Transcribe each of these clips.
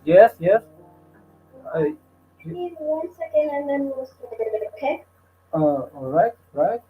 Yes, yes. I, Please 1 second and then we'll start it, okay? all right, right.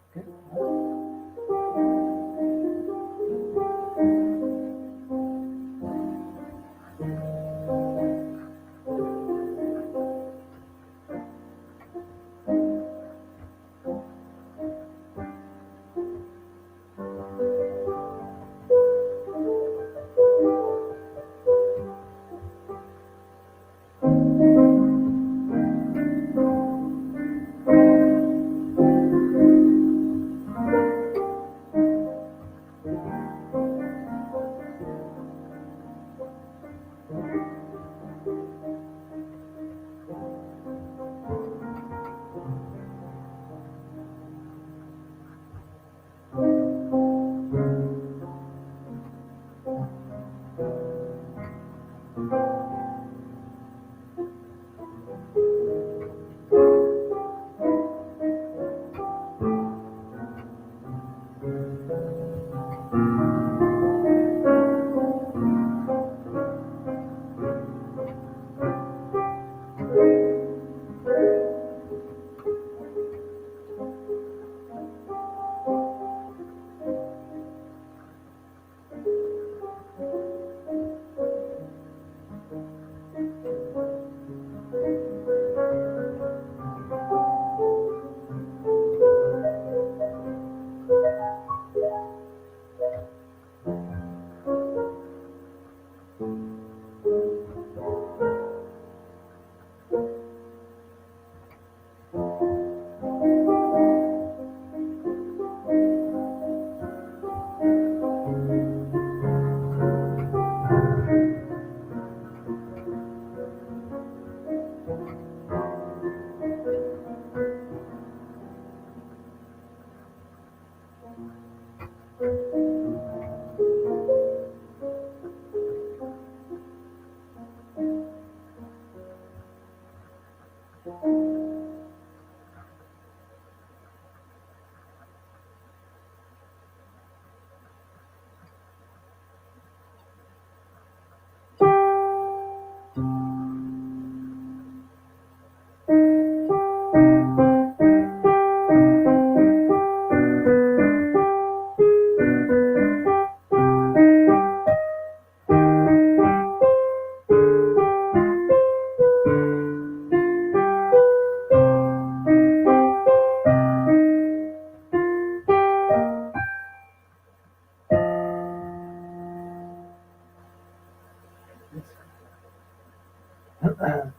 Okay.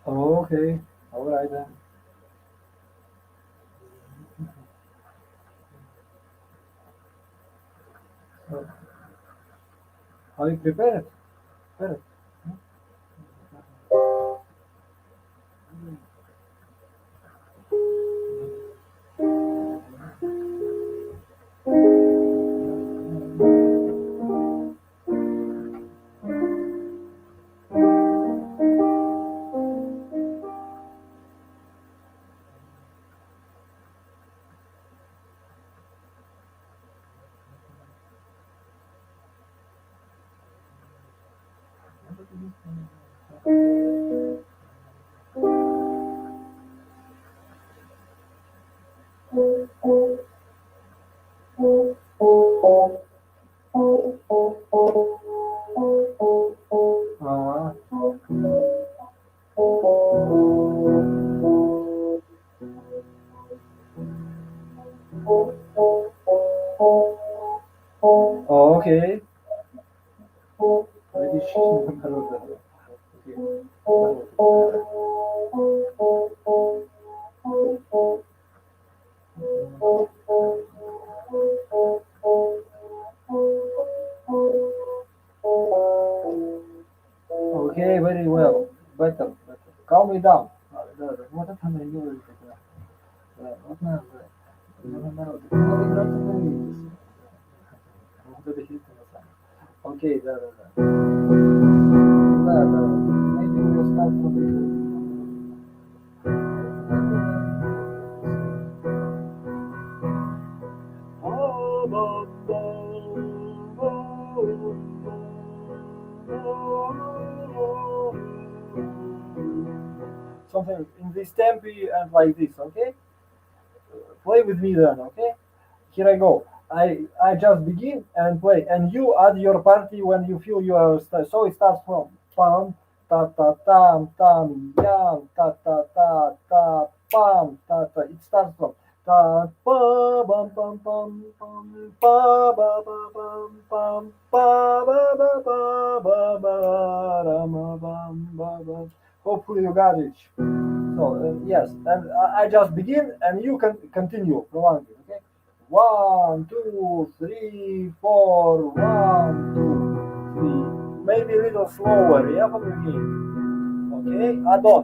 Okay, all right then. So, how you prepare it? Prepare it. Okay. Okay, very well. Better. Calm me down. Вот это она делает такое. Да, вот надо. Надо играть на видео. Вот это хит на самом. Окей, да. Да. Maybe we'll start from the something in this tempo and like this, okay? Play with me then, okay? Here I go. I just begin and play, and you add your party when you feel you are so it starts from pam ta ta tam tam yam ta ta ta ta pam ta ta. It starts from ta pa bam pam pam pam pa ba ba bam pam pa ba ba ba ba ba ra, ma, bam ba ba. Hopefully you got it. So yes, and I just begin, and you can continue prolong it. Okay. 1, 2, 3, 4. 1, 2, 3. Maybe a little slower, yeah, from the beginning. Okay, add on.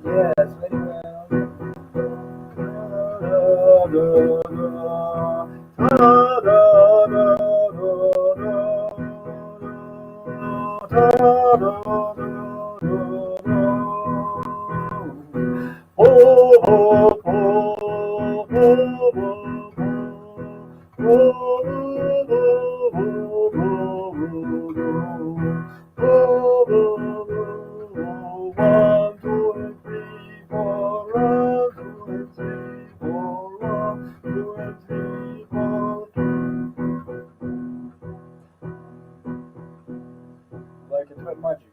Yes, very like a trap magic.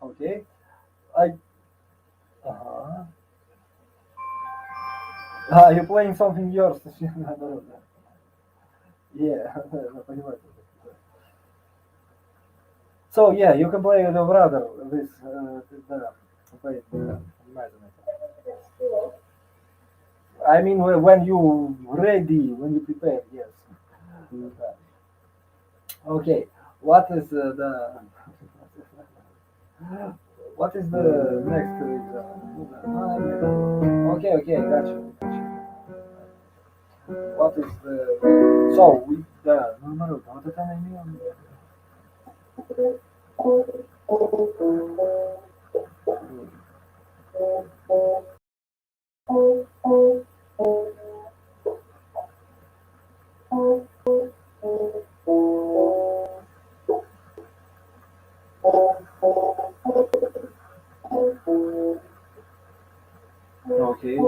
Okay, you're playing something yours. Yeah, понимаю. So yeah, you can play with your brother. This, play, I mean, when you ready, when you prepare, yes. Okay, what is what is the next? Okay, gotcha. What is the so we the number? What is the name? Okay.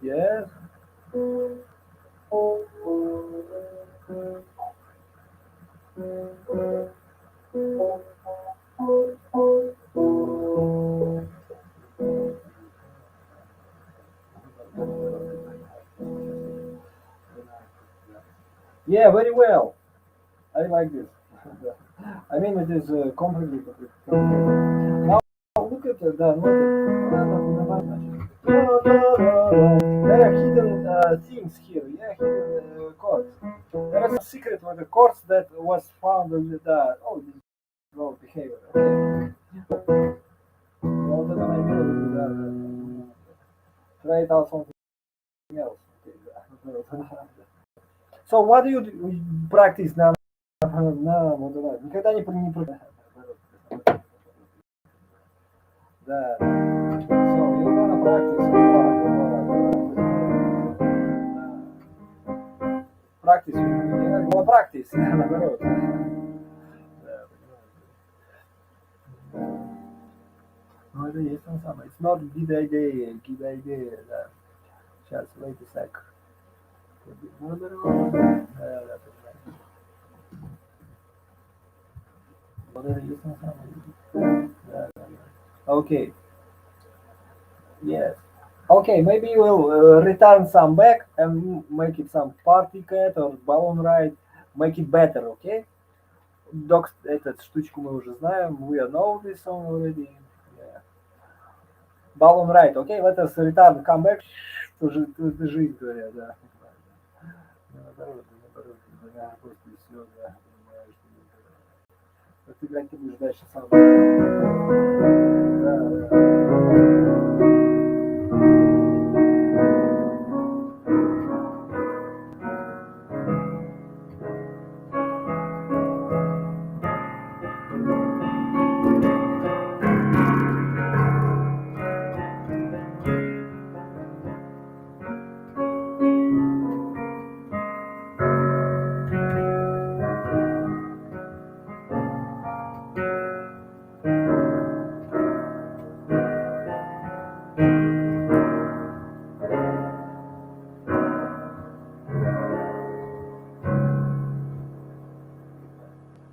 Yes. Yeah, very well. I like this. I mean, it is completely. Now look at the there are hidden themes here. Yeah, hidden chords. There are some secret with the chords that was found in the this low behavior. Okay. Well, then maybe try it out something else. Okay. So what do you practice now? Никогда не да. So you wanna practice. Practice. You wanna practice. Наоборот. Да, ну это есть он самый. It's not good idea, да. Сейчас, wait a sec. Да, да, вот это есть он самый. Да, да. Okay. Yes. Okay, maybe you will return some back and make it some party cat or balloon ride. Make it better, okay? Docs, эту штучку мы уже знаем. We know this song already. Yeah. Balloon ride, okay? Let us return, come back. Тоже жизнь, говорят, да. Наоборот, да, просто все, да. Ты, блядь, ты будешь дальше сам. Да, да.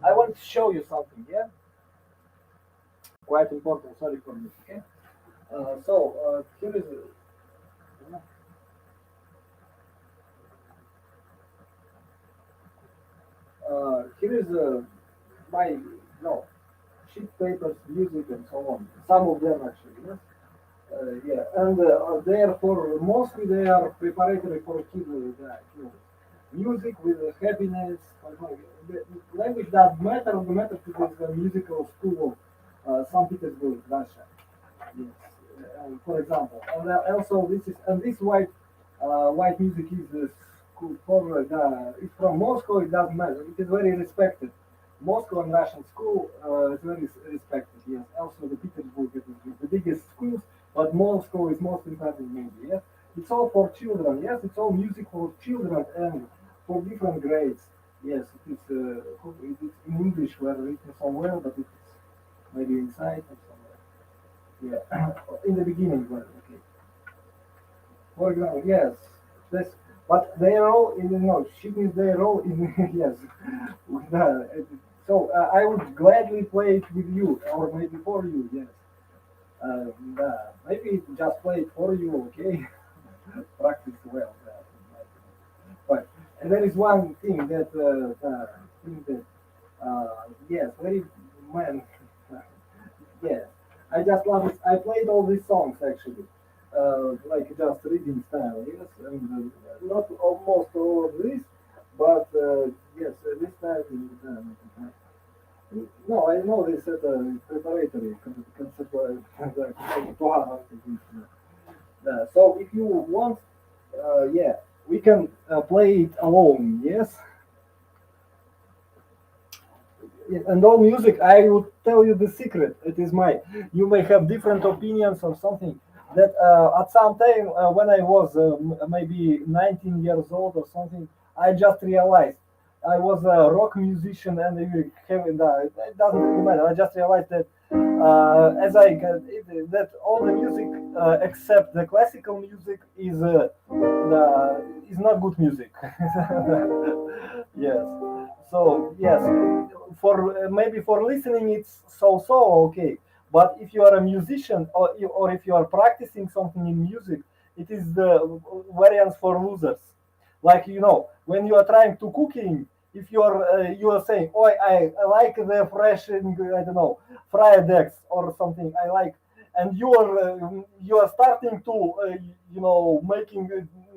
I want to show you something, yeah? Quite important, sorry for this, okay? Here is my sheet papers, music, and so on. Some of them actually, yes. Yeah, and they are for mostly they are preparatory for music with happiness. The language doesn't matter. The matter is the musical school of St. Petersburg, Russia. Yes, for example, and also this white music is school for it's from Moscow. It doesn't matter. It is very respected. Moscow and Russian school is very respected. Yes, also the Petersburg is the biggest schools, but Moscow is most important maybe. Yes, it's all for children. Yes, it's all music for children and for different grades. Yes, it's in English where written somewhere, but it's maybe inside or somewhere. Yeah, in the beginning, well, okay. For example, yes, this, but their role in she means their role in yes. So I would gladly play it with you, or maybe for you. Yes, maybe just play it for you. Okay, practice well. But and there is one thing that yes, very man. Yes, I just love it. I played all these songs actually, like just reading style. Yes, and not almost all of this, but yes, this time. No, I know this at a preparatory concept. So if you want, yeah, we can play it alone. Yes. And all music, I will tell you the secret. It is you may have different opinions or something. That at some time when I was maybe 19 years old or something, I just realized I was a rock musician and it doesn't really matter. I just realized that that all the music except the classical music is not good music. Yes. So yes, for maybe for listening it's so okay. But if you are a musician or if you are practicing something in music, it is the variance for losers. Like when you are trying to cooking, if you are saying, "Oh, I like the fresh, I don't know, fried eggs or something. I like," and you are starting to making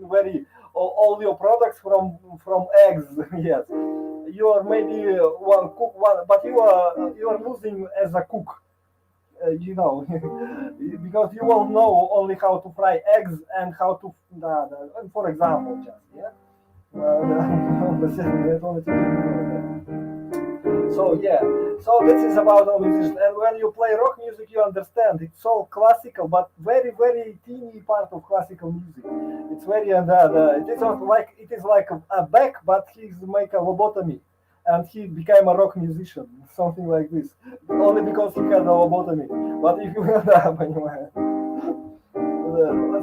very all your products from eggs. Yes, you are maybe one cook one, but you are losing as a cook. Because you will know only how to fry eggs and how to, for example, just yeah. So yeah, so this is about all musicians. And when you play rock music, you understand it's so classical, but very very teeny part of classical music. It's very it is not like it is like a back, but he's make a lobotomy, and he became a rock musician, something like this, only because he had a lobotomy. But if you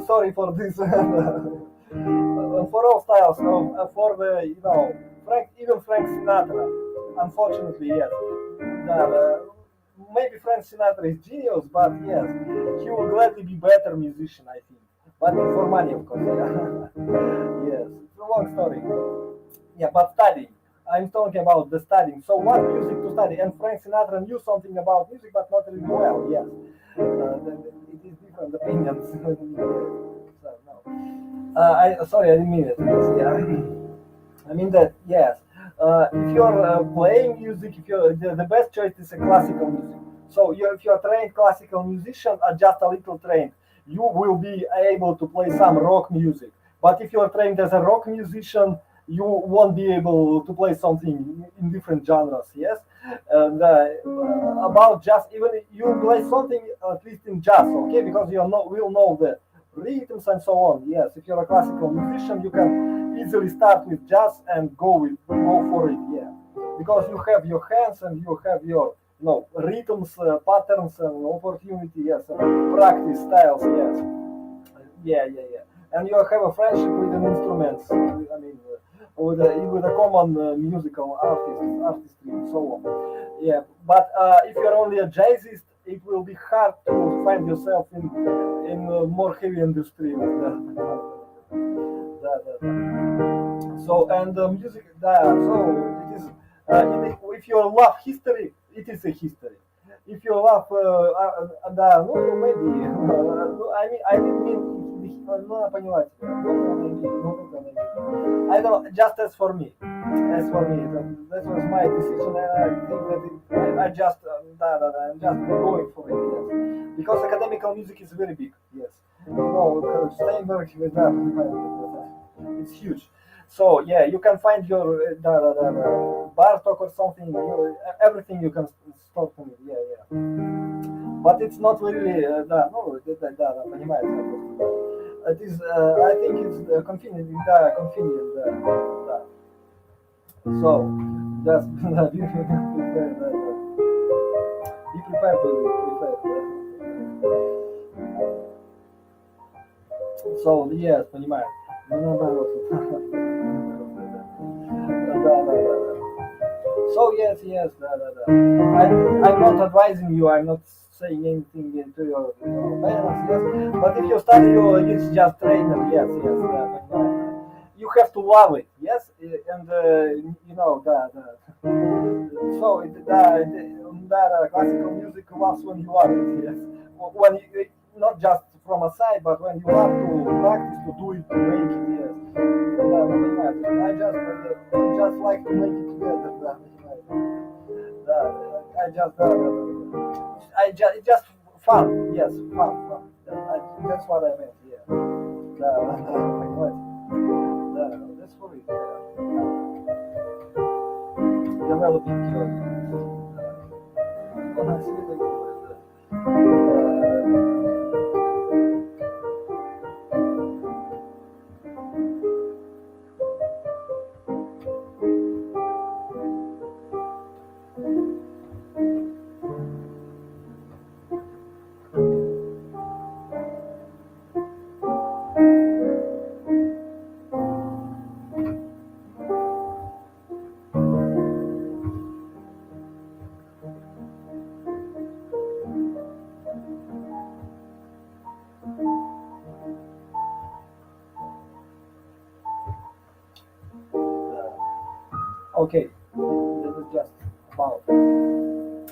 sorry for this. For all styles, for the even Frank Sinatra, unfortunately, yes. Maybe Frank Sinatra is genius, but yes, he will gladly be better musician, I think. But for money, of course. Yeah. Yes, it's a long story. Yeah, but studying. I'm talking about the studying. So what music to study? And Frank Sinatra knew something about music, but not really well. Yes, it is different opinions. So, no. Sorry, I didn't mean it. Yes, yeah. I mean that. Yes. If you're playing music, if you're the best choice is a classical music. So if you're a trained classical musician, or just a little trained, you will be able to play some rock music. But if you're trained as a rock musician, you won't be able to play something in different genres. Yes, and about jazz, even you play something at least in jazz, okay, because you will know the rhythms and so on. Yes, if you're a classical musician, you can easily start with jazz and go for it. Yeah, because you have your hands and you have your rhythms, patterns, and opportunity. Yes, practice styles. Yes, yeah. And you have a friendship with an instrument. I mean, with a common musical artistry and so on. Yeah, but if you're only a jazzist, it will be hard to find yourself in more heavy industry. So and music. So it is. If you love history, it is a history. If you love, no, maybe. I didn't mean. No, поняла тебя. I don't. Just as for me, that was my decision, and I think that I just, I'm just going for it. Yes, because academical music is very big. Yes, Steinberg with that, it's huge. So yeah, you can find your Bartok or something. Everything you can start from it. Yeah. But it's not really. Понимаете. It is. I think it's convenient. Convenient. So just be prepared to So yes, понимаю. So yes, I'm not advising you. I'm not saying anything into your parents. Yes, but if you study, it's just trainer. Yes. You have to love it. Yes, and So classical music loves when you love it. Yes, when you, not just from a side, but when you love to practice, to do it, to make it. Yes, I just like to make it together. It's just fun. Yes, fun. That's what I meant. Yeah. That's for it. Developing your. Okay, this is just about things.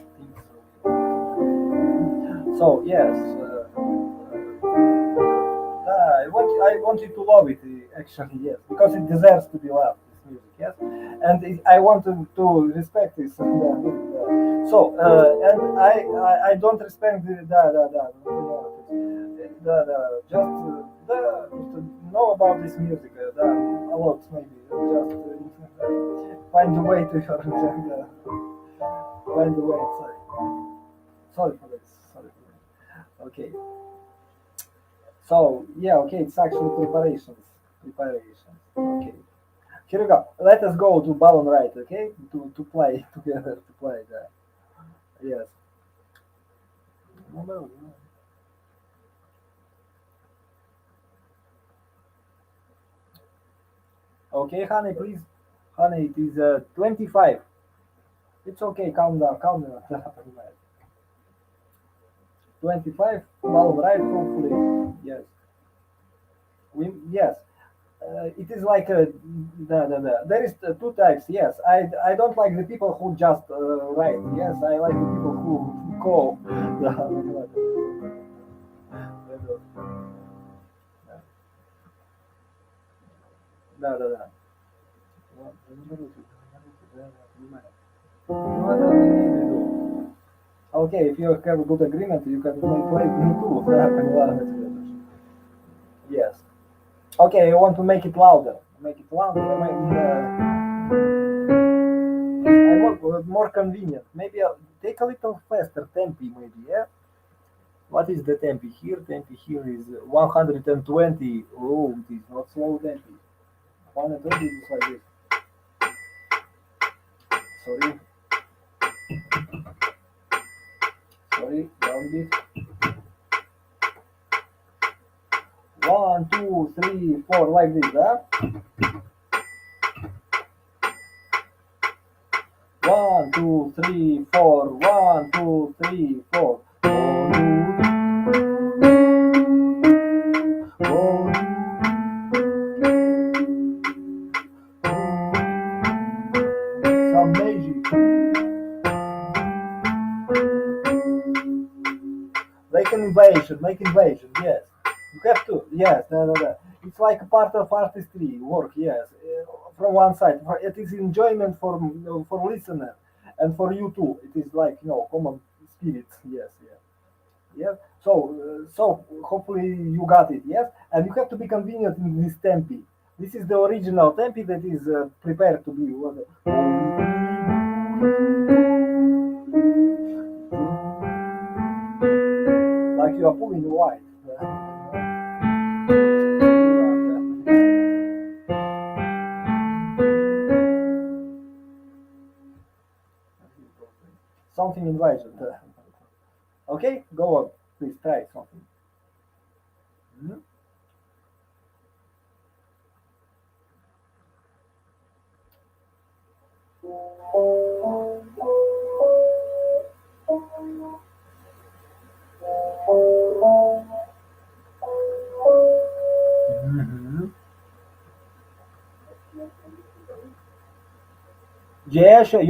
So yes, I want you to love it actually, yes, because it deserves to be loved. This music, yes, and I want to respect this. So and I don't respect just to know about this music a lot maybe just find a way to your find a way. Sorry for this. Sorry for this. Okay. So yeah, okay, it's actually preparations. Okay. Here we go. Let us go to balloon ride, okay? To play together, to play that. Yes. Okay, honey, please. Honey, it is 25. It's okay, calm down, 25, balloon ride, hopefully. Yes. Yes. It is like there is two types. Yes, I don't like the people who just write. Yes, I like the people who call. Да, да, да. Okay, if you have a good agreement, you can play me too. Yes. Okay, I want to make it louder. Make it louder. I want more convenient. Maybe I'll take a little faster tempi. Maybe, yeah. What is the tempi here? Tempi here is 120. Oh, it is not slow tempi. 120 is like this. Sorry, down a bit. 1, 2, 3, 4, like this, huh? 1, 2, 3, 4. 1, 2, 3, 4. Some magic. Make invasion, yes. You have to, yes, It's like a part of artistry work, yes. From one side, it is enjoyment for listener and for you too. It is like common spirit, yes, yes, yes. So hopefully you got it, yes. And you have to be convenient in this tempi. This is the original tempi that is prepared to be. Like you are pulling white. Something invasion. Okay, go on. Please try something. Mhm. Mhm. Yeah, sure.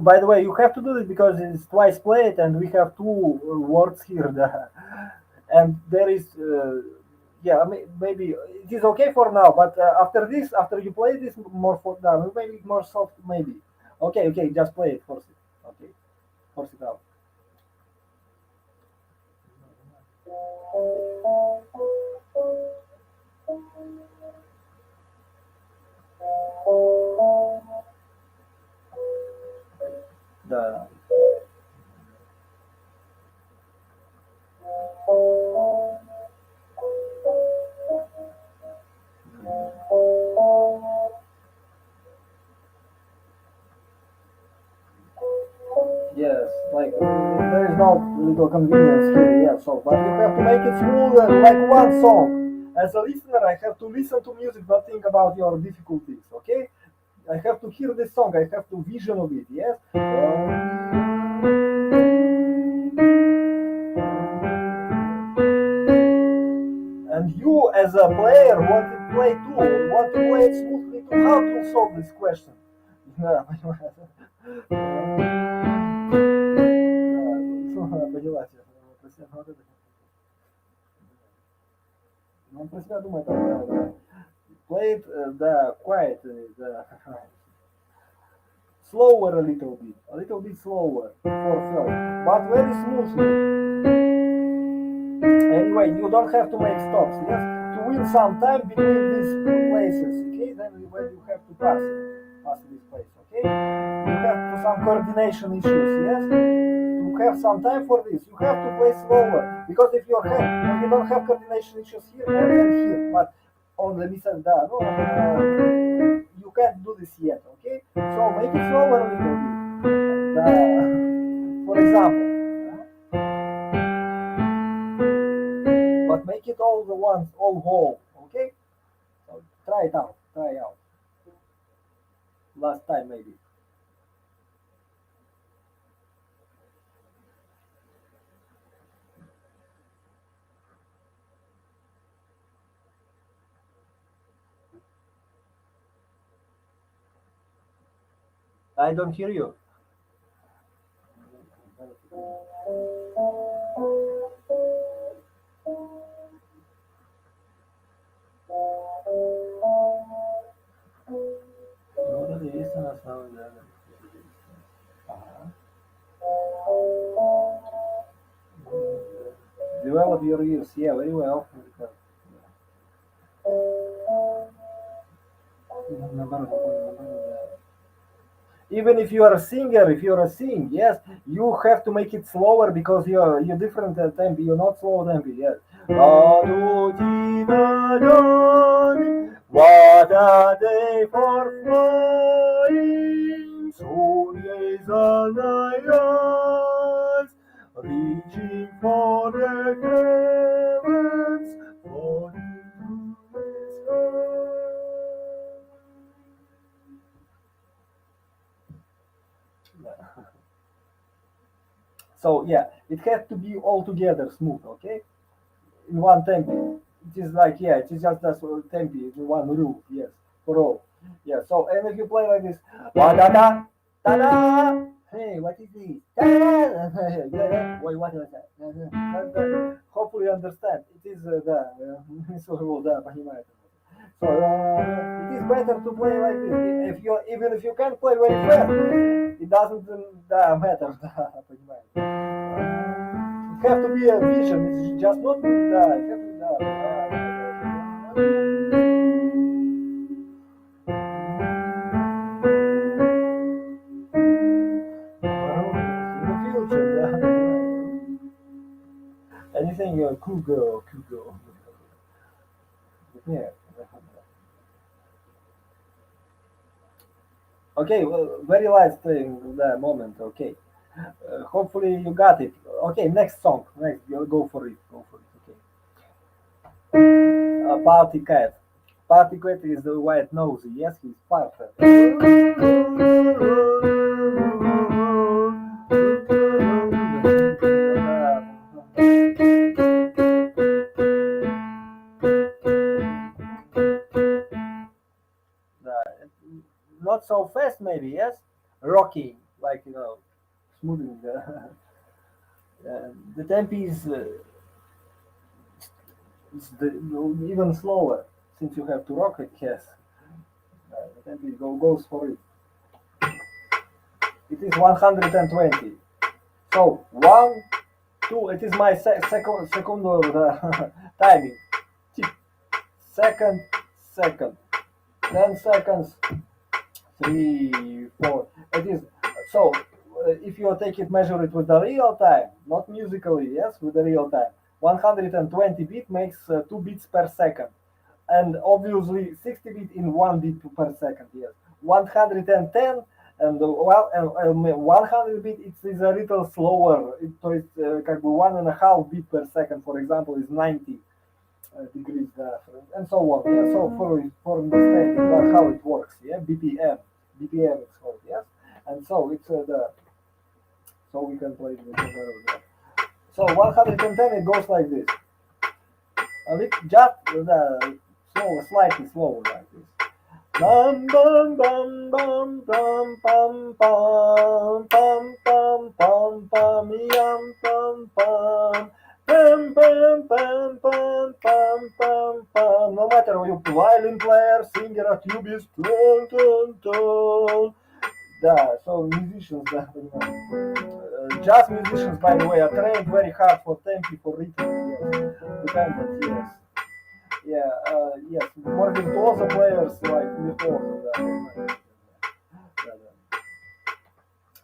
By the way, you have to do this because it's twice played, and we have two words here. And there is, yeah, maybe it is okay for now. But after this, after you play this more for now, maybe more soft, maybe. Okay, okay, just play it, force it. Okay, force it out. The Yes, like there is no little convenience here, yeah. So, but you have to make it smoother, like one song. As a listener, I have to listen to music, not think about your difficulties. Okay, I have to hear this song. I have to vision of it. Yes. And you, as a player, want to play too. Want to play it smoothly too. How to solve this question? Да, понимаешь. Поняла тебя. Вот это. Ну, он про себя думает, да. Play it, да, quiet, да. Slower a little bit slower for first, but very smoothly. Anyway, you don't have to make stops, yes? To win some time between these places, okay? Then when you have to pass this place, okay? You have some coordination issues, yes? To have some time for this, you have to play slower, because if you don't have coordination issues here and here, but on the listen, no, you can't do this yet, okay? So make it slower a little bit. For example, but make it all the ones, all whole, okay? So try out. Last time maybe. I don't hear you. Вот это есть на самом деле. Ага. Develop your ears, yeah, very well. Even if you're a singer, yes, you have to make it slower because you're different tempo. You're not slow tempo, yes. What a day for flying, soon gaze on thy eyes, reaching for the heavens, falling to the sky. So yeah, it has to be altogether smooth, okay? In one tempo. It is like, yeah, it is just that tempo, it's one rule, yes, for all. Yeah, so, and if you play like this, da-da, da-da, hey, what is this? Da-da, wait, what is that? Hopefully you understand. It is, so, понимаете. So, it is better to play like this. Even if you can't play very fast, it doesn't matter, понимаете. It has to be a vision. It's just not it has to be in the future, anything cool girl. Yeah. Okay, well, very last thing, the moment. Okay. Hopefully you got it. Okay, next song. Next, go for it. Okay. Party cat. Party cat is the white nose. Yes, he's perfect. Not so fast, maybe. Yes, rocking, like smoothing the tempo is even slower since you have to rock it. Yes, the tempo goes for it. It is 120. So 1, 2. It is my second timing. Second. 10 seconds. 3, 4. It is so. If you measure it with the real time, not musically, yes, with the real time, 120 beat makes 2 beats per second, and obviously 60 beat in 1 beat per second. Yes, 110 and 100 beat it is a little slower. То есть как бы 1.5 beat per second, for example, is 90 degrees different, and so on. Yeah, so for understanding how it works, yeah, BPM it's called, yes, and so it's so we can play with the So 110 it goes like this. A little just slower, slightly slower like this. Bum bum bum bum bum bum bum bum bum bum bum yum bum bum. Bum bum bum bum bum bum bum. No matter you violin player, singer, or tubist, dun, dun, dun. Да, so musicians, да, jazz musicians, by the way, are trained very hard for tempi, for rhythm. Yes. Dependent, yes. Yeah, yes, more virtuoso players like virtuoso, да.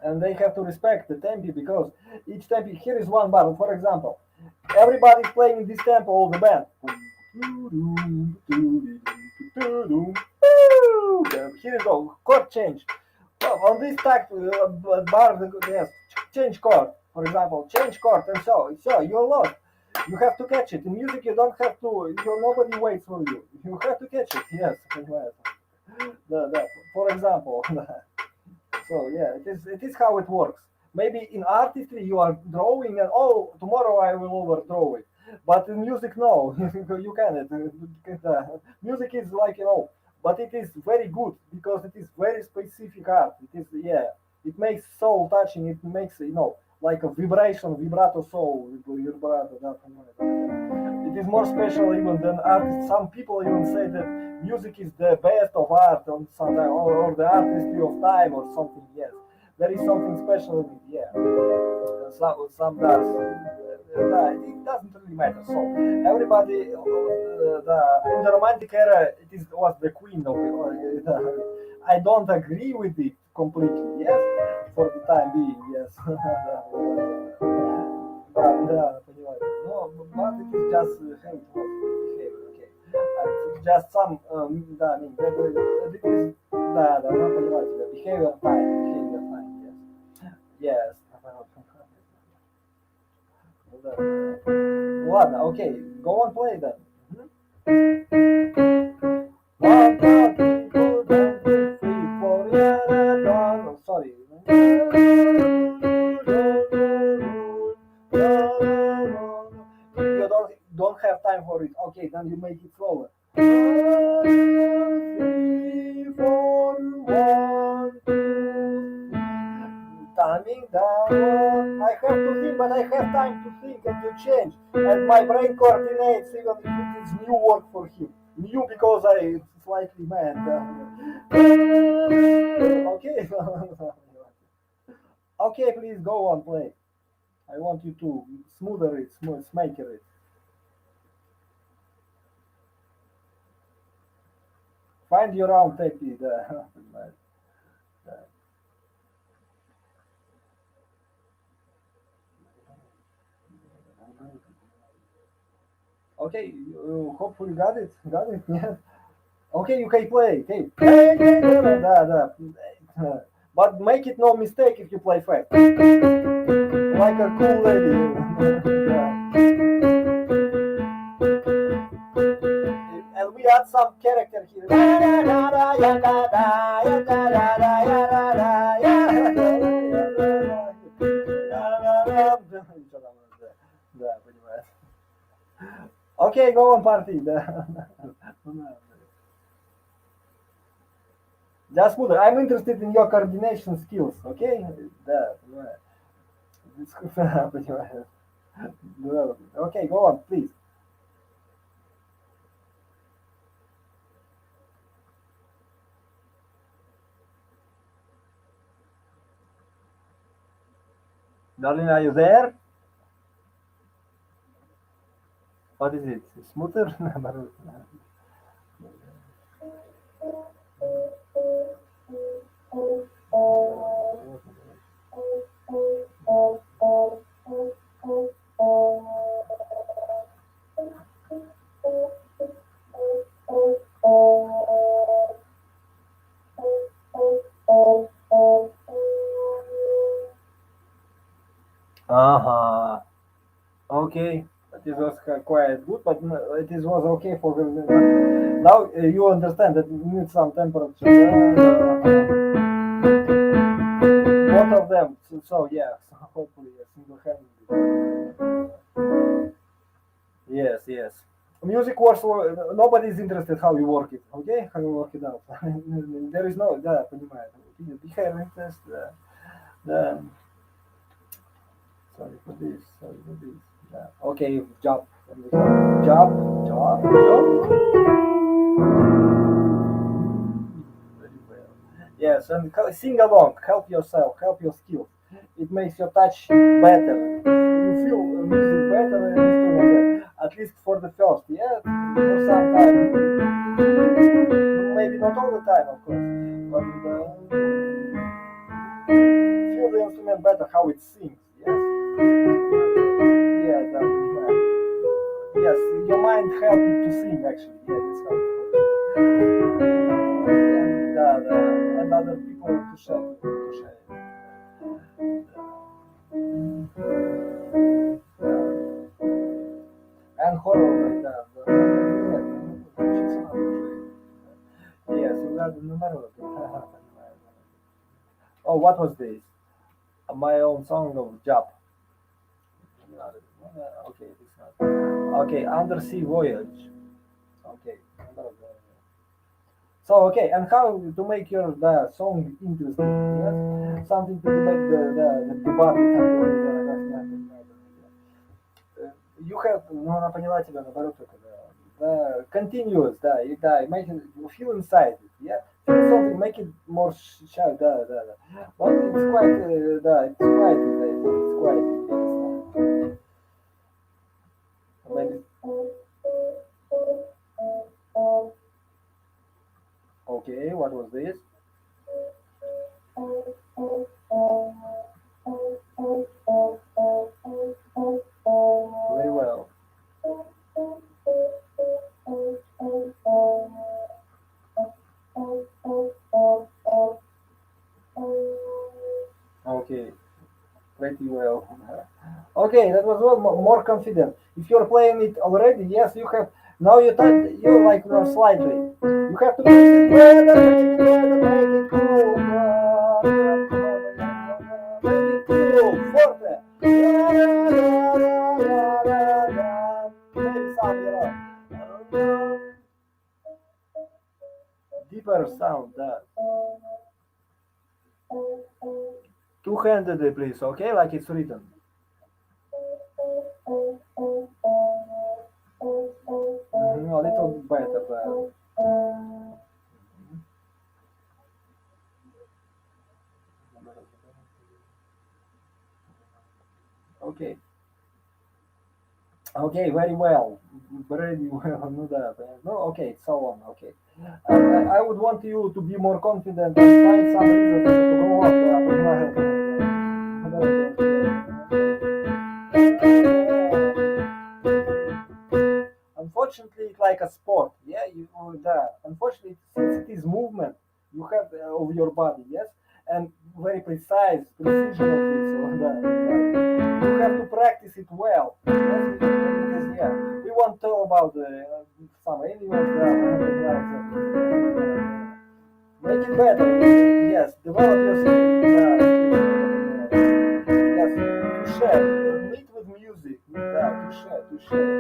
And they have to respect the tempi because each tempi, here is one bar, for example, everybody is playing this tempo, all the band. Here you go, chord change. Well, on this tact bar, yes, change chord, for example, change chord, and so you're lost. You have to catch it. In music, you don't have to. Nobody waits for you. You have to catch it. Yes. For example. So yeah, it is how it works. Maybe in artistry you are drawing and tomorrow I will overdraw it. But in music, no, you cannot. Music is like but it is very good because it is very specific art. It is it makes soul touching. It makes like a vibration, vibrato soul, vibrato. It is more special even than art. Some people even say that music is the best of art or the artistry of time or something. Yes, there is something special in it. Yeah, some does. It doesn't really matter. So everybody, in the romantic era, was the queen of it. I don't agree with it completely. Yes, for the time being. Yes. But it is just how it was behavior, okay. It's just some, да, I mean, it is, да, ну, понимаю тебя, behavior time, yes. Ладно, окей, go on play then. One, two, three, four, 1, 2, 3, 4, yeah, oh, sorry. You don't have time for it. Okay, then you make it slower. 1, 2, 3, 4, 1, 2. Timing down. I have to think, but I have time to think and to change. And my brain coordinates even if it is new work for him. New because I slightly mad. Okay. Okay, please go on, play. I want you to smoother it, smaker it. Find your own technique. Okay, you hopefully got it. Got it? Yeah. Okay, you can play. Okay. But make it no mistake if you play fast. Like a cool lady. And we add some character here. Okay, go on, party. Just smoother. I'm interested in your coordination skills, okay? Да, понимаю. Okay, go on, please. Darling, are you there? What is it? Smoother? Okay, it was quite good, but it was okay for now. You understand that you need some temperature. Both of them. So yeah, hopefully single-handedly. Yes. music course, nobody is interested how you work it, okay? How you work it out. There is no, да, понимаю. We have interest, да. Sorry for this. Yeah. Okay, job. Job. Very well. Yes, and sing along. Help yourself. Help your skills. It makes your touch better. You feel music better and instrument better. At least for the first, yeah. For some time. Maybe not all the time, of course, but feel the instrument better, how it sings. Yes. Yeah, that is right. Yes, your mind helps you to sing actually. Yeah, that's how it works. And other people to share. And horror, да. Yes, you got the number. Oh, what was this? My own song of job. Okay, this not. Okay, undersea voyage. Okay. So okay, and how to make your song interesting? Yes, something to make the debate. You have, ну она поняла тебя наоборот только, да, continuous, да, make it feel inside it, yeah, feel something, make it more shy, да. But it's quite, it's quite interesting. Maybe. Okay, what was this? Very well. Okay, pretty well. Okay, that was well more confident. If you're playing it already, yes, you have. Now you're like slightly. You have to make it cool. Make it cool. Forte. Maybe some, deeper sound. Two-handed, please. Okay, like it's written. A little better. Okay. Okay, very well. Very well. No, okay, so on. Okay. I would want you to be more confident and find some reason to go up. Unfortunately, it's like a sport. Yeah, unfortunately, since it is movement, you have of your body. Yes, and very precision of this. You have to practice it well. Yes, we won't talk about some elements. Make it better. Yes, develop yourself. Yes, to share. Meet with music. To share.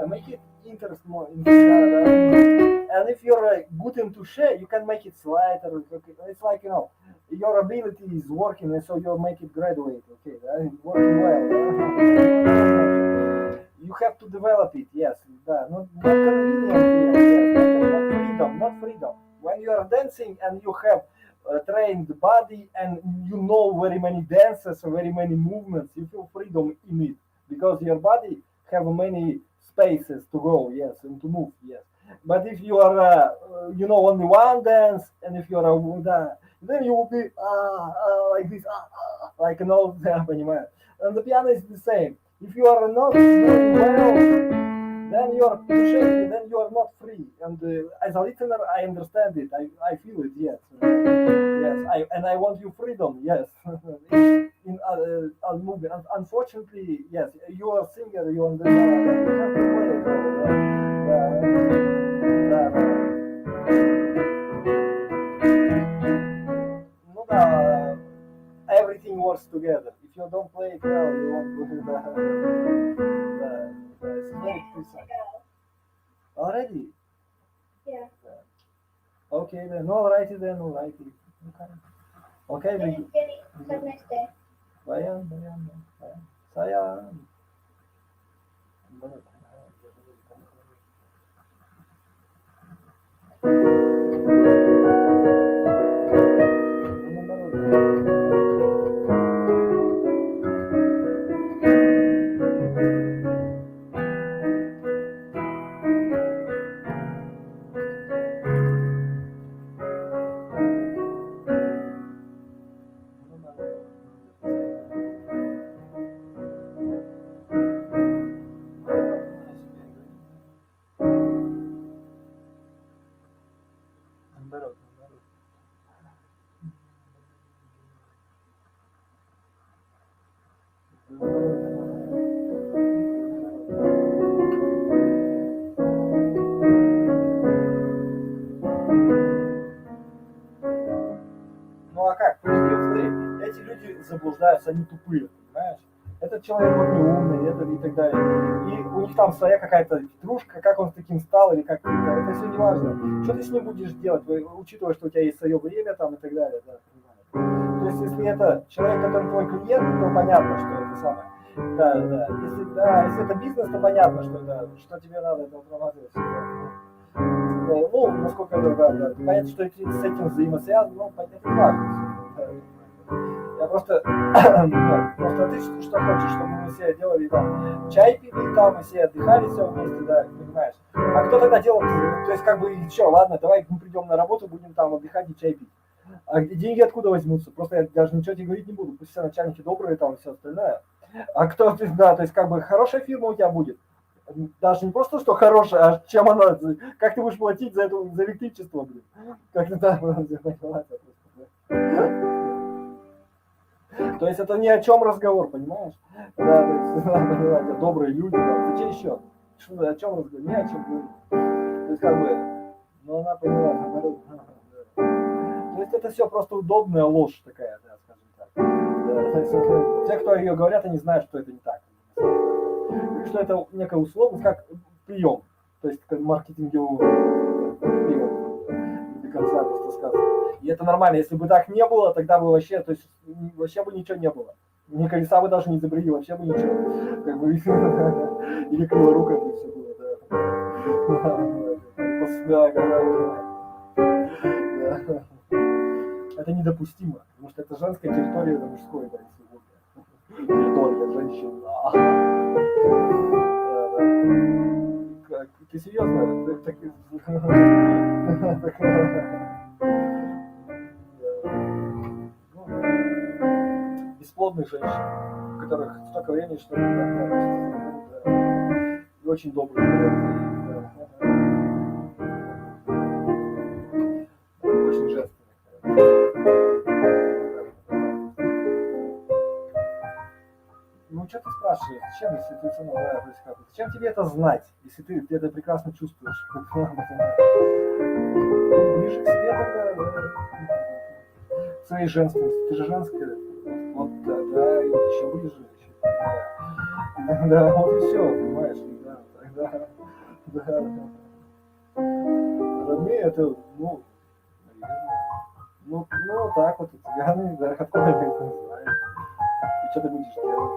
Make it interest more. And if you're good in touche, you can make it slighter. It's like your ability is working, and so you make it graduate. Okay, working well. You have to develop it. Yes, not convenient. Yes, not freedom. When you are dancing and you have trained body and you know very many dances, very many movements, you feel freedom in it because your body have many spaces to go, yes, and to move, yes. But if you are, only one dance, and if you are then you will be like this, like an old poнимаю. And the piano is the same. If you are not doing well, then you're shaky, then you're not free. And as a listener, I understand it. I feel it. Yes, yes. I want you freedom. Yes. In movie. Unfortunately, yes. You are a singer. You understand. You have to play it. Ну да. Everything works together. If you don't play it well, you won't do it. It's very precise. Already? Yeah. Okay then. Alrighty then. Alrighty. Okay. Thank you, Jenny. Have a nice day. Bayan. Saya. Ну а как? Подожди, смотри, эти люди заблуждаются, они тупые, понимаешь? Этот человек вот не умный, это и так далее. И у них там своя какая-то петрушка, как он таким стал или как это все не важно. Что ты с ним будешь делать, учитывая, что у тебя есть свое время там и так далее, да, понимаешь? То есть, если это человек, который твой клиент, то понятно, что это самое. Да. Если это бизнес, то понятно, что тебе надо это отрабатывать. Ну, насколько да. Понятно, что это с этим взаимосвязано, но понятно, не важно. Я просто ты что хочешь, чтобы мы все делали там чай пили, там и все отдыхали все вместе, да, понимаешь? А кто тогда делает, то есть как бы что, ладно, давай мы придем на работу, будем там отдыхать и чай пить. А деньги откуда возьмутся? Просто я даже ничего тебе говорить не буду, пусть все начальники добрые там и все остальное. А кто ты, да, то есть как бы хорошая фирма у тебя будет. Даже не просто, что хорошая, а чем она, как ты будешь платить за электричество, блин. Как ты там, то есть это ни о чем разговор, понимаешь? Да, то есть надо понимать, это добрые люди, да. Зачем еще? Что, о чем разговор? Ни о чем говорить. То есть как бы, ну она поняла, народ. То есть это все просто удобная ложь такая, да, скажем так. Да, то есть, те, кто ее говорят, они знают, что это не так. Что это некая условность, как прием. То есть как маркетинговый прием. До конца просто сказано. И это нормально. Если бы так не было, тогда бы вообще, то есть вообще бы ничего не было. Ни колеса бы даже не изобрели, вообще бы ничего. Как бы или криворукое бы все было, да. Это недопустимо, потому что это женская территория, это мужское, да, территория женщин. Ты серьезно? Бесплодных женщин, у которых столько времени, что и очень добрые. Очень женственных. Ну, что ты спрашиваешь? Зачем, если ты зачем тебе это знать, если ты это прекрасно чувствуешь? Ближе к себе тогда, к своей женственности. Ты же женская. Вот, да, и вот еще ближе. Да, вот и все, понимаешь? Да. Родные это, ну, наверное. Ну, так вот, цыганы, да, откуда я это знаю. И что ты будешь делать?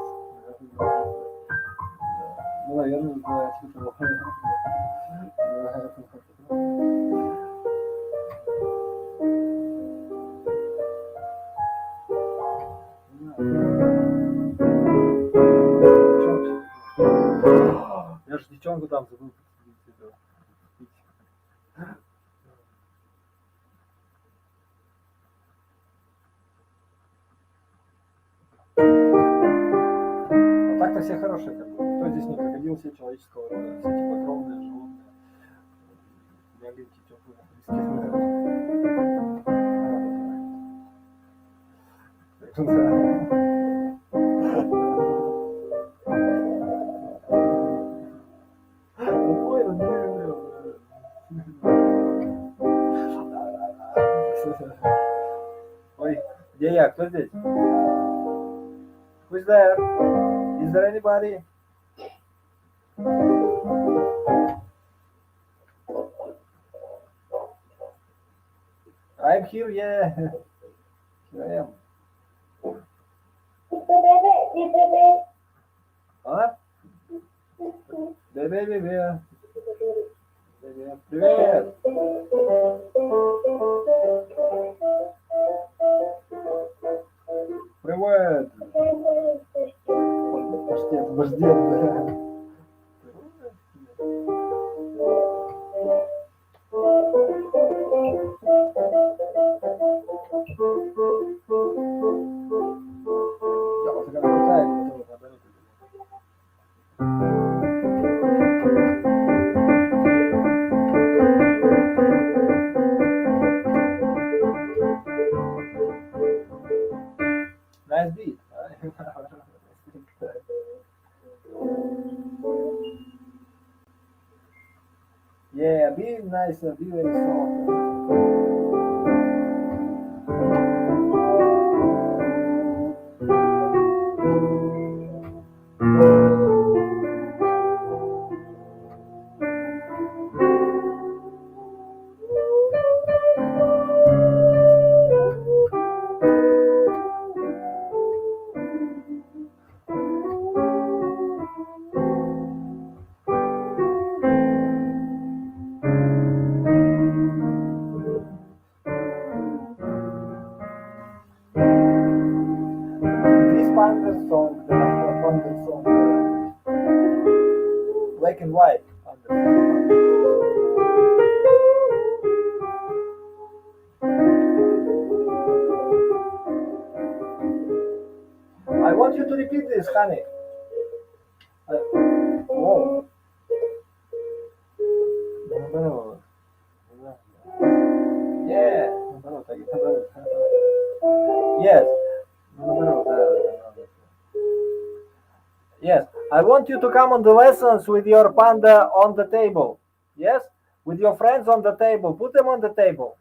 Ну, наверное, да, типа. Я же девчонку там забыл пить. А так-то все хорошие, как бы. Кто здесь не крокодил, все человеческого рода, все типа кровь. кабинке теплые. Ой, где я? Кто здесь? Who's there? Is there anybody? I'm here, yeah. Here I am. А? Привет. Привет. Привет. Паштет, да. Я вас крутая, Nice beat. Yeah, be nice, be very soft. Panda song, the Panda song, black and white. I want you to repeat this, honey. Whoa. Yeah. Yes. Yes, I want you to come on the lessons with your panda on the table. Yes, with your friends on the table. Put them on the table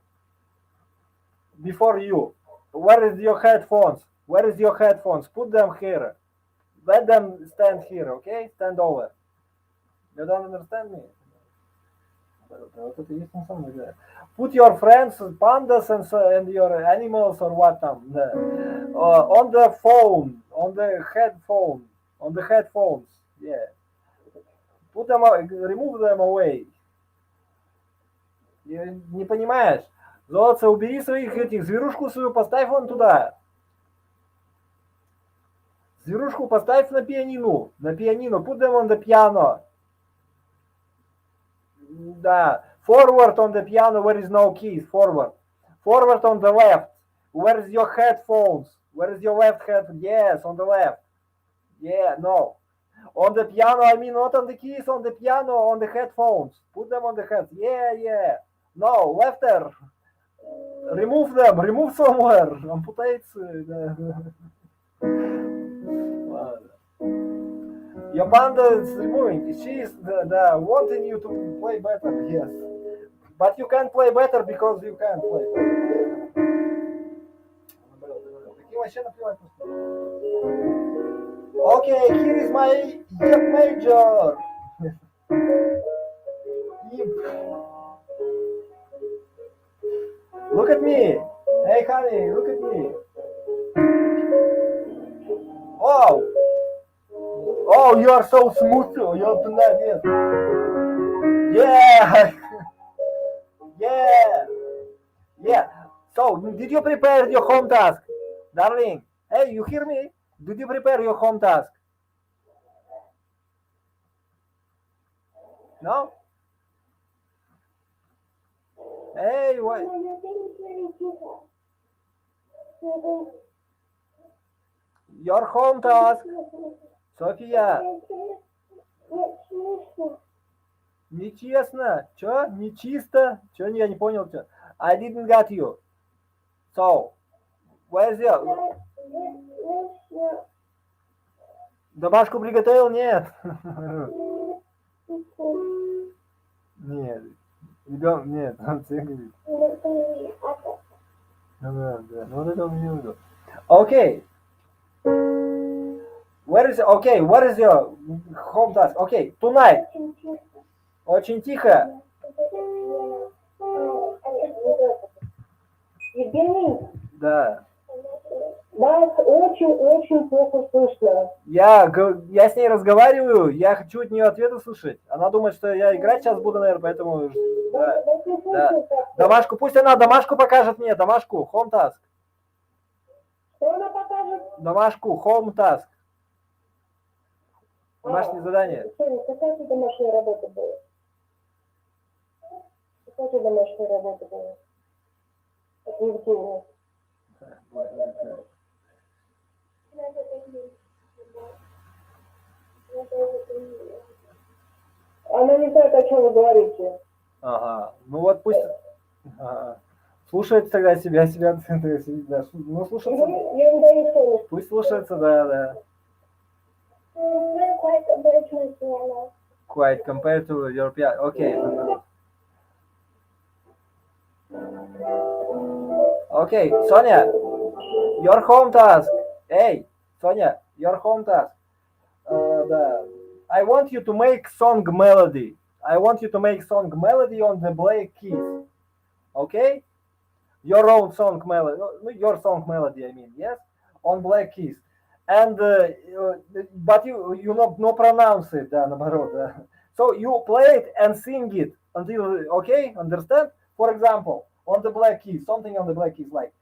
before you. Where is your headphones? Where is your headphones? Put them here. Let them stand here, okay? Stand over. You don't understand me? Put your friends, pandas and your animals or what on the phone, on the headphone. On the headphones, yeah. Put them, remove them away. Не понимаешь? Золотце, убери своих этих, зверушку свою поставь вон туда. Зверушку поставь на пианино. На пианино. Put them on the piano. Да. Forward on the piano where is no keys. Forward. Forward on the left. Where is your headphones? Where is your left headphone? Yes, on the left. Yeah, no. On the piano, I mean not on the keys, on the piano, on the headphones. Put them on the head. Yeah. No, lefter. Remove them. Remove somewhere. Amputate. Your panda is removing. She is wanting you to play better, yes. But you can't play better because you can't play better. Okay, here is my F major. Look at me. Hey, honey, look at me. Oh. Oh, you are so smooth. You're tonight, yes. Yeah. Yeah. So, did you prepare your home task? Darling, hey, you hear me? Did you prepare your home task? No? Hey, what? Your home task. Sophia. Нечестно. Чё? Нечисто? Чё? Я не понял. Чё? I didn't get you. So, where's your... Домашку приготовил? Нет. Нет. Нет, он тебе говорит. Да. Ну вот это он не видел. Окей. What is your home task? Okay, tonight. Очень тихо. Евгений, Да. вас очень плохо слышно. Я с ней разговариваю, я хочу от нее ответы слышать. Она думает, что я играть сейчас буду, наверное, поэтому... Да. Домашку, пусть она домашку покажет мне, домашку, home task. Что она покажет? Домашку, home task. Домашнее задание. Соня, какая tu домашняя работа была? Какая tu домашняя работа была? От Евгения. Она не знает, о чем вы говорите. Ага. Ну вот пусть... Ага. Слушается тогда себя, да. Ну, слушается. Я им даю солнышко. Пусть слушается, да. Quite compared to your piano. Okay. Okay, Sonia, your home task. Hey, Sonia, your home task. I want you to make song melody. I want you to make song melody on the black keys. Okay? Your own song melody. Your song melody, I mean, yes? On black keys. And but you no pronounce it, да, наоборот, да. So you play it and sing it until, okay, understand? For example, on the black keys, something on the black keys like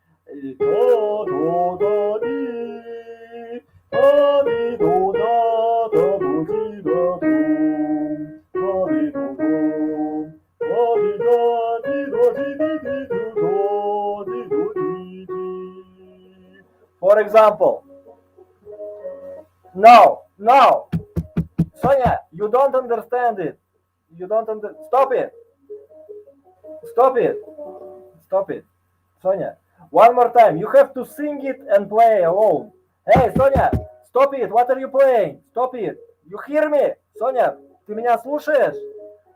for example. No, Sonia, you don't understand it. Stop it. Sonia, one more time. You have to sing it and play alone. Hey, Sonia, stop it. What are you playing? Stop it. You hear me? Sonia, ты меня слушаешь?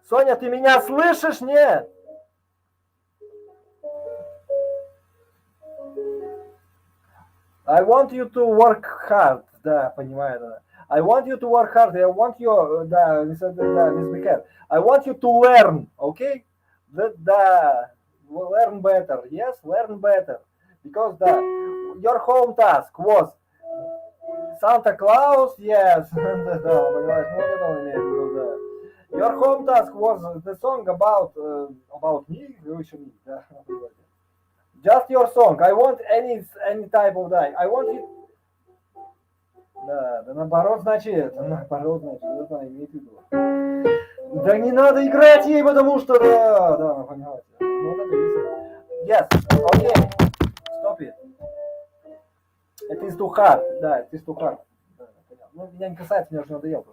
Соня, ты меня слышишь? Нет. I want you to work hard. Да, понимаю, да. I want you to work hard. I want you, да, I want you to learn, okay? Да, learn better. Yes, learn better. Because your home task was Santa Claus, yes. Да, понимаешь, вот это он имеет в виду, да. Your home task was the song about me, да. Just your song. I want any type of that. I want it. Да, наоборот, значит, это имеет в виду. Да не надо играть ей, потому что, да, понимаете. Вот это есть. Yes, okay. Stop it. Это is too hard, да, это is too hard. Да, ну, меня не касается, мне уже надоело.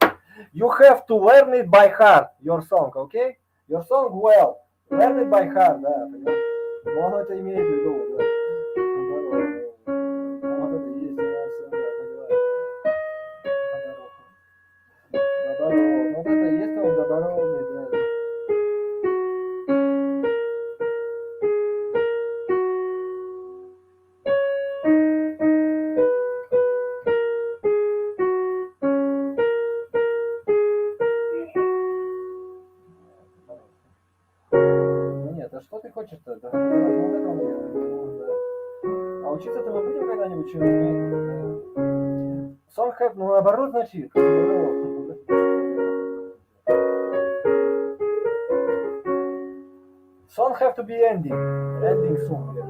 You have to learn it by heart, your song, okay? Your song well. Learn it by heart, да, понимаете. Но он это имеет в виду, да. Вот это есть у нас, да, понимаешь. Вот это есть он дорогой, да. А что ты хочешь-то? Да? А учиться-то мы будем когда-нибудь что-нибудь? Song have, ну наоборот, значит. Song have to be ending. Ending soon, yes.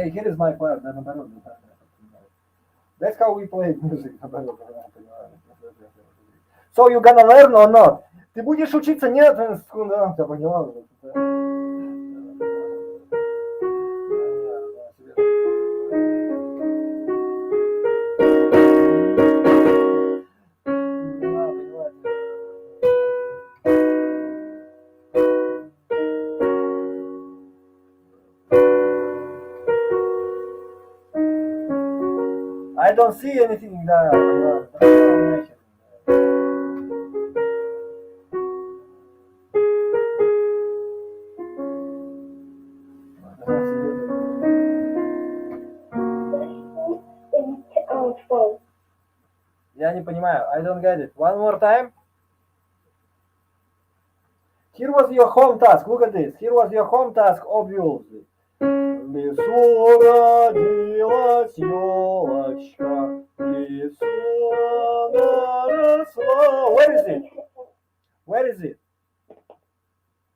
Okay, here is my part. That's how we play music. So you gonna learn or not? Ты будешь учиться? Нет? Секунду, я поняла. I don't see anything there. Я не понимаю. I don't get it. One more time. Here was your home task. Look at this. Here was your home task, obviously. В лесу родилась елочка, в лесу она росла. Where is it? Where is it?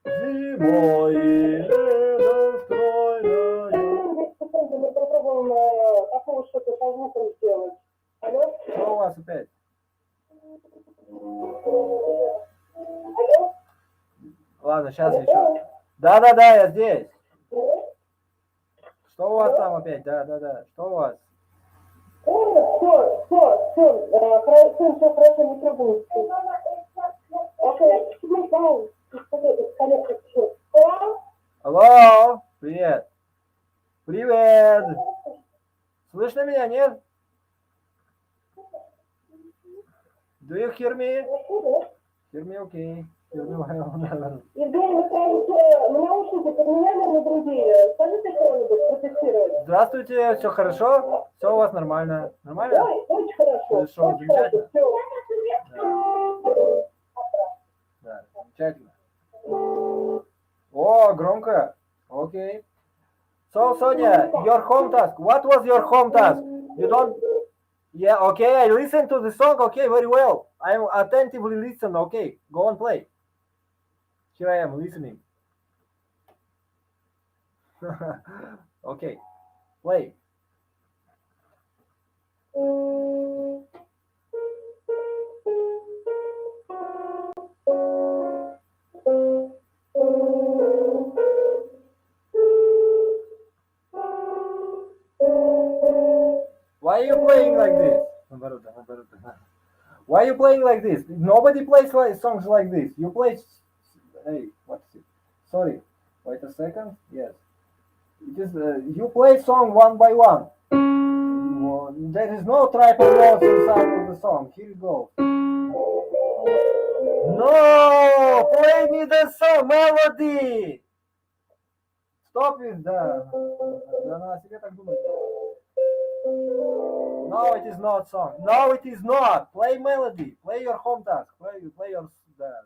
Зимой летом стройная. Мы попробуем такого что-то со звуком сделать. Алло? Что у вас опять? Алло? Ладно, сейчас еще. Да, я здесь. Что у вас там опять? Да. Что у вас? Все, хорошо, не требуется. Алло, привет. Привет. Слышно меня, нет? Do you hear me? Hear me, okay. Евгений, вы скажете, наушники поменяли на другие. Скажите что-нибудь, протестировать. Здравствуйте, все хорошо? Все у вас нормально? Нормально? Да, очень хорошо. Хорошо, Очень замечательно. хорошо. Да, замечательно. О, громко. Окей. So, Sonia, your home task. What was your home task? You don't... Yeah, okay, I listen to the song. Okay, very well. I'm attentively listen. Okay, go on, play. Here I am listening. Okay, play. Why are you playing like this? Why are you playing like this? Nobody plays songs like this. You play... Hey, what's it? Sorry. Wait a second. Yes. It is, you play song one by one. There is no triple notes inside of the song. Here you go. No! Play me the song, melody! Stop it, да. Она о себе так думает. No, it is not song. No, it is not. Play melody. Play your home task. Play your... Да.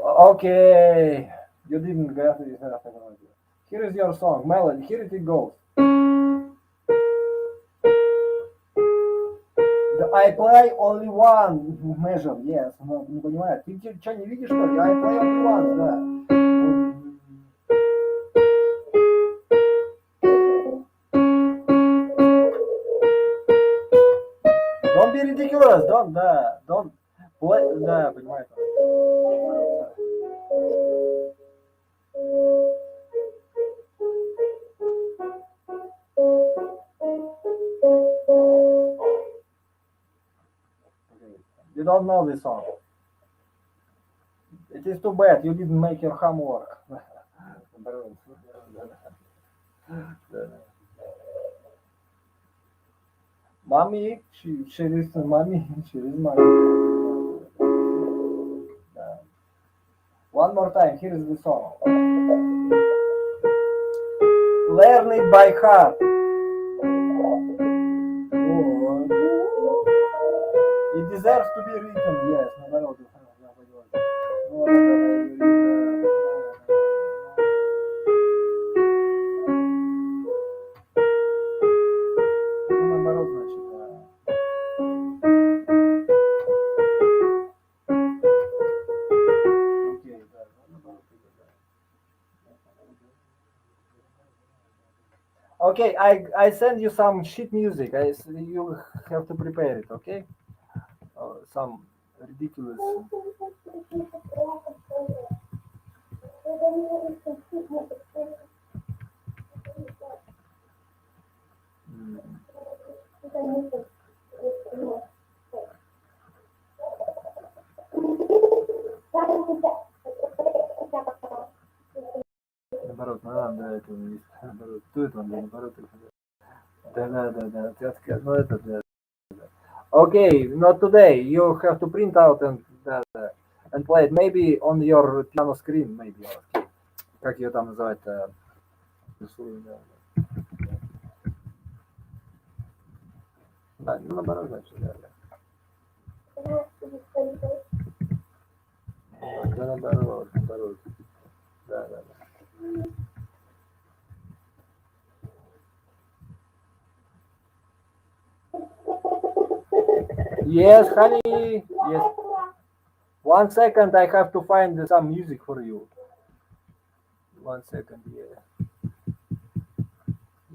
Okay, you didn't get it. Here is your song, melody. Here it goes. I play only one measure. Yes, но не понимаю. Ты что, не видишь, что ли? I play only one, да. Don't be ridiculous. Don't play. Да, понимаю. You don't know this song. It is too bad you didn't make your homework. Mommy, she listens. Mommy, she is mommy. One more time. Here is the song. Learn it by heart. It deserves to be written, yes. Okay, I send you some shit music. You have to prepare it, okay? Some ridiculous. Наоборот, надо это наоборот. Кто это наоборот? Да. Ну это да. Okay, not today. You have to print out and play it. Maybe on your piano screen, maybe. Как ее там называют? Да, ну наоборот, значит, да. Да, наоборот. Да. Yes, honey. Yes. 1 second, I have to find some music for you. 1 second, yeah.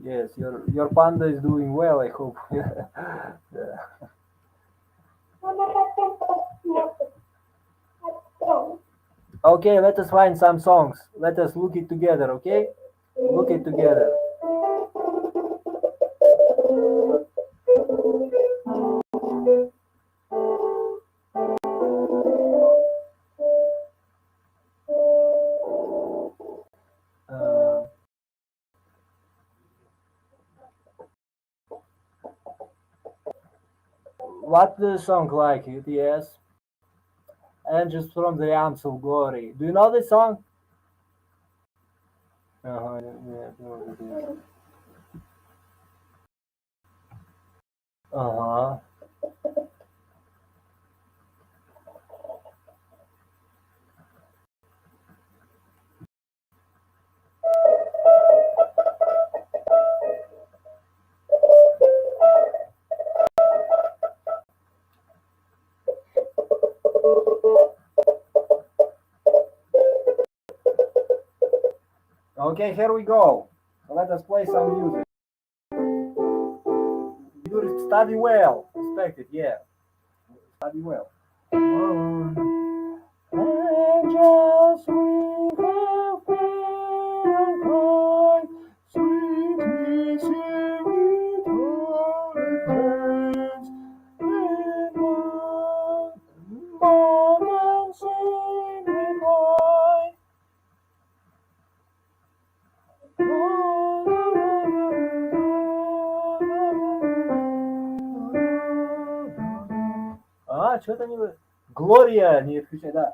Yes, your panda is doing well, I hope. Yeah. Okay, let us find some songs. Let us look it together, okay? Look it together. What the song like it? Yes. Angels from the Arms of Glory. Do you know this song? Uh-huh. Okay, here we go. Let us play some music. You study well. Respect it, yeah. Study well. Angels we have been cry, sweetly sing it all praise. In moments in reply. Что-то не... Глория, не отключай, да.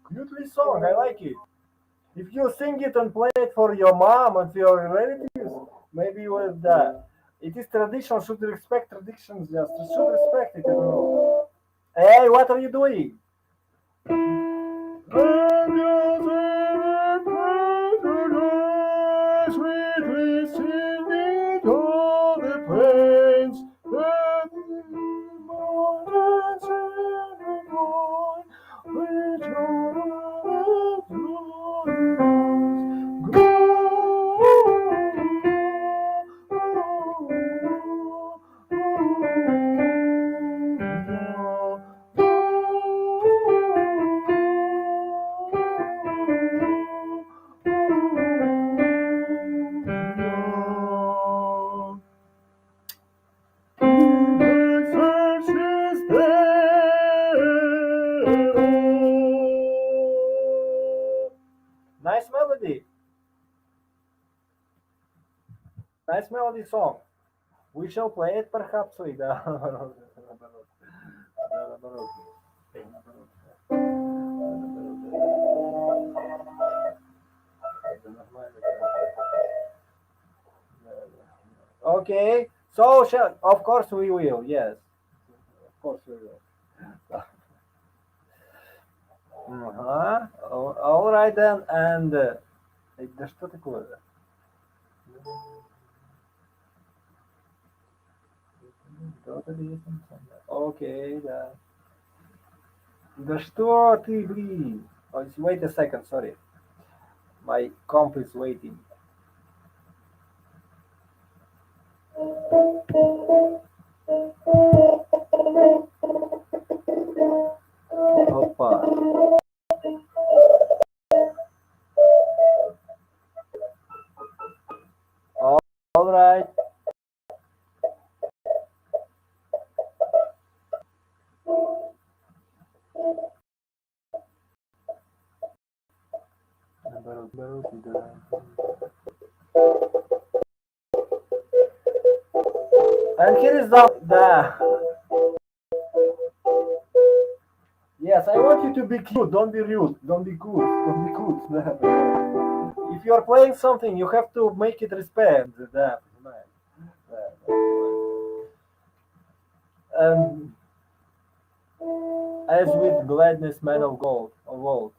Cutely song, I like it. If you sing it and play it for your mom and your relatives, maybe you will. It is tradition. Should respect traditions. Just should respect it. I don't know. Hey, what are you doing? Sweetly sing it all the praise. nice melody song. We shall play it perhaps with Okay, so of course we will, yes. Of course we will. All right then, and да что такое? Окей, да. Да что ты, блин? Wait a second, sorry. My comp is waiting. Опа. All right. And here is the yes, I want you to be cute, don't be rude, don't be good, don't be good. If you are playing something, you have to make it respect. As with gladness, man of gold, of old.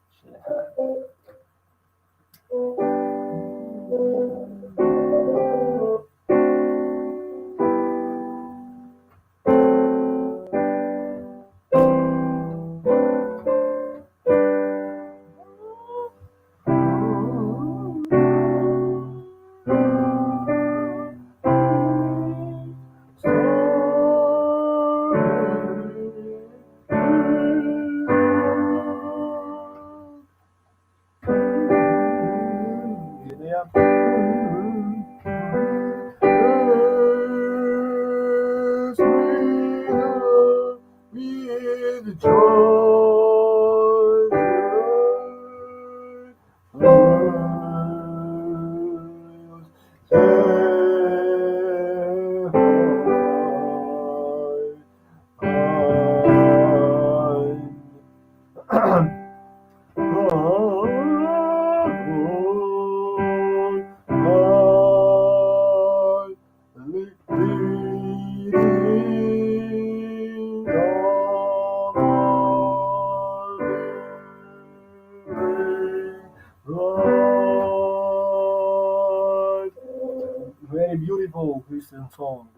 Very beautiful Christian song.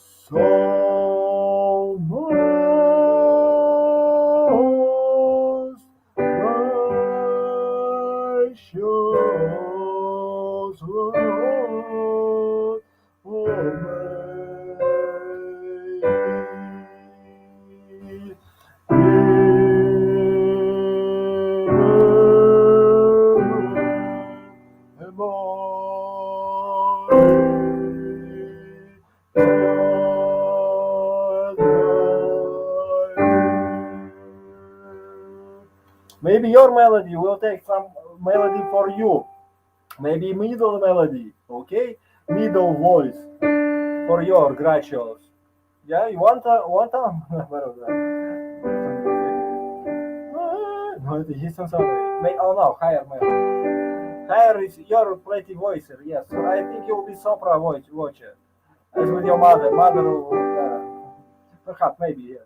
So much precious Lord, maybe your melody will take some melody for you. Maybe middle melody, okay? Middle voice for your gracious. Yeah, you want No, это есть он самый. Oh no, higher melody. Higher is your pretty voice, yes. So I think you will be sopra watcher. As with your mother. Perhaps, maybe, yes.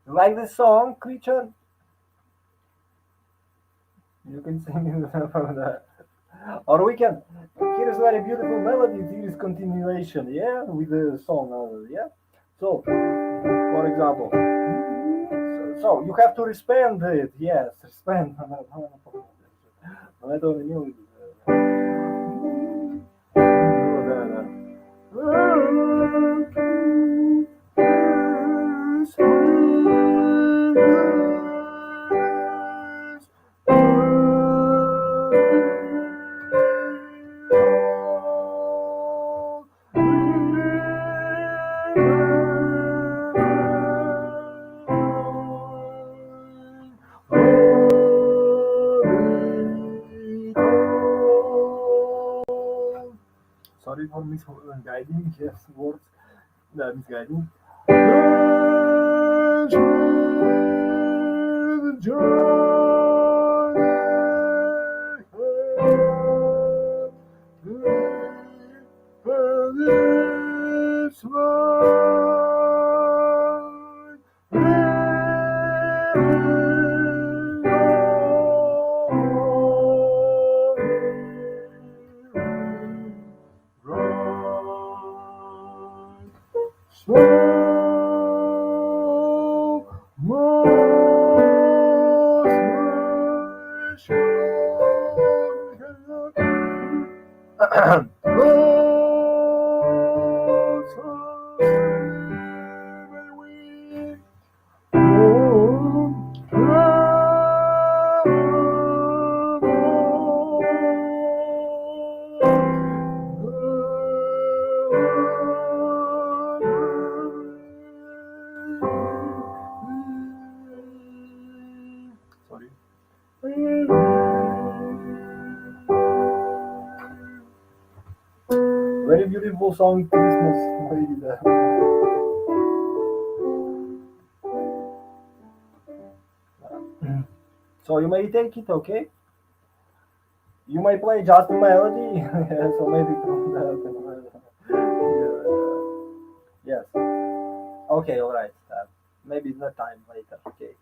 Like this song, creature? You can sing it from the... Or we can... Here's very beautiful melody, here is continuation, yeah? With the song, yeah? So, for example... So, you have to respond it, yes, respond. Но это он имел в виду. Sorry for misguiding, yes, words. Misguiding. Sorry. Very beautiful song, Christmas. So you may take it, okay? You may play just the melody, so maybe from yes. Okay, all right. Maybe not time later. Okay,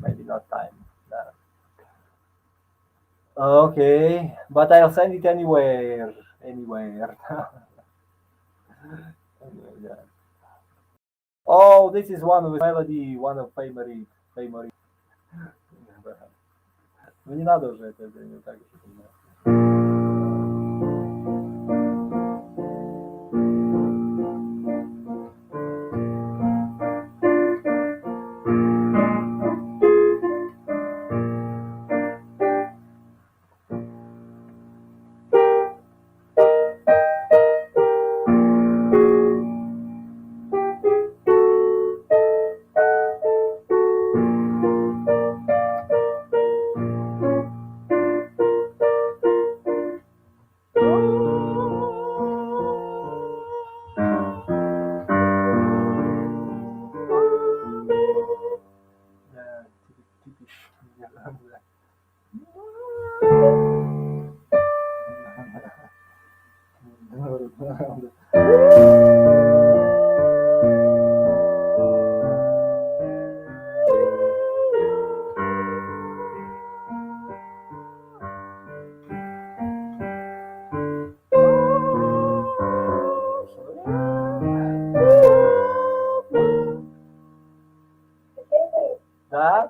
maybe not time. Okay, but I'll send it anywhere. Oh, this is one of the melody, one of favorite. Ну не надо уже это не так же. Да?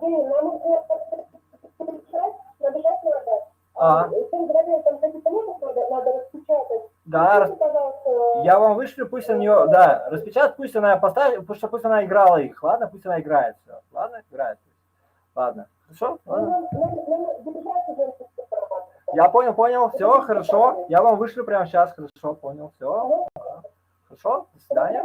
Да, я вам вышлю, пусть у нее, да, распечатать, пусть она поставит, пусть она играла их, ладно, пусть она играет все, ладно, играет, ладно, хорошо? Ладно. Я понял, все, хорошо, я вам вышлю прямо сейчас, хорошо, понял, все, хорошо, до свидания.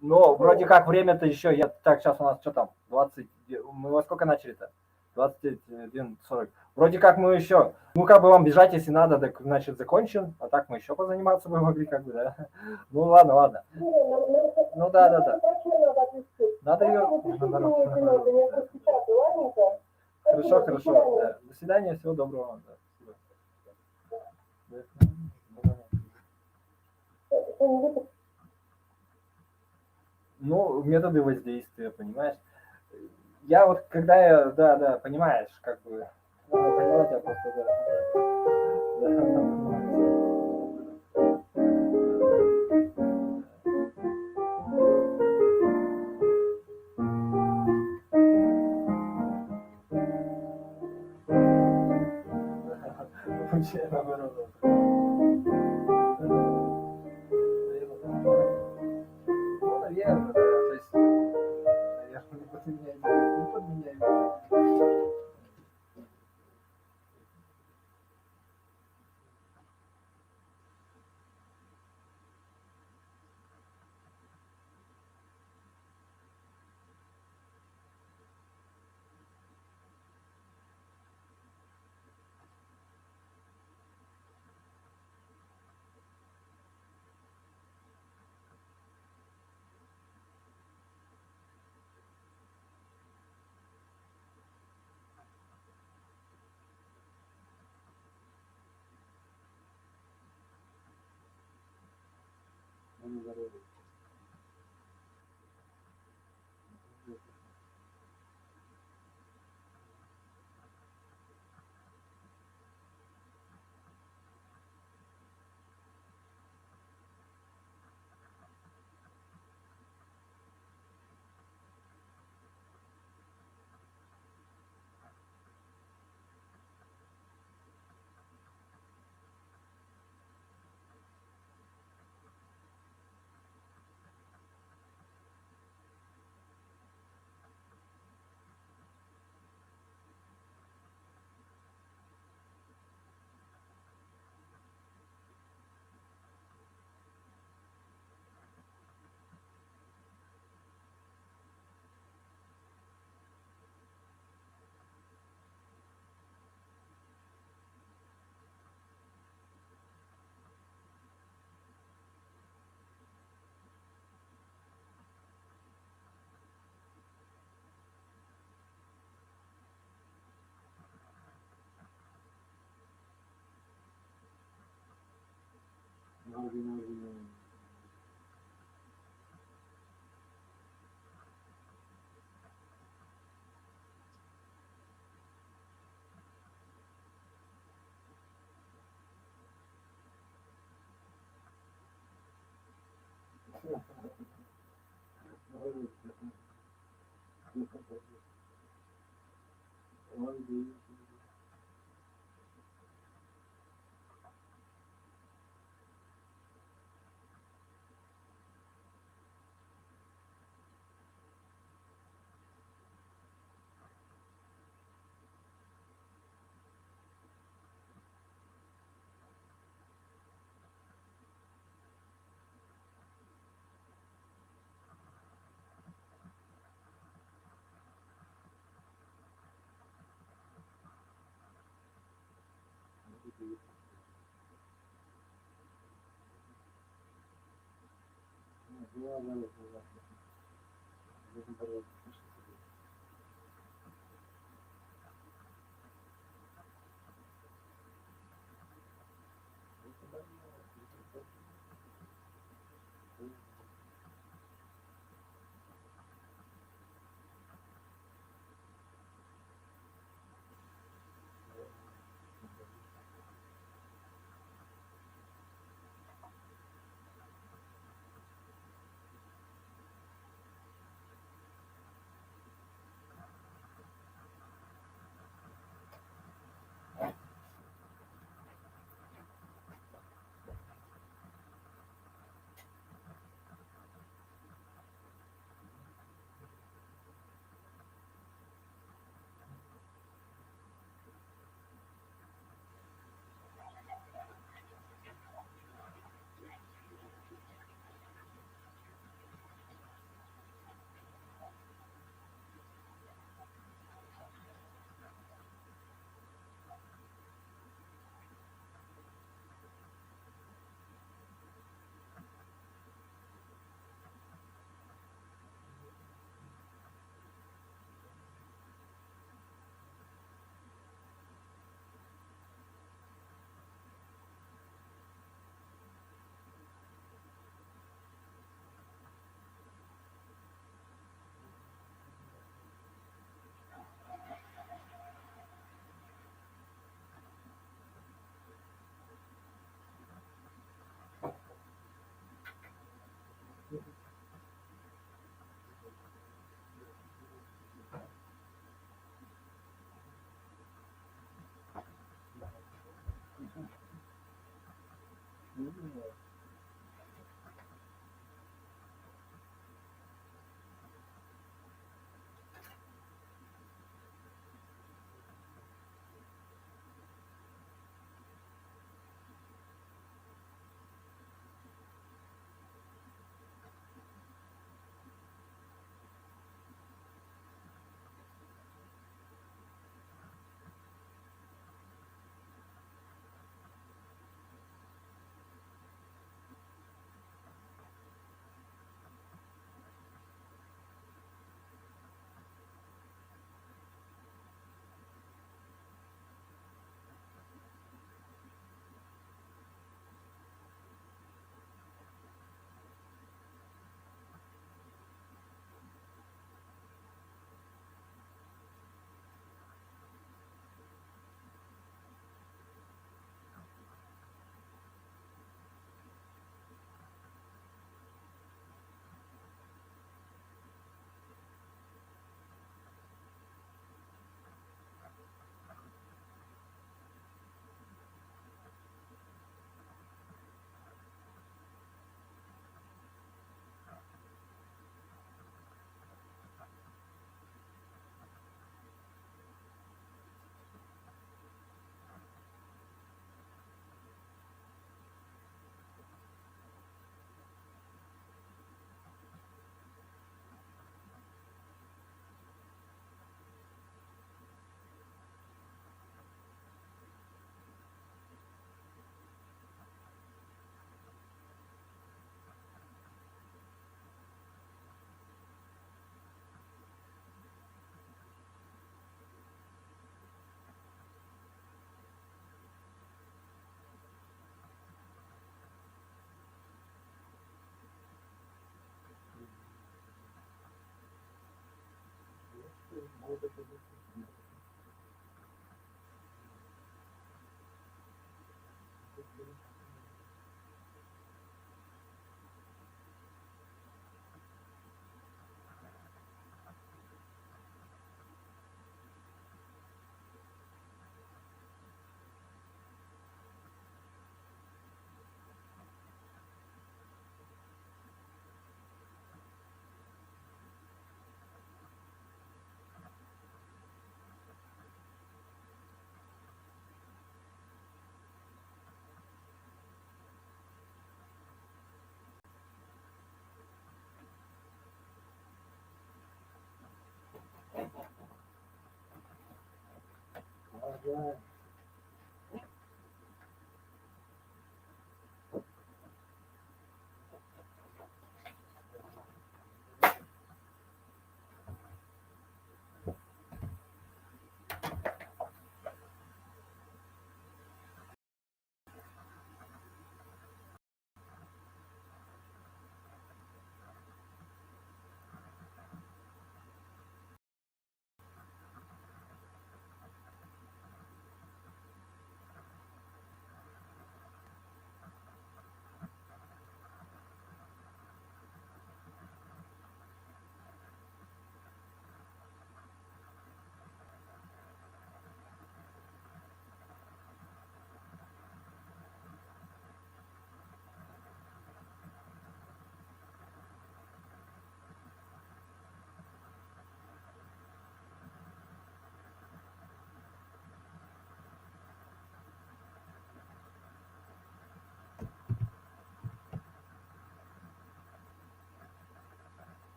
Ну, вроде как время-то еще, так, сейчас у нас что там, 20, мы во сколько начали-то? 21:40. Вроде как мы еще, ну как бы вам бежать, если надо, так значит закончим, а так мы еще позаниматься бы могли, как бы, да. Ну ладно, ладно. Ну да. Надо ее. Хорошо. Да. До свидания, всего доброго вам. Да. Ну, методы воздействия, понимаешь? Я вот, когда я, да, понимаешь, как бы, понимать, я просто, вообще, наоборот. Ну, наверное, да, то есть, наверное, не подменяй.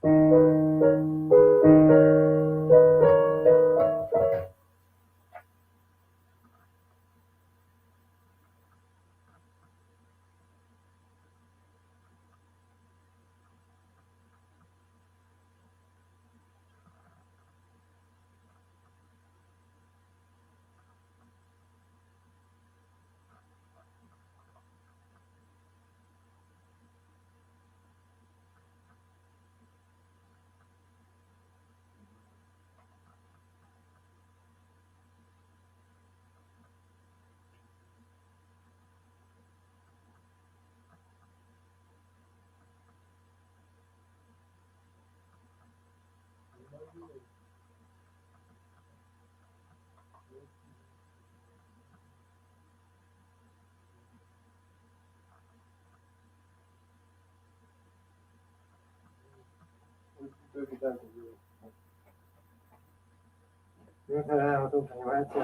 Вот вы понимаете,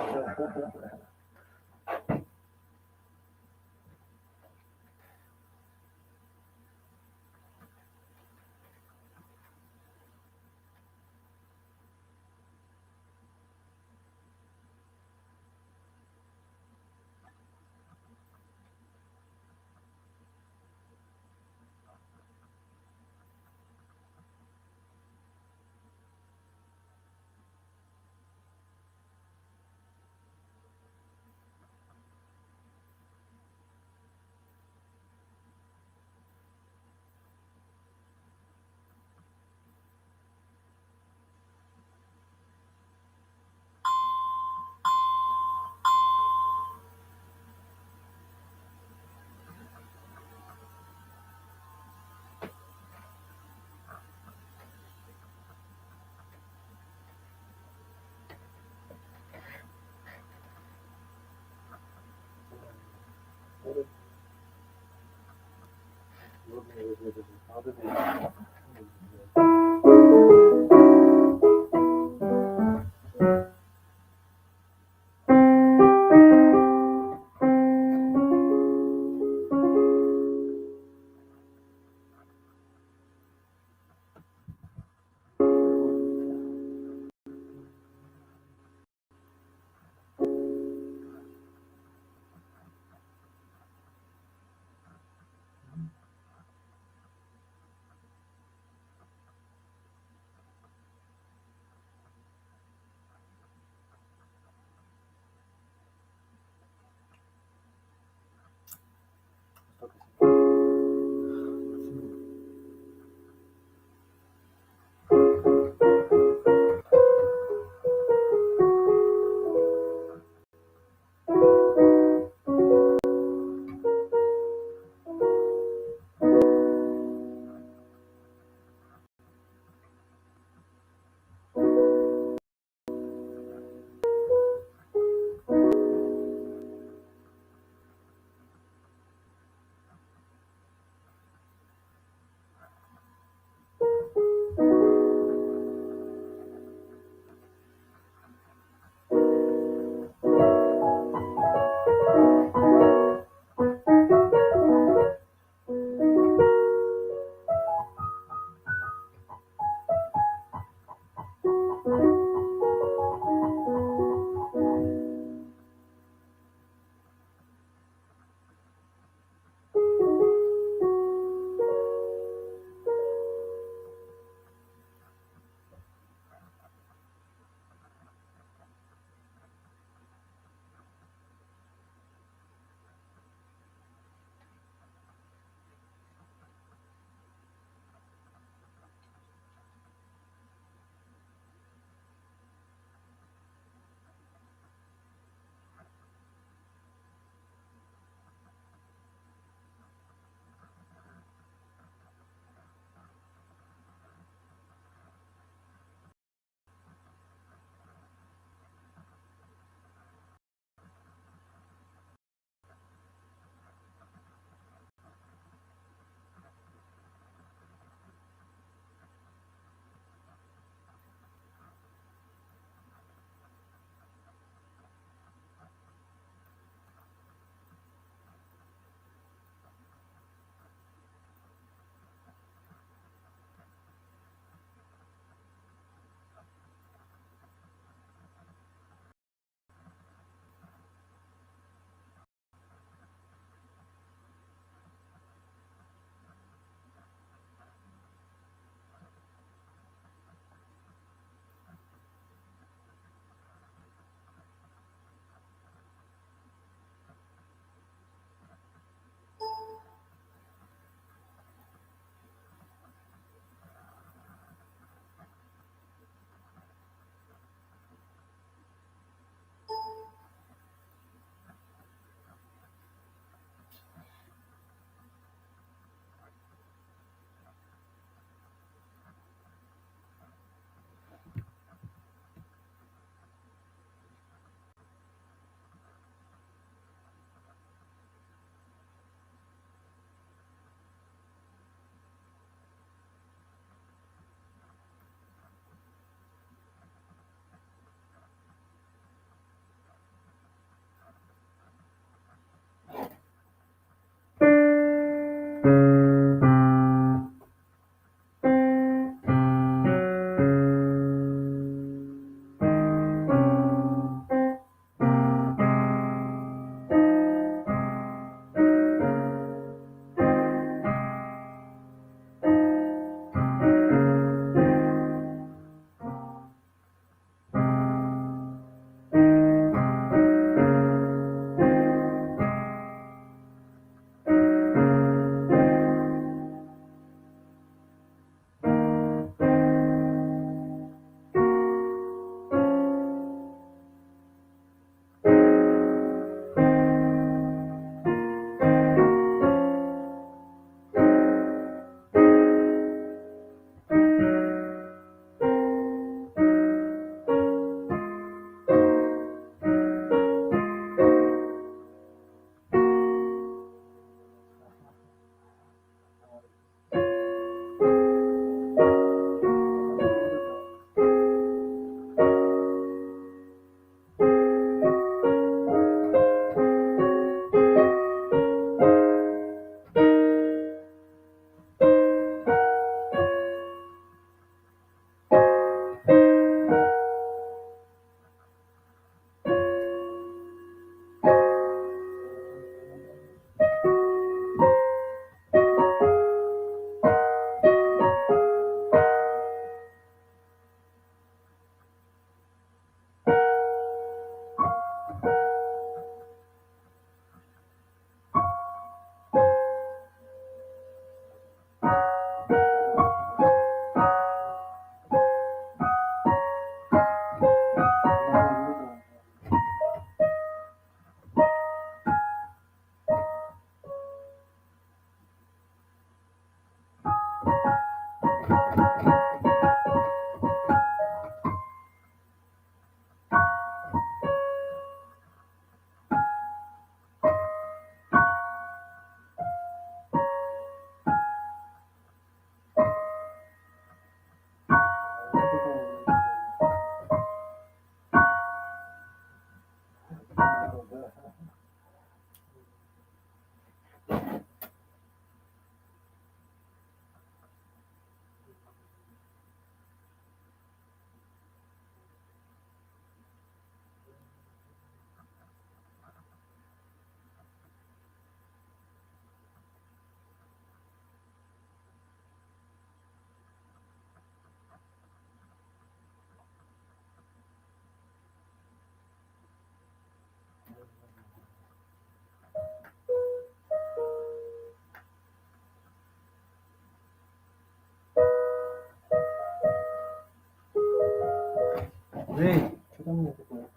Эй, что там у меня такое?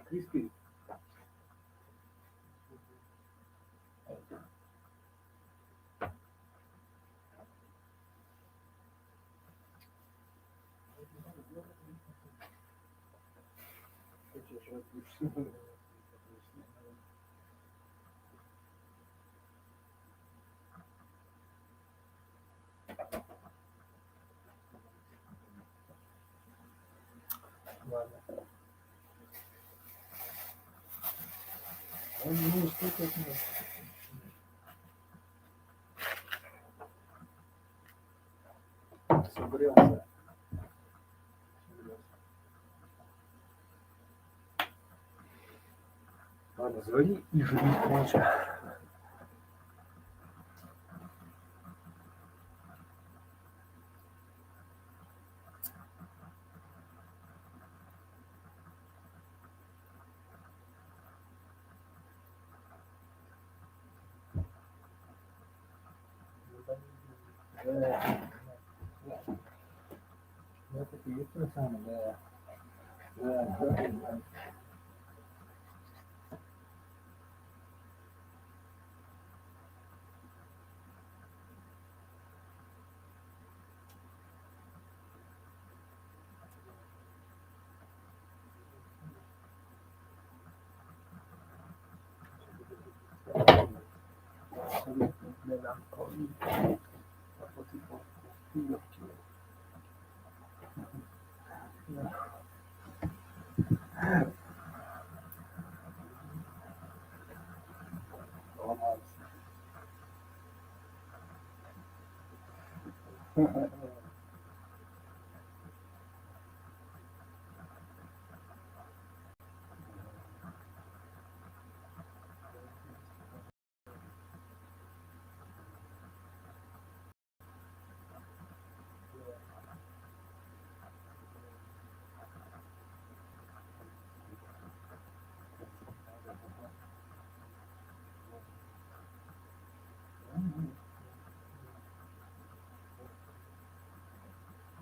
Криспи. Ладно. Ну, что это? Согрелся. Ладно, звони и живи, короче. Это и есть то самое, да. Да.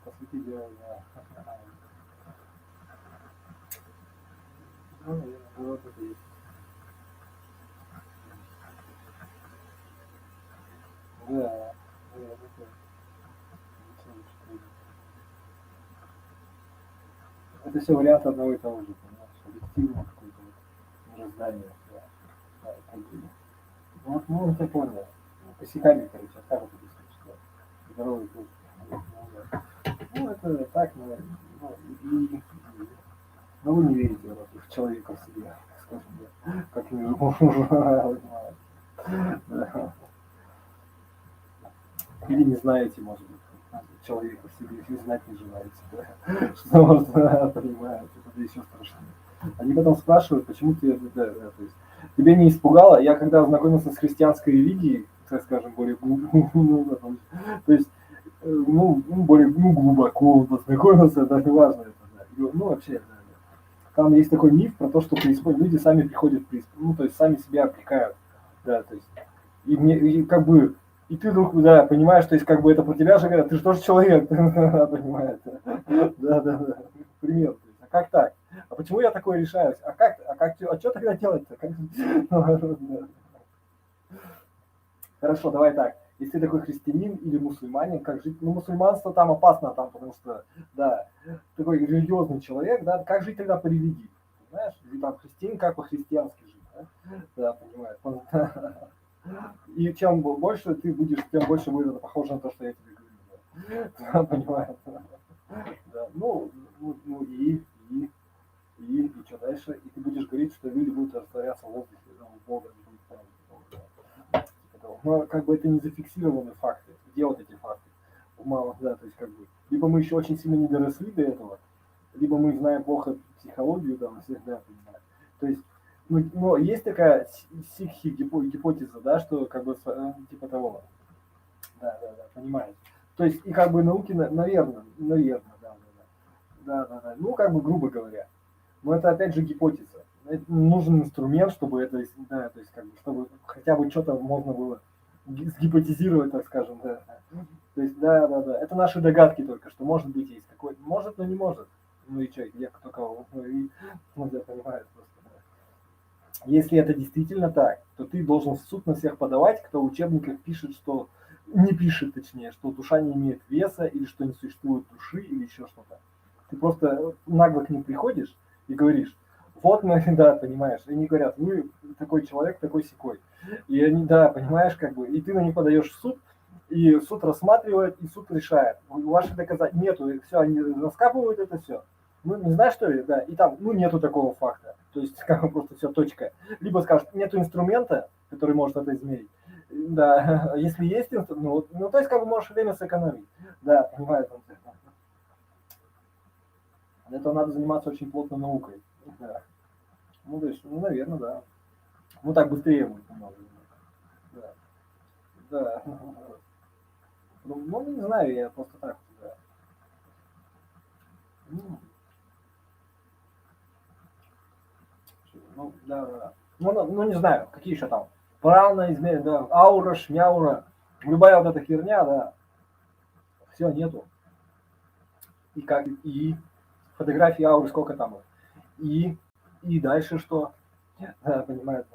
По сути дела, да. Ну, вот это есть. Да, это все вариант одного и того же, понимаешь, объективного какого-то вот мироздания. Да. Да, как бы. Вот, ну, это понял. Косяками, короче, как это бесконечно. Здоровый путь. Ну, это так, ну, но вы не верите в человека в себе, скажем, да, как мир. Да. Или не знаете, может быть, человека в себе, или знать не желаете, да? Что можно, понимаете, это еще страшнее. Они потом спрашивают, почему ты, да, то есть, тебя не испугало? Я когда ознакомился с христианской религией, так скажем, более то есть, более глубоко познакомился, да, неважно это, да. Ну, вообще, да. Там есть такой миф про то, что люди сами приходят в преисподнюю, ну, то есть сами себя обрекают, да, то есть, и как бы, и ты вдруг, да, понимаешь, то есть как бы это про тебя же говорят, ты же тоже человек, понимаешь, да, пример, а как так? А почему я такое решаюсь? А что тогда делать-то? Хорошо, давай так. Если ты такой христианин или мусульманин, как жить? Ну, мусульманство там опасно, там, потому что, да, такой религиозный человек, да, как жить тогда по религии? Понимаешь? Или там христианин, как по-христиански жить, да? Да, понимаешь. И чем больше ты будешь, тем больше будет это похоже на то, что я тебе говорю. Да, понимаешь? Да. Ну и что дальше? И ты будешь говорить, что люди будут растворяться в воздухе, у Бога не будет правды. Но как бы это не зафиксированные факты. Где вот эти факты? Мало, да, то есть как бы. Либо мы еще очень сильно не доросли до этого, либо мы знаем плохо психологию, да, мы всех, да, понимаем. То есть, но есть такая гипотеза, да, что как бы типа того. Да, понимаете. То есть и как бы науки, наверное, да. Ну, как бы грубо говоря. Но это опять же гипотеза. Это нужен инструмент, чтобы это, да, то есть как бы, чтобы хотя бы что-то можно было сгипотезировать, так скажем, да. То есть, да. Это наши догадки только, что может быть есть какой-то, может, но не может. Ну и что, где кто кого, ну и, ну, я понимаю просто. Если это действительно так, то ты должен в суд на всех подавать, кто в учебниках пишет, что не пишет, точнее, что душа не имеет веса, или что не существует души, или еще что-то. Ты просто нагло к ним приходишь и говоришь, вот мы, да, понимаешь, и они говорят, вы такой человек, такой сякой. И они, да, понимаешь, как бы, и ты на них подаешь в суд, и суд рассматривает, и суд решает. Ваши доказательства нету, и все, они раскапывают это все. Ну, не знаешь, что ли, да, и там, ну, нету такого факта. То есть, как бы просто все, точка. Либо скажут, нету инструмента, который может это измерить. Да, если есть инструмент, ну, то есть, как бы можешь время сэкономить. Да, понимаю. Для этого надо заниматься очень плотно наукой. Да. Ну, то есть, ну, наверное, да. Ну, так быстрее будет немного. Да. Да. Ну, не знаю, я просто так. Да. Ну, да. Ну, не знаю, какие еще там. Прана измерить, да. Аура, шмяура. Любая вот эта херня, да. Все, нету. И как, и фотографии ауры сколько там? И дальше что? Да, понимаю.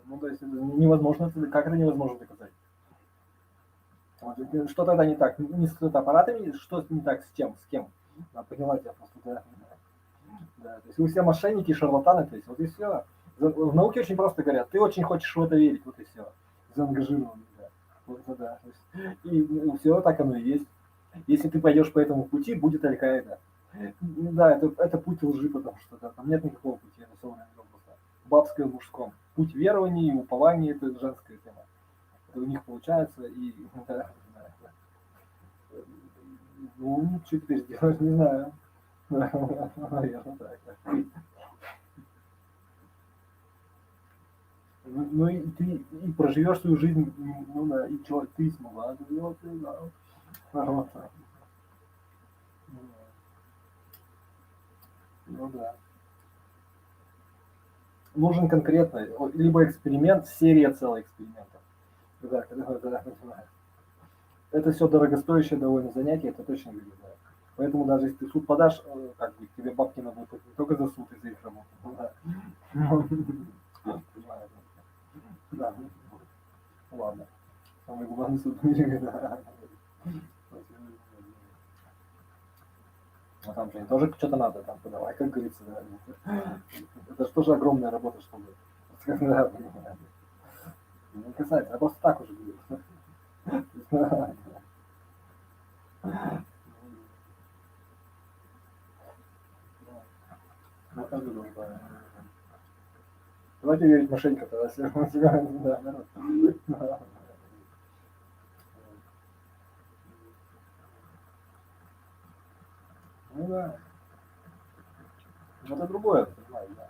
Ну, то есть это невозможно, как это невозможно доказать? Вот, что тогда не так? Не с аппаратами, что не так с тем, с кем? Да, поняла тебя просто, да. Да, то есть вы все мошенники, шарлатаны, то есть вот и все. В науке очень просто говорят, ты очень хочешь в это верить, вот и все. Заангажирован, да. Вот, да. И все, так оно и есть. Если ты пойдешь по этому пути, будет Аль-Каида. Да, это путь лжи, потому что да, там нет никакого пути, это все время просто бабское в мужском. Путь верования и упования это женская тема. Это у них получается, и да, ну, что теперь сделать, не знаю. Наверное, так. Ну и ты и проживешь свою жизнь, ну да, и что ты смогла сделать, да. Вот. Ну да. Нужен конкретно, либо эксперимент, серия целых экспериментов. Да, понимаю. Это все дорогостоящее довольно занятие, это точно люди знают. Поэтому даже если ты в суд подашь, как бы тебе бабки надо платить не только за суд и за их работу. Да. Понимаю. Да. Ладно. Самый главный суд в мире, да. А там же тоже что-то надо там подавать, как говорится, да. Это же тоже огромная работа, чтобы. Да, понимаю. Не касается, я просто так уже говорю. Давайте верить мошенникам тогда. Да, народ. Ну да. Это другое, понимаю, да.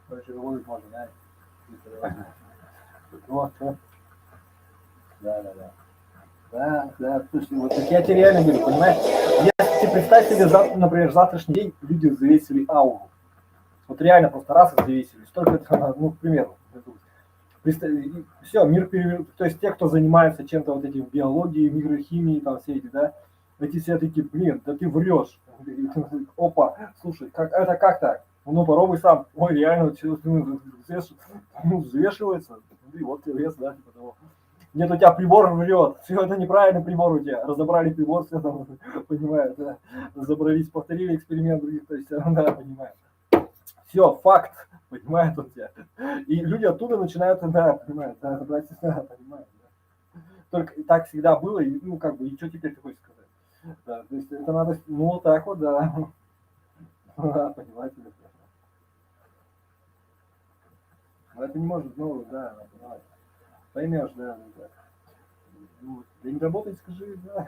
Короче, выводить можно, да? Вот. Да. Да, слушай, вот так я тебе реально говорю, понимаешь? Если представь себе, например, завтрашний день люди взвесили ауру. Вот реально просто раз и взвесили. Столько это, ну, к примеру. Все, мир перевернут. То есть те, кто занимается чем-то вот этим биологией, микрохимией, там все эти, да, эти все такие, блин, да ты врешь. Опа, слушай, это как так? Ну попробуй сам. Ой, реально, взвешивается. И вот тебе вес, да, типа того. Нет, у тебя прибор врет. Все, это неправильный прибор у тебя. Разобрали прибор, все там, понимаю, да. Разобрались, повторили эксперимент других, то есть, да, понимаю. Все, факт, понимает он тебя. И люди оттуда начинают, да, понимают, да, понимают, да. Только так всегда было, и, ну, как бы, и что теперь ты хочешь сказать? Да, то есть это надо, ну, вот так вот, да. Да, понимаете. Но это не может, ну, да, понимаете. Поймешь, да. Ну, да не работай, скажи, да.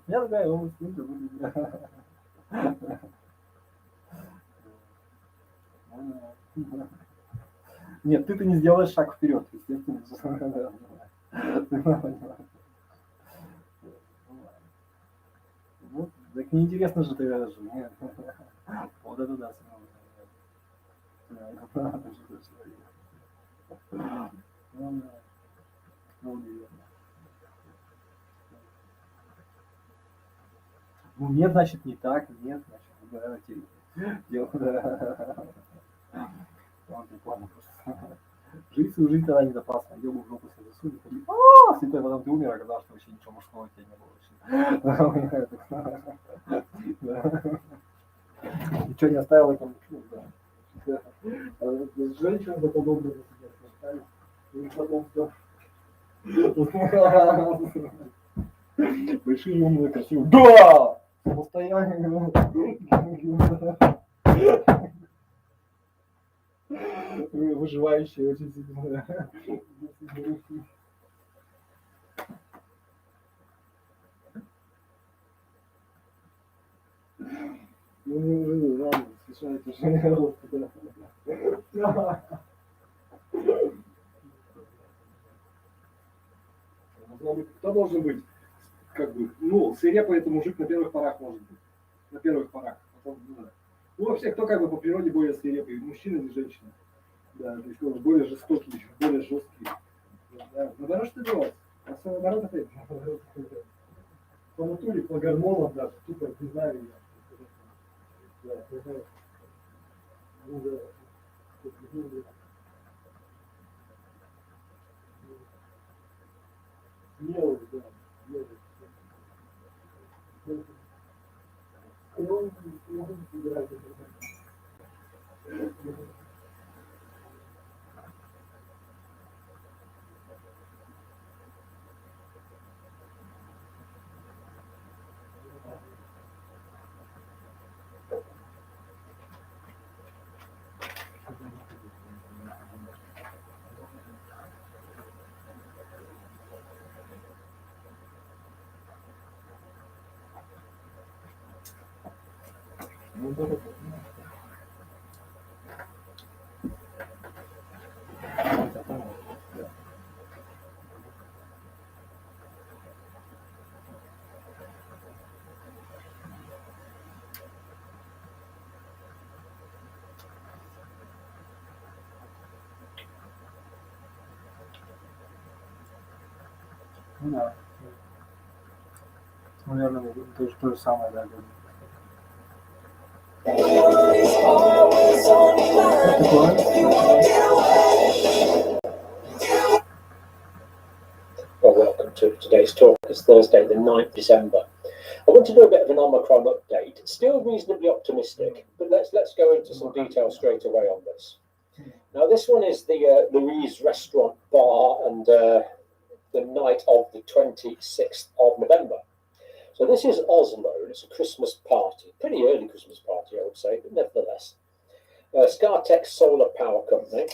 Я такая область, не работает, да. Нет, ты не сделаешь шаг вперед, естественно. Ну, Так неинтересно же ты вяжешь. Нет. Вот это да. Ну нет, значит не так, нет, значит, давайте. Ладно, ладно, просто. Жизнь свою жизнь тогда не запасна, ёбу в жопу себе засунь, святой, потом ты умер, оказалось, что вообще ничего мужского у тебя не было вообще. Ничего не оставил этому, да. Женщина за подобное за себя оставили. И потом все. Большие, умные, красивые. Да! Постоянно. Выживающие очень сильно. Ну неужели, ладно, смешайте же. Кто должен быть? Как бы, ну, свирепый это мужик на первых порах может быть. На первых порах. Потом, ну, да. Ну, вообще, кто как бы по природе более свирепый? Мужчина или женщина? Да, то есть более жестокий, более жесткий. Да. Наоборот, что делать? А все наоборот опять. По натуре, по гормонам, да, тупо не знаю я. Да, это... Ну, да. Смелость, да. Да. Наверное, то же самое, да. Well, welcome to today's talk. It's Thursday, the 9th December. I want to do a bit of an Omicron update. Still reasonably optimistic, but let's go into some detail straight away on this. Now, this one is the Louise Restaurant Bar and the night of the 26th of November. So this is Oslo, and it's a Christmas party. Pretty early Christmas party, I would say, but nevertheless. Skartex Solar Power Company.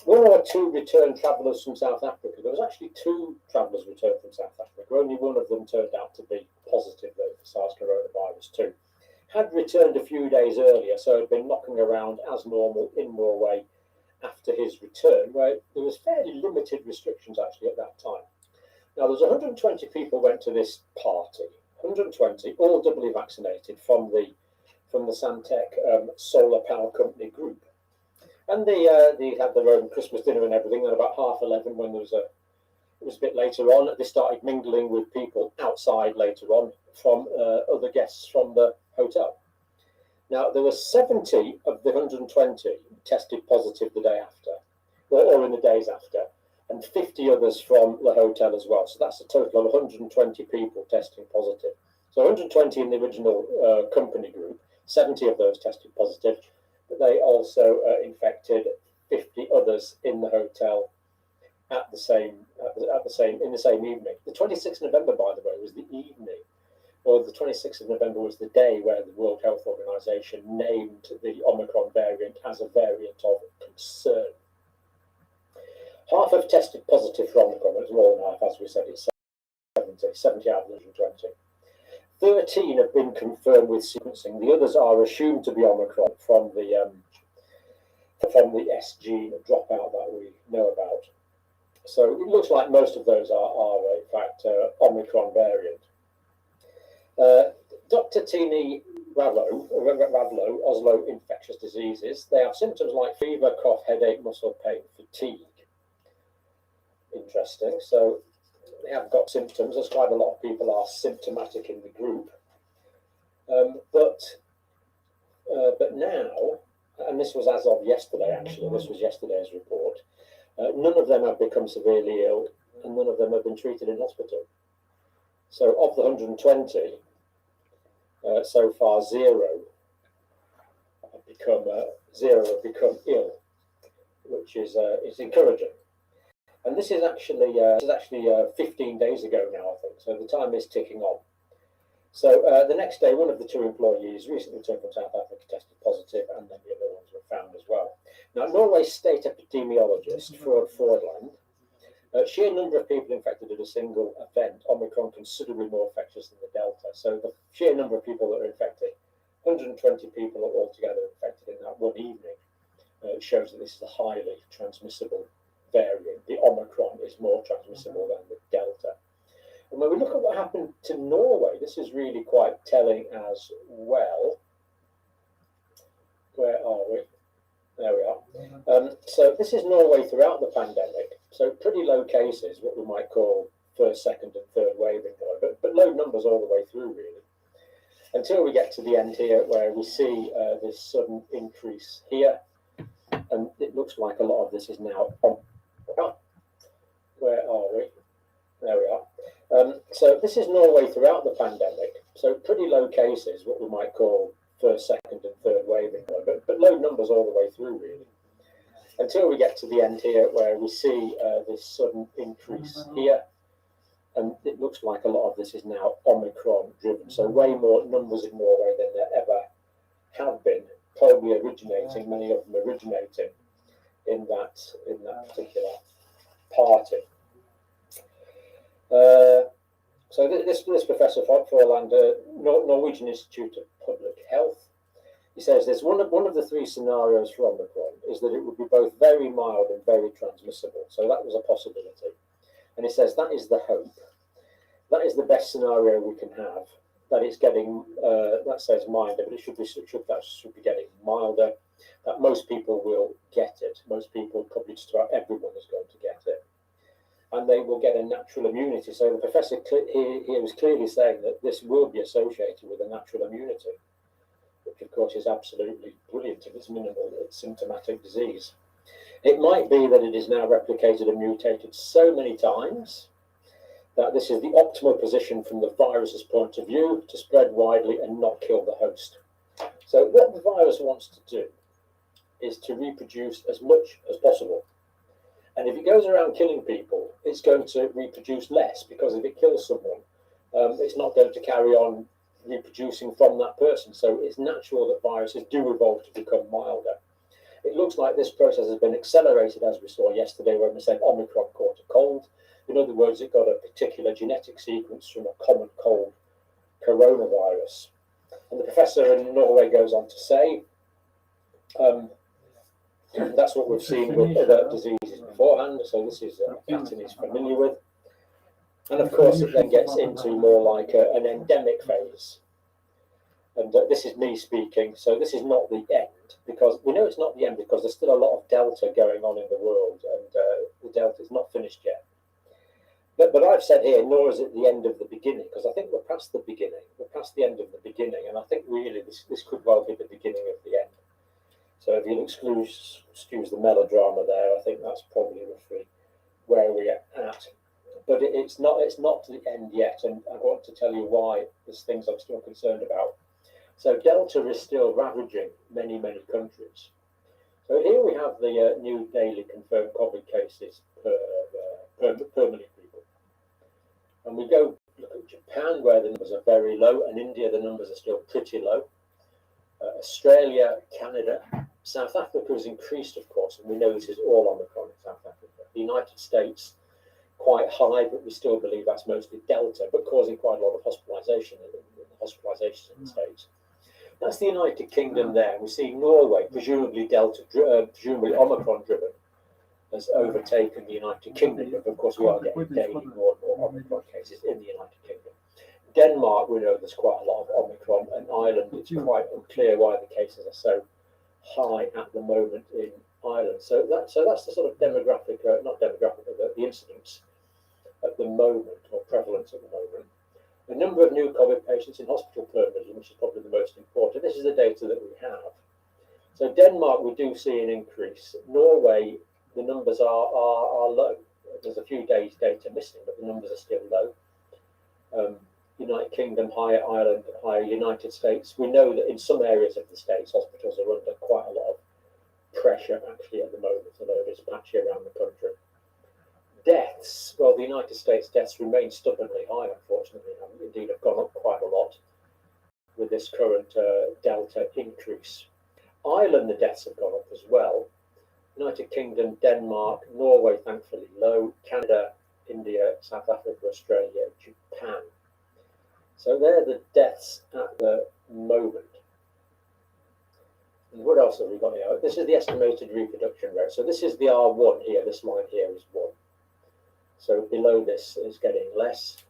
One or two returned travellers from South Africa. There was actually two travellers returned from South Africa. Only one of them turned out to be positive, though, for SARS coronavirus 2. Had returned a few days earlier, so had been knocking around as normal in Norway after his return, where there was fairly limited restrictions actually at that time. Now, there's 120 people went to this party. 120, all doubly vaccinated from the Santec Solar Power Company group. And they had their own Christmas dinner and everything. And about 11:30, when it was a bit later on, they started mingling with people outside later on from other guests from the hotel. Now, there were 70 of the 120 tested positive the day after, or in the days after, and 50 others from the hotel as well. So that's a total of 120 people testing positive. So 120 in the original company group, 70 of those tested positive, but they also infected 50 others in the hotel in the same evening. The 26th of November, by the way, was the evening, or the 26th of November was the day where the World Health Organization named the Omicron variant as a variant of concern. Half have tested positive for Omicron. It's more than half, as we said, it's 70 out of 120. 13 have been confirmed with sequencing. The others are assumed to be Omicron from the S gene dropout that we know about. So it looks like most of those are in fact Omicron variant. Dr. Tini Ravlo, Oslo Infectious Diseases. They have symptoms like fever, cough, headache, muscle pain, fatigue. Interesting. So they have got symptoms. There's quite a lot of people are symptomatic in the group. But now, and this was as of yesterday actually, this was yesterday's report, none of them have become severely ill and none of them have been treated in hospital. So of the 120, so far zero have become ill, which is encouraging. And this is actually 15 days ago now, I think. So the time is ticking on. So the next day, one of the two employees recently returned from South Africa tested positive, and then the other ones were found as well. Now, Norway's state epidemiologist, Frode Fordland, sheer number of people infected at a single event, Omicron considerably more infectious than the Delta. So the sheer number of people that are infected, 120 people are altogether infected in that one evening, shows that this is a highly transmissible variant. The Omicron is more transmissible than the Delta. And when we look at what happened to Norway, this is really quite telling as well. Where are we? There we are. So this is Norway throughout the pandemic. So pretty low cases, what we might call first, second and third wave in Norway, but low numbers all the way through really. Until we get to the end here where we see this sudden increase here. And it looks like a lot of this is now on. Where are we? There we are. So this is Norway throughout the pandemic. So pretty low cases, what we might call first, second and third wave in Norway, but low numbers all the way through really. Until we get to the end here where we see this sudden increase here. And it looks like a lot of this is now Omicron driven. So way more numbers in Norway than there ever have been, probably originating, many of them originating in that particular party. So this Professor Forlander, Norwegian Institute of Public Health, he says there's one of the three scenarios for Omicron is that it would be both very mild and very transmissible. So that was a possibility. And he says that is the hope. That is the best scenario we can have. That it's getting, that says milder, but it should be getting milder. That most people will get it. Most people, probably just about everyone, is going to get it. And they will get a natural immunity. So the professor here was clearly saying that this will be associated with a natural immunity, which of course is absolutely brilliant if it's minimal, it's symptomatic disease. It might be that it is now replicated and mutated so many times that this is the optimal position from the virus's point of view to spread widely and not kill the host. So what the virus wants to do is to reproduce as much as possible. And if it goes around killing people, it's going to reproduce less, because if it kills someone, it's not going to carry on reproducing from that person. So it's natural that viruses do evolve to become milder. It looks like this process has been accelerated, as we saw yesterday when we said Omicron caught a cold. In other words, it got a particular genetic sequence from a common cold coronavirus. And the professor in Norway goes on to say, that's what we've seen with other diseases beforehand, so this is a pattern he's familiar with. And of course, it then gets into more like an endemic phase. And this is me speaking, so this is not the end, because we know it's not the end because there's still a lot of Delta going on in the world, and the Delta is not finished yet. But I've said here, nor is it the end of the beginning, because I think we're past the beginning, we're past the end of the beginning, and I think really this could well be the beginning of the end. So if you excuse the melodrama there, I think that's probably roughly where we're at. But it's not the end yet, and I want to tell you why there's things I'm still concerned about. So Delta is still ravaging many, many countries. So here we have the new daily confirmed COVID cases per million people. And we go look at Japan, where the numbers are very low, and India, the numbers are still pretty low. Australia, Canada, South Africa has increased, of course, and we know this is all Omicron in South Africa. The United States, quite high, but we still believe that's mostly Delta, but causing quite a lot of hospitalisations in the States. That's the United Kingdom there. We see Norway, presumably presumably Omicron driven, has overtaken the United Kingdom, but of course we are getting daily more and more Omicron cases in the United Kingdom. Denmark, we know there's quite a lot of Omicron, and Ireland, it's quite unclear why the cases are so high at the moment in Ireland. So that's the sort of demographic, not demographic, but the incidence at the moment, or prevalence at the moment. The number of new COVID patients in hospital permanently, which is probably the most important. This is the data that we have. So Denmark, we do see an increase. Norway, the numbers are low. There's a few days data missing, but the numbers are still low. United Kingdom, higher, Ireland, higher, United States. We know that in some areas of the States, hospitals are under quite a lot of pressure actually at the moment, although it is patchy around the country. Deaths, well, the United States deaths remain stubbornly high, unfortunately, and indeed have gone up quite a lot with this current Delta increase. Ireland, the deaths have gone up as well. United Kingdom, Denmark, Norway, thankfully low, Canada, India, South Africa, Australia, Japan. So they're the deaths at the moment. And what else have we got here? This is the estimated reproduction rate. So this is the R1 here, this line here is 1. So below this is getting less,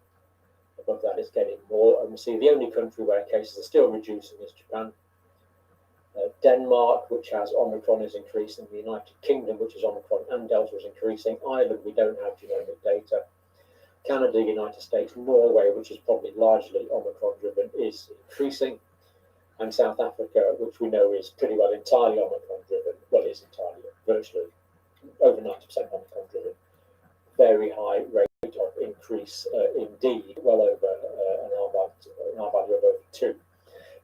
above that is getting more. And we see the only country where cases are still reducing is Japan. Denmark, which has Omicron, is increasing. The United Kingdom, which is Omicron and Delta, is increasing. Ireland, we don't have genomic data. Canada, United States, Norway, which is probably largely Omicron driven, is increasing. And South Africa, which we know is pretty well entirely Omicron driven, well, is entirely, virtually over 90% Omicron driven. Very high rate of increase indeed, well over an R value of over 2.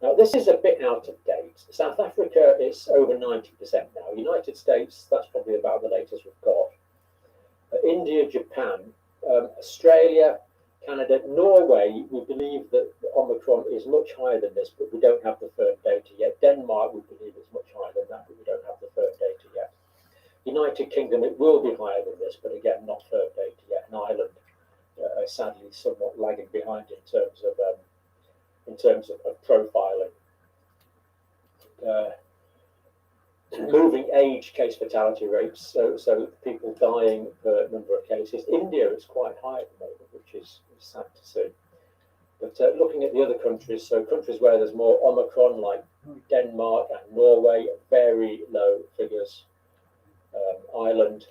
Now, this is a bit out of date. South Africa is over 90% now. United States, that's probably about the latest we've got. India, Japan, Australia, Canada, Norway, we believe that Omicron is much higher than this, but we don't have the firm data yet. Denmark, we believe it's much higher than that, but we don't have the firm data yet. United Kingdom, it will be higher than this, but again, not firm data yet. And Ireland, sadly, somewhat lagging behind in terms of profiling. Moving age case fatality rates, so people dying per number of cases. India is quite high at the moment, which is sad to see. But looking at the other countries, so countries where there's more Omicron, like Denmark and Norway, very low figures. Ireland,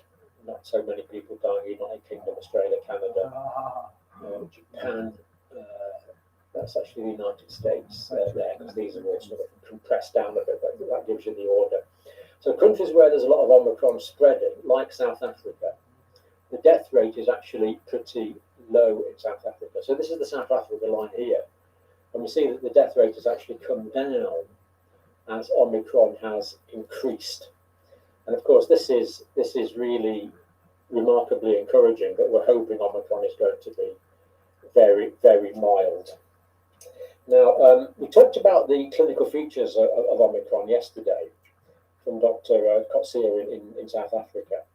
not so many people dying. United Kingdom, Australia, Canada, Japan. That's actually the United States there, because these are all sort of compressed down a bit, but that gives you the order. So countries where there's a lot of Omicron spreading, like South Africa, the death rate is actually pretty low in South Africa. So this is the South Africa line here. And we see that the death rate has actually come down as Omicron has increased. And of course, this is really remarkably encouraging, but we're hoping Omicron is going to be very, very mild. Now, we talked about the clinical features of Omicron yesterday from Dr. Kotzier in South Africa.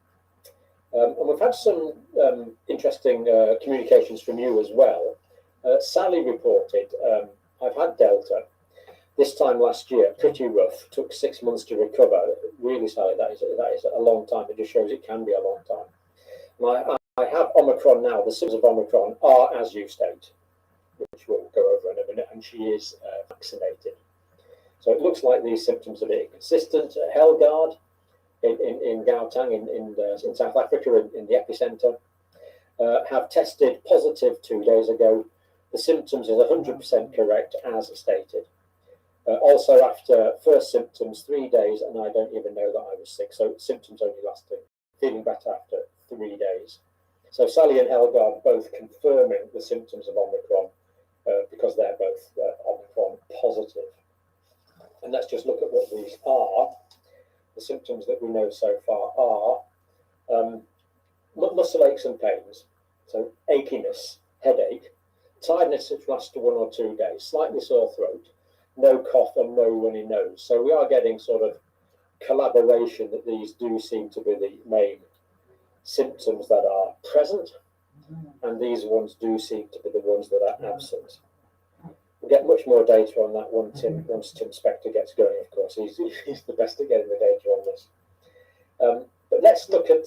And we've had some interesting communications from you as well. Sally reported, I've had Delta this time last year, pretty rough, took 6 months to recover. Really, Sally, that is a long time. It just shows it can be a long time. And I have Omicron now. The symptoms of Omicron are as you state, which we'll go over in a minute, and she is vaccinated. So it looks like these symptoms are being consistent. Helgard in Gauteng in South Africa, in the epicenter, have tested positive 2 days ago. The symptoms is 100% correct as stated. Also, after first symptoms, 3 days, and I don't even know that I was sick. So symptoms only lasting, feeling better after 3 days. So Sally and Helgard both confirming the symptoms of Omicron because they're both Omicron positive. And let's just look at what these are. The symptoms that we know so far are muscle aches and pains, so achiness, headache, tiredness which lasts 1 or 2 days, slightly sore throat, no cough and no runny nose. So we are getting sort of collaboration that these do seem to be the main symptoms that are present, and these ones do seem to be the ones that are absent. We'll get much more data on that once Tim Spector gets going, of course. He's the best at getting the data on this. But let's look at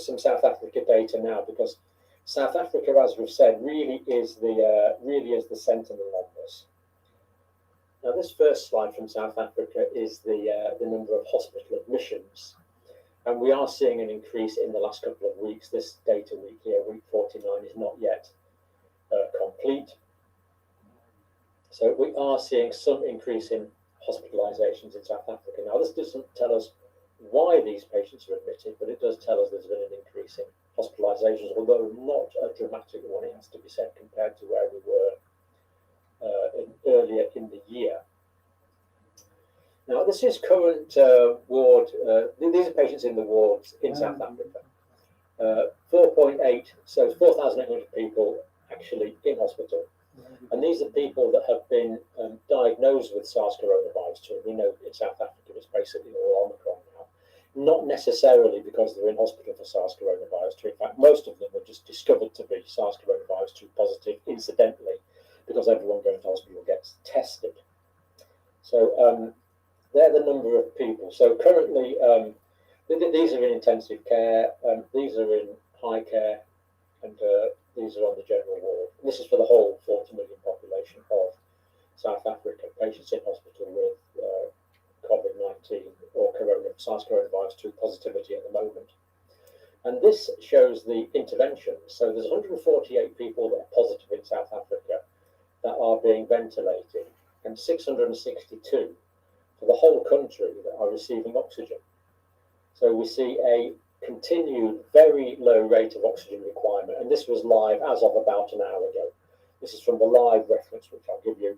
some South Africa data now, because South Africa, as we've said, really is the sentinel on this. Now, this first slide from South Africa is the number of hospital admissions, and we are seeing an increase in the last couple of weeks. This data week here, week 49, is not yet complete. So we are seeing some increase in hospitalizations in South Africa. Now, this doesn't tell us why these patients are admitted, but it does tell us there's been an increase in hospitalizations, although not a dramatic one, it has to be said, compared to where we were earlier in the year. Now, this is current ward, these are patients in the wards in South Africa. 4.8, so 4,800 people actually in hospital. And these are people that have been diagnosed with SARS coronavirus 2. We know in South Africa it's basically all Omicron now. Not necessarily because they're in hospital for SARS coronavirus 2. In fact, most of them were just discovered to be SARS coronavirus 2 positive incidentally, because everyone going to hospital gets tested. So they're the number of people. So currently, these are in intensive care, these are in high care, and these are on the general ward. And this is for the whole 40 million population of South Africa, patients in hospital with COVID-19 or SARS coronavirus 2 positivity at the moment. And this shows the interventions. So there's 148 people that are positive in South Africa that are being ventilated, and 662 for the whole country that are receiving oxygen. So we see a continued very low rate of oxygen requirement, and this was live as of about an hour ago. This is from the live reference, which I'll give you.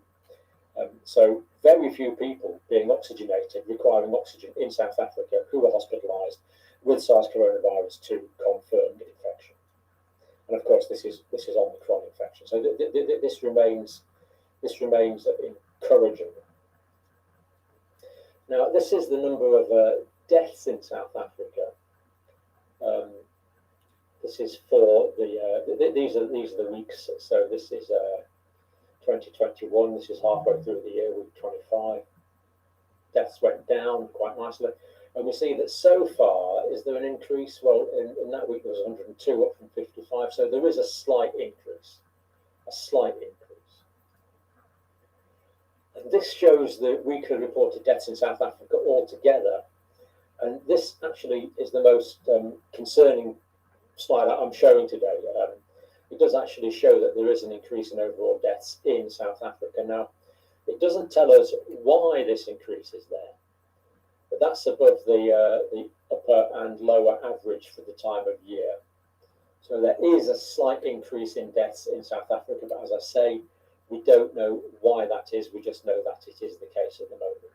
So very few people being oxygenated, requiring oxygen in South Africa, who are hospitalised with SARS coronavirus 2 confirmed infection. And of course, this is Omicron infection. So this remains encouraging. Now, this is the number of deaths in South Africa. This is for the these are the weeks. So this is 2021. This is halfway through the year, week 25. Deaths went down quite nicely, and we see that so far, is there an increase? Well, in that week there was 102, up from 55. So there is a slight increase, And this shows the weekly reported deaths in South Africa altogether. And this actually is the most concerning slide I'm showing today. It does actually show that there is an increase in overall deaths in South Africa. Now, it doesn't tell us why this increase is there, but that's above the upper and lower average for the time of year. So there is a slight increase in deaths in South Africa, but as I say, we don't know why that is. We just know that it is the case at the moment.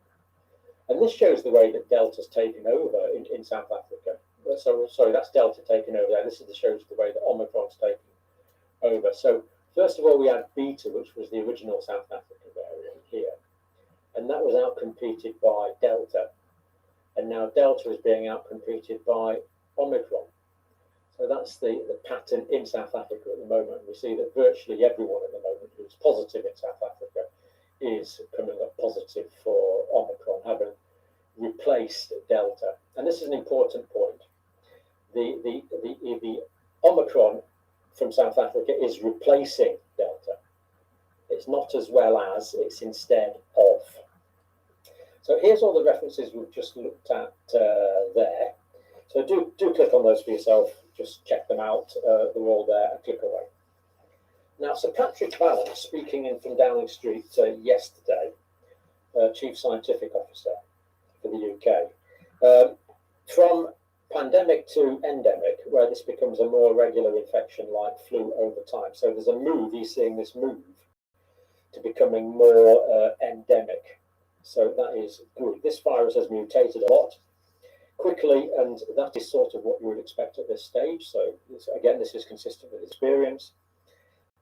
And this shows the way that Delta's taken over in South Africa. So, sorry, that's Delta taken over there. This shows the way that Omicron's taken over. So, first of all, we had Beta, which was the original South African variant here. And that was outcompeted by Delta. And now Delta is being outcompeted by Omicron. So that's the pattern in South Africa at the moment. We see that virtually everyone at the moment who's positive in South Africa is coming up positive for Omicron, having replaced Delta. And this is an important point. The Omicron from South Africa is replacing Delta. It's not as well as, it's instead of. So here's all the references we've just looked at there. So do click on those for yourself. Just check them out. They're all there, and click away. Now, Sir Patrick Vallance, speaking in from Downing Street yesterday, Chief Scientific Officer for the UK, from pandemic to endemic, where this becomes a more regular infection like flu over time. So there's a move, he's seeing this move to becoming more endemic. So that is good. This virus has mutated a lot quickly, and that is sort of what you would expect at this stage. So again, this is consistent with experience.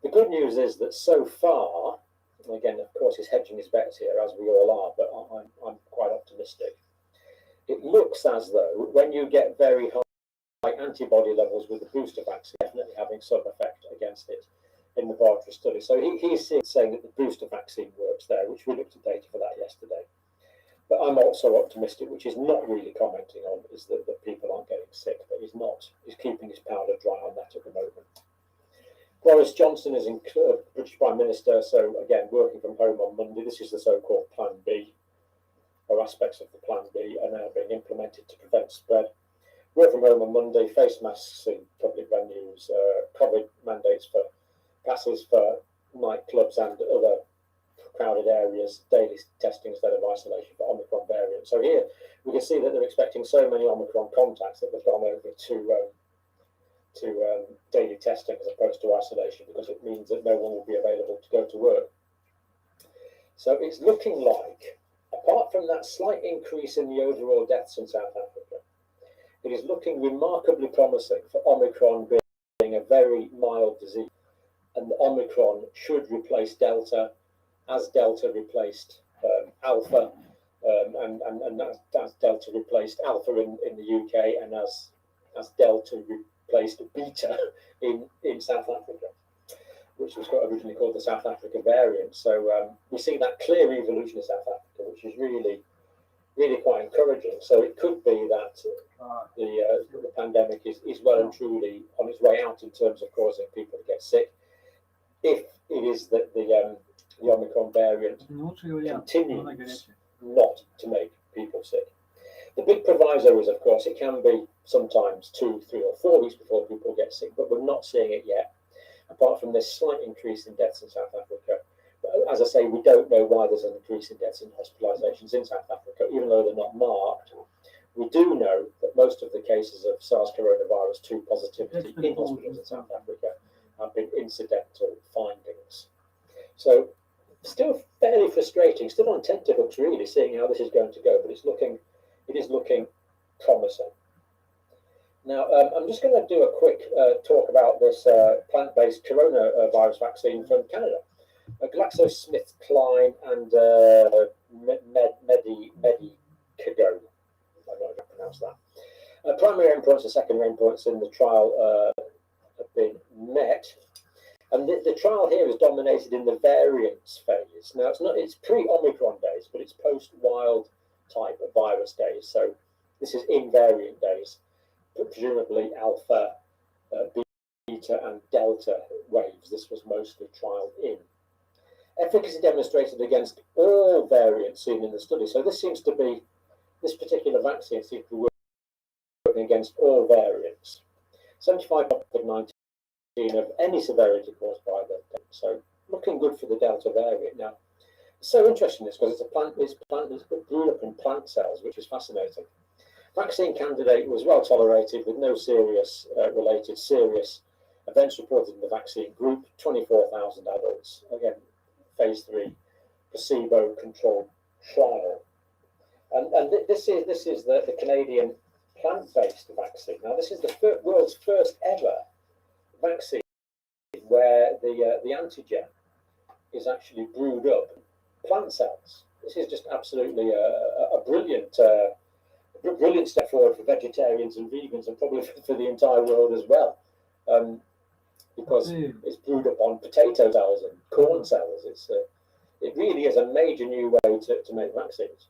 The good news is that so far, again, of course, he's hedging his bets here, as we all are, but I'm quite optimistic. It looks as though when you get very high antibody levels with the booster vaccine, definitely having some effect against it in laboratory studies. So he's saying that the booster vaccine works there, which we looked at data for that yesterday. But I'm also optimistic, which he's not really commenting on, is that people aren't getting sick, but he's keeping his powder dry on that at the moment. Boris Johnson is in British Prime Minister, so again, working from home on Monday. This is the so-called Plan B, or aspects of the Plan B are now being implemented to prevent spread. Work from home on Monday, face masks in public venues, COVID mandates for passes for nightclubs and other crowded areas, daily testing instead of isolation for Omicron variant. So here we can see that they're expecting so many Omicron contacts that they've gone over to daily testing as opposed to isolation, because it means that no one will be available to go to work. So it's looking like, apart from that slight increase in the overall deaths in South Africa, it is looking remarkably promising for Omicron being a very mild disease, and Omicron should replace Delta, as Delta replaced Alpha, and as Delta replaced Alpha in the UK, and as Delta replaced Beta in South Africa, which was originally called the South Africa variant. So we see that clear evolution in South Africa, which is really quite encouraging. So it could be that the pandemic is well and truly on its way out in terms of causing people to get sick, if it is that the Omicron variant continues not to make people sick. The big proviso is, of course, it can be sometimes 2, 3 or 4 weeks before people get sick, but we're not seeing it yet, apart from this slight increase in deaths in South Africa. But as I say, we don't know why there's an increase in deaths and hospitalizations in South Africa, even though they're not marked. We do know that most of the cases of SARS coronavirus 2 positivity in hospitals in South Africa have been incidental findings. So still fairly frustrating, still on tenterhooks really, seeing how this is going to go, but it is looking promising. Now, I'm just going to do a quick talk about this plant-based coronavirus vaccine from Canada. GlaxoSmithKline and Medicago. I don't know how to pronounce that. Primary endpoints and secondary endpoints in the trial have been met. And the trial here is dominated in the variants phase. Now, it's pre-Omicron days, but it's post-wild type of virus days. So this is invariant days, but presumably alpha, beta, and delta waves. This was mostly trialed in. Efficacy demonstrated against all variants seen in the study. So this particular vaccine seems to be working against all variants. 75 COVID-19 of any severity caused by the Delta. So looking good for the Delta variant. Now, it's so interesting this because it's brewed up in plant cells, which is fascinating. Vaccine candidate was well tolerated with no serious events reported in the vaccine group. 24,000 adults. Again, phase 3 placebo-controlled trial. And this is the Canadian plant-based vaccine. Now, this is the world's first ever vaccine where the antigen is actually brewed up plant cells. This is just absolutely a brilliant step forward for vegetarians and vegans, and probably for the entire world as well, because it's brewed up on potato cells and corn cells. It really is a major new way to make vaccines.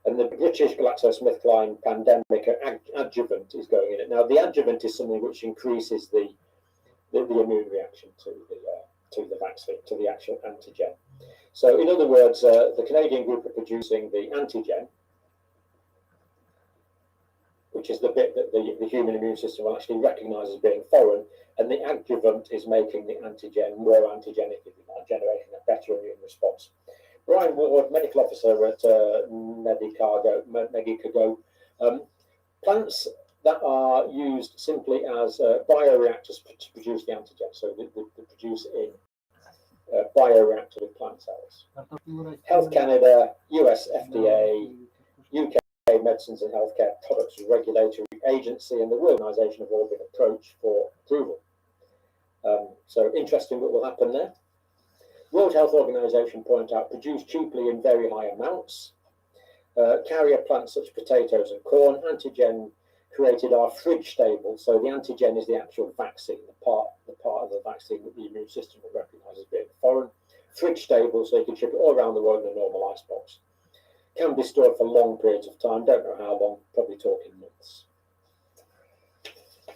And the British GlaxoSmithKline pandemic adjuvant is going in it. Now, the adjuvant is something which increases the immune reaction to the vaccine, to the actual antigen. So, in other words, the Canadian group are producing the antigen, which is the bit that the human immune system will actually recognise as being foreign, and the adjuvant is making the antigen more antigenic, if you like, generating a better immune response. Brian Ward, medical officer at Medicago, plants that are used simply as bioreactors to produce the antigen, so they produce in bioreactor with plant cells. Health Canada, US FDA, UK Medicines and Healthcare Products Regulatory Agency, and the World Organization have all been approached for approval. So interesting what will happen there. World Health Organization point out produce cheaply in very high amounts. Carrier plants such as potatoes and corn. Antigen created are fridge stable, so the antigen is the actual vaccine, the part of the vaccine that the immune system will recognize as being foreign. Fridge stable, so you can ship it all around the world in a normal icebox. Can be stored for long periods of time, don't know how long, probably talking months.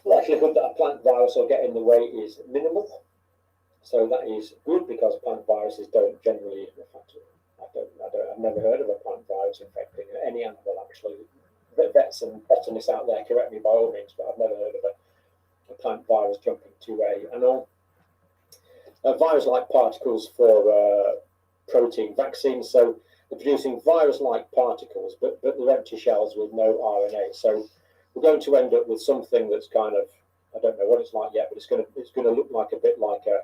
Likelihood that a plant virus will get in the way is minimal. So that is good because plant viruses don't generally, in fact, I've never heard of a plant virus infecting any animal actually. Vets and botanists out there, correct me by all means, but I've never heard of a plant virus jumping to a animal. Virus-like particles for protein vaccines. So they're producing virus-like particles, but they're empty shells with no RNA. So we're going to end up with something that's kind of, I don't know what it's like yet, but it's going to look like a bit like a.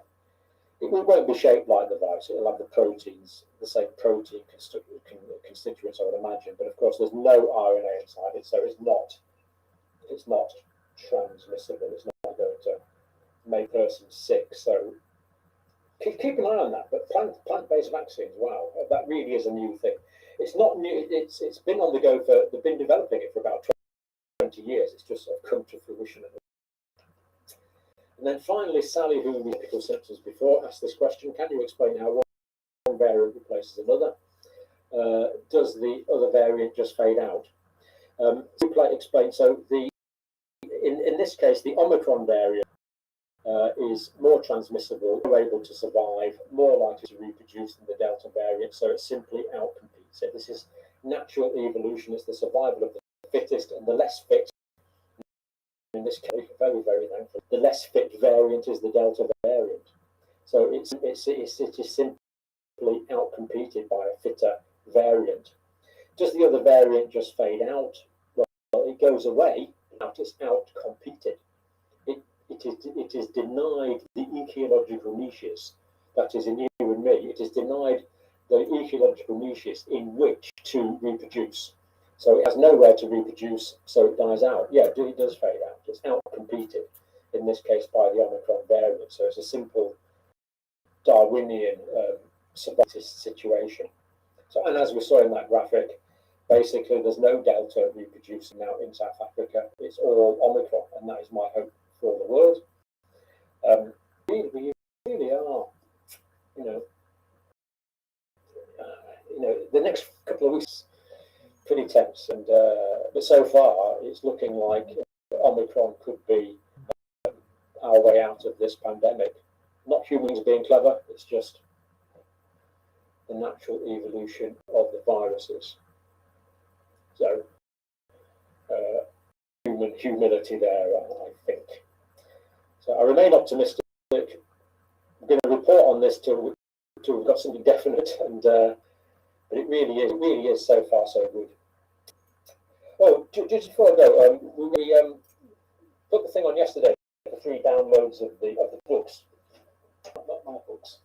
It won't be shaped like the virus. It'll have the proteins, the same protein constituents, I would imagine. But of course, there's no RNA inside it, so it's not transmissible. It's not going to make a person sick. So keep an eye on that. But plant-based vaccines, wow, that really is a new thing. It's not new. It's been on the go for. They've been developing it for about 20 years. It's just sort of come to fruition. And then finally, Sally, who we had symptoms before, asked this question: can you explain how one variant replaces another? Does the other variant just fade out? Explain. So in this case, the Omicron variant is more transmissible, more able to survive, more likely to reproduce than the Delta variant. So it simply outcompetes it. This is natural evolution. It's the survival of the fittest, and the less fit. In this case, very, very thankful. The less fit variant is the Delta variant. So it is simply outcompeted by a fitter variant. Does the other variant just fade out? Well, it goes away. It's outcompeted. It is denied the ecological niches, that is in you and me. It is denied the ecological niches in which to reproduce. So it has nowhere to reproduce, so it dies out. Yeah, it does fade out. It's outcompeted, in this case, by the Omicron variant. So it's a simple Darwinian survival situation. So, and as we saw in that graphic, basically there's no Delta reproducing now in South Africa. It's all Omicron, and that is my hope for the world. We really are, the next couple of weeks pretty tense, and but so far it's looking like Omicron could be our way out of this pandemic. Not humans being clever; it's just the natural evolution of the viruses. So, humility there, I think. So I remain optimistic. I'm going to report on this till we've got something definite, and but it really is so far so good. Oh, just before I go, we put the thing on yesterday for free downloads of the books, not my books.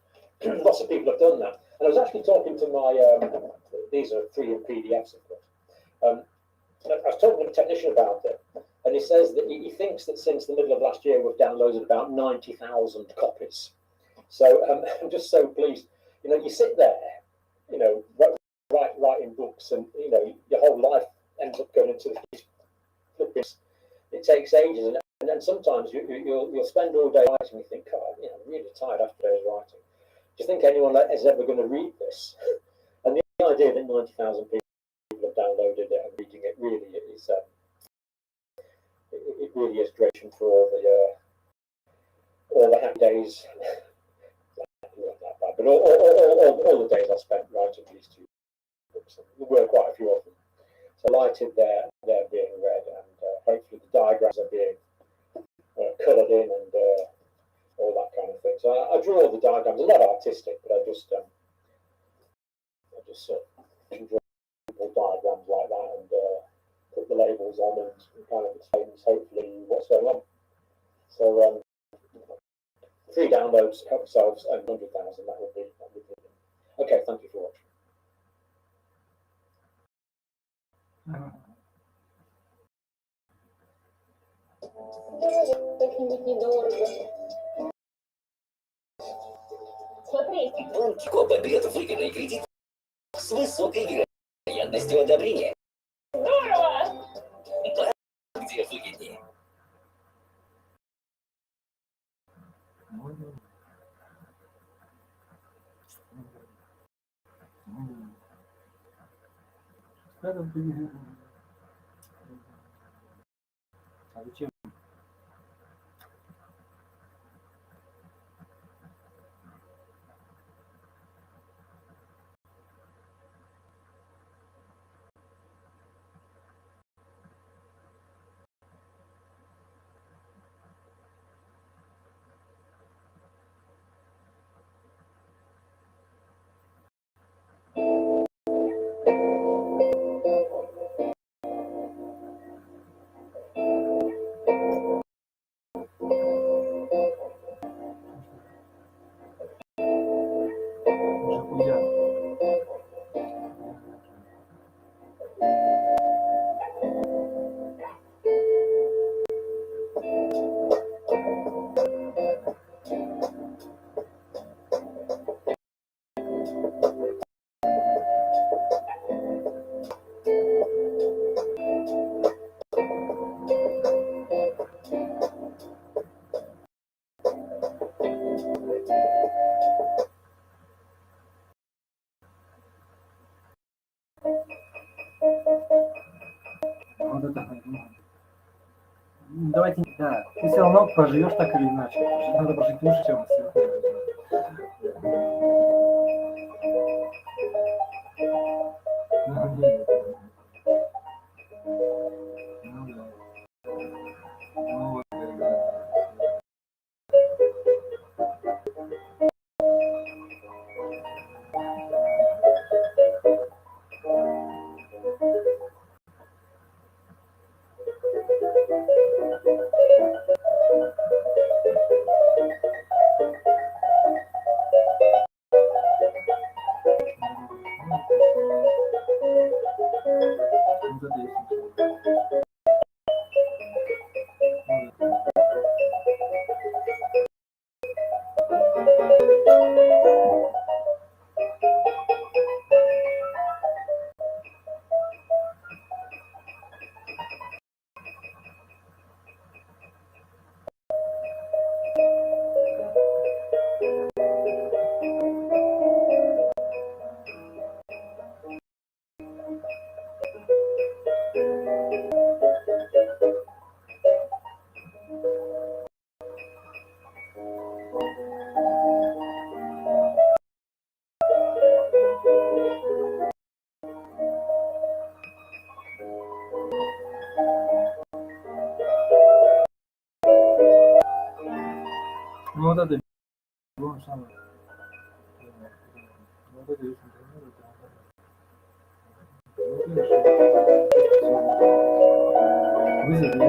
Lots of people have done that, and I was actually talking to my. These are free in PDFs, of course. I was talking to a technician about it, and he says that he thinks that since the middle of last year we've downloaded about 90,000 copies. So I'm just so pleased. You sit there, writing books, and your whole life ends up going into these flippings. It takes ages, and then sometimes you'll spend all day writing. You think, God, I'm really tired after days writing. Do you think anyone is ever going to read this? And the idea that 90,000 people have downloaded it and reading it really is it really is great for all the happy days. But all the days I spent writing these two books, there were quite a few of them. So delighted they're being read, and hopefully the diagrams are being coloured in and all that kind of thing. So I draw the diagrams. I'm not artistic, but I just enjoy simple diagrams like that, and put the labels on and kind of explains hopefully what's going on. So free downloads, help yourselves, and 100,000. That would be brilliant. Okay, thank you for watching. Как-нибудь недорого. Смотри. Банк QIWI-Wallet выгодный кредит с высокой вероятностью одобрения. Здорово! Банк, где выгоднее. А зачем? давайте, да, ты все равно проживешь так или иначе. Надо прожить лучше, чем сегодня. Ну вот это самое. Вот это есть вызов.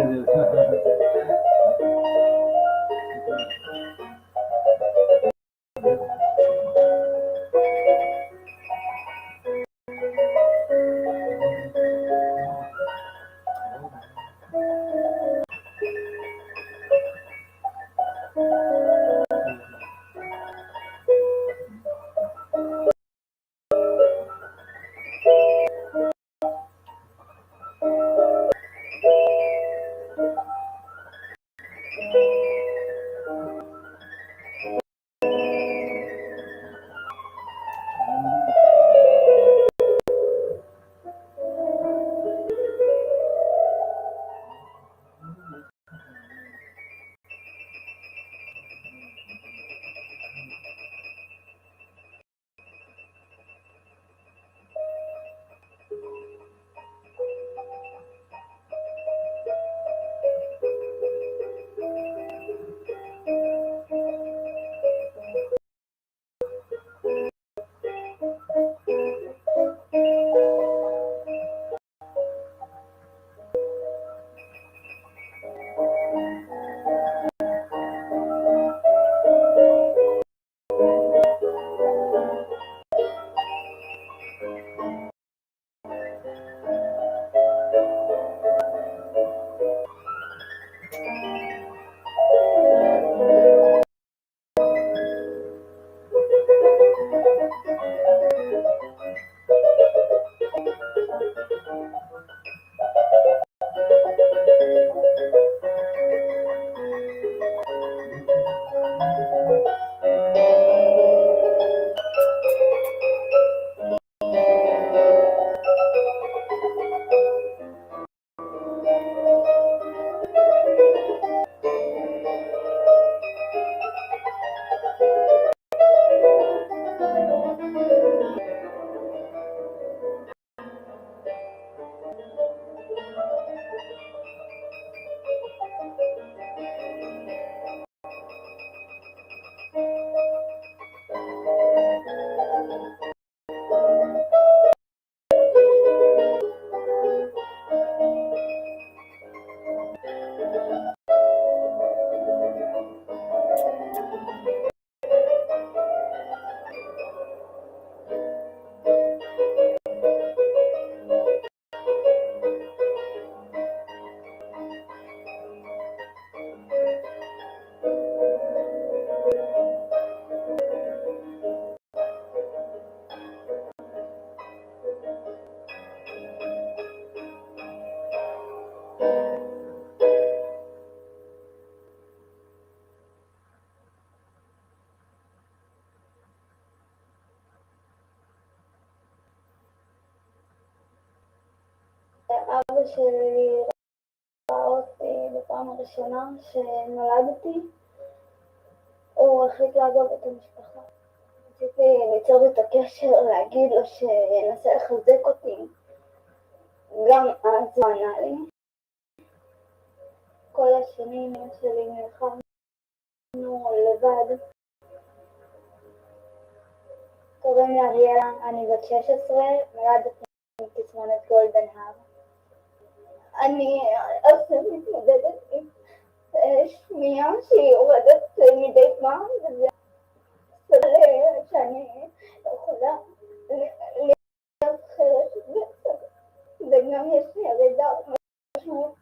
أبشر لي رأوتين בפעם הראשונה שנולדתי, הוא החליט לעזוב את המשפחה. רציתי ליצור איתו קשר, להגיד לו שינסה לחזק אותי. גם אז הוא ענה לי. כל השנים אמא שלי נלחמנו לבד. קוראים לי אריאלה, אני בת 16, נולדתי עם תסמונת גולדנהאר. אני עכשיו מתמודדת עם שמיעה שהיא יורדת מדי פעם, וזה סולל שאני יכולה להיות חרש, וגם יש לי ירידה משמעות.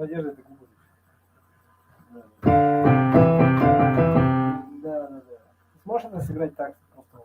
Надежда это Губаев. Да. Сможешь это сыграть так? Просто.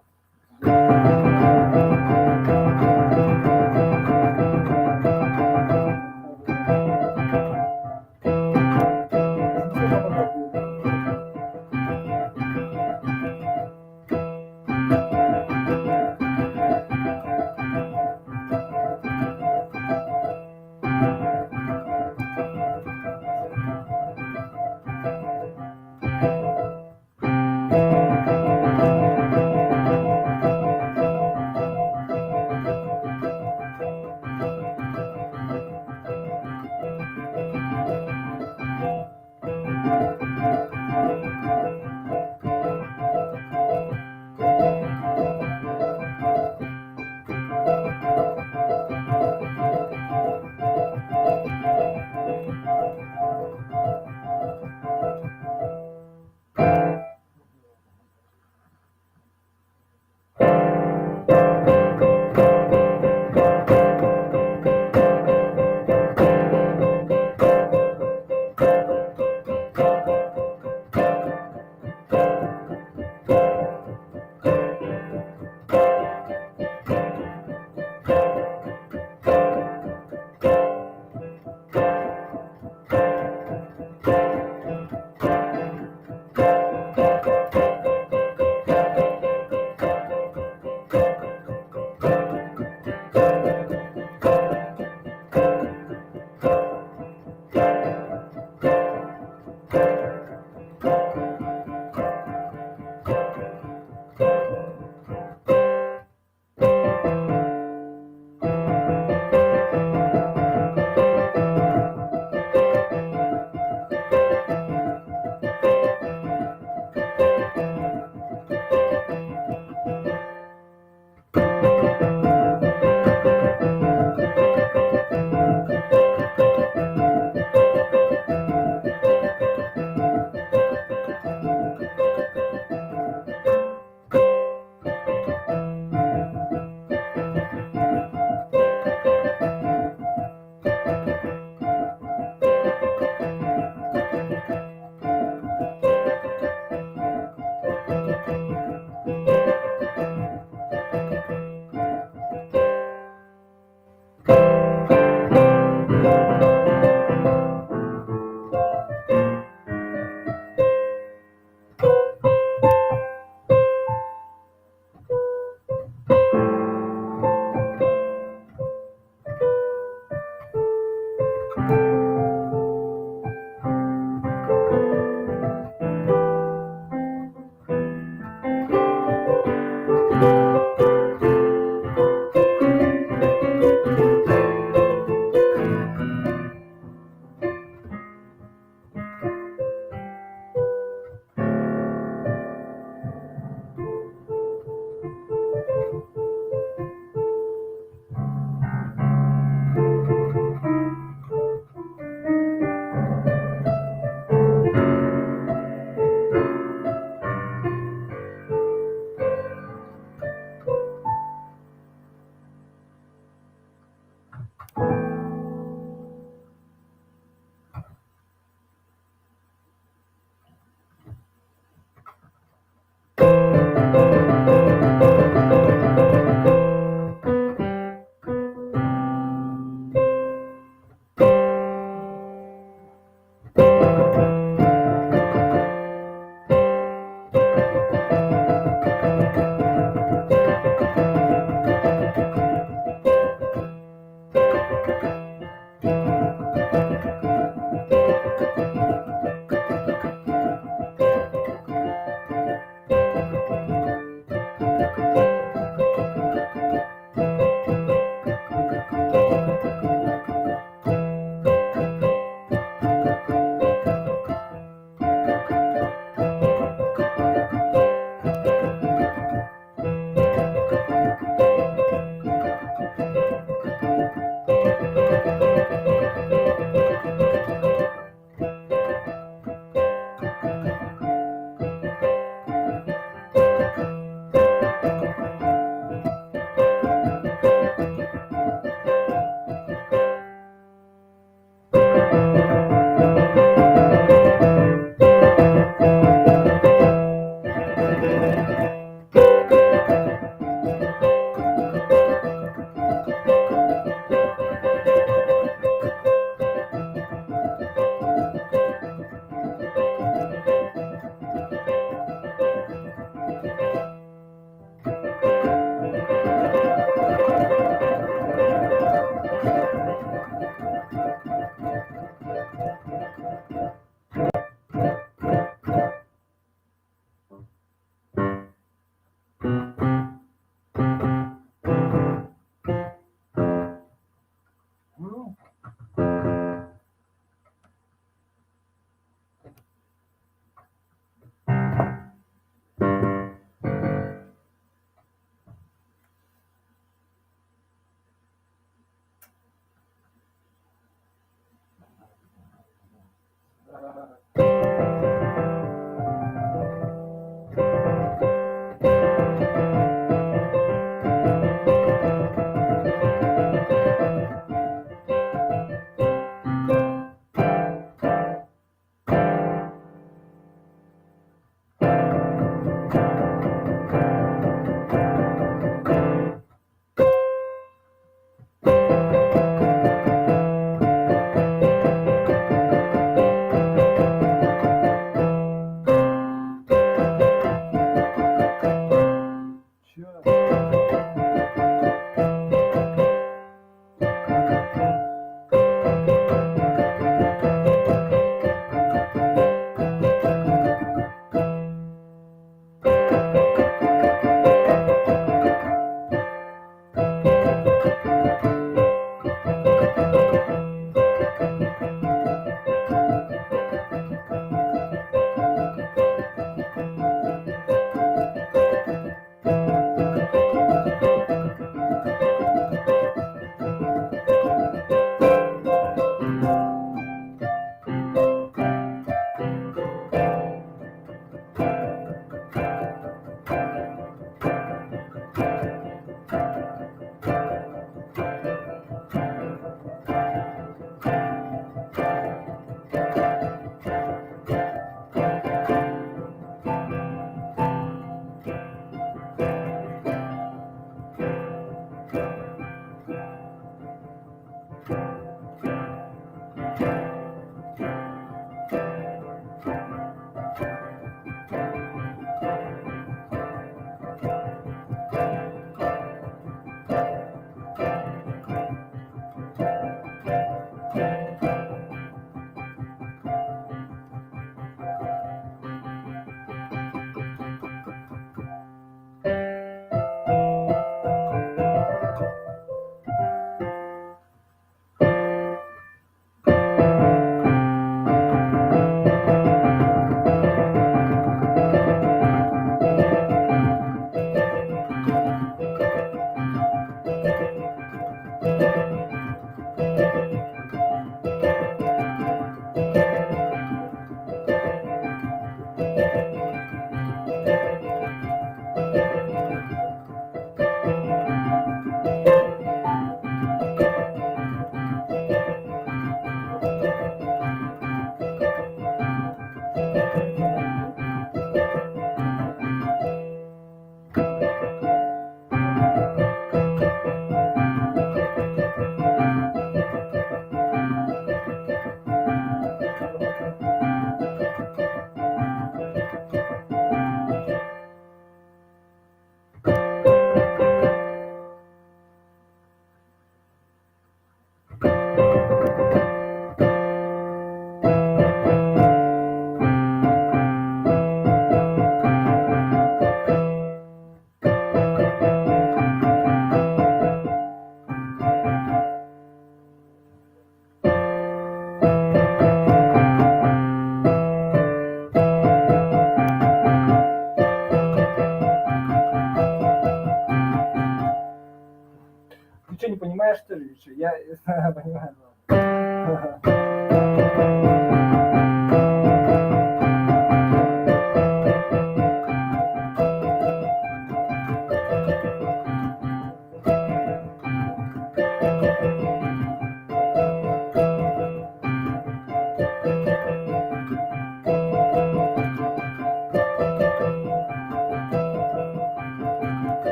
лучше. Я понимаю.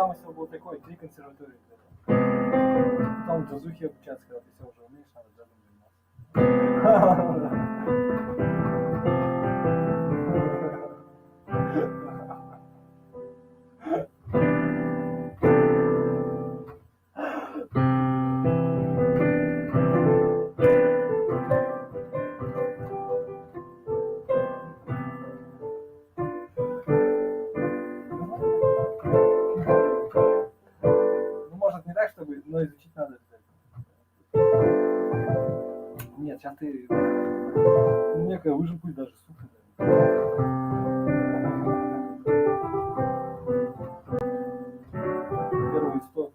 замысел был такой, 3 консерватории. Потом джазухи обучаться, когда ты все уже умеешь, надо джазом Ну, может, не так, чтобы, но изучить надо обязательно. Нет, сейчас ты некая выжим пусть даже, сука. Первый исток.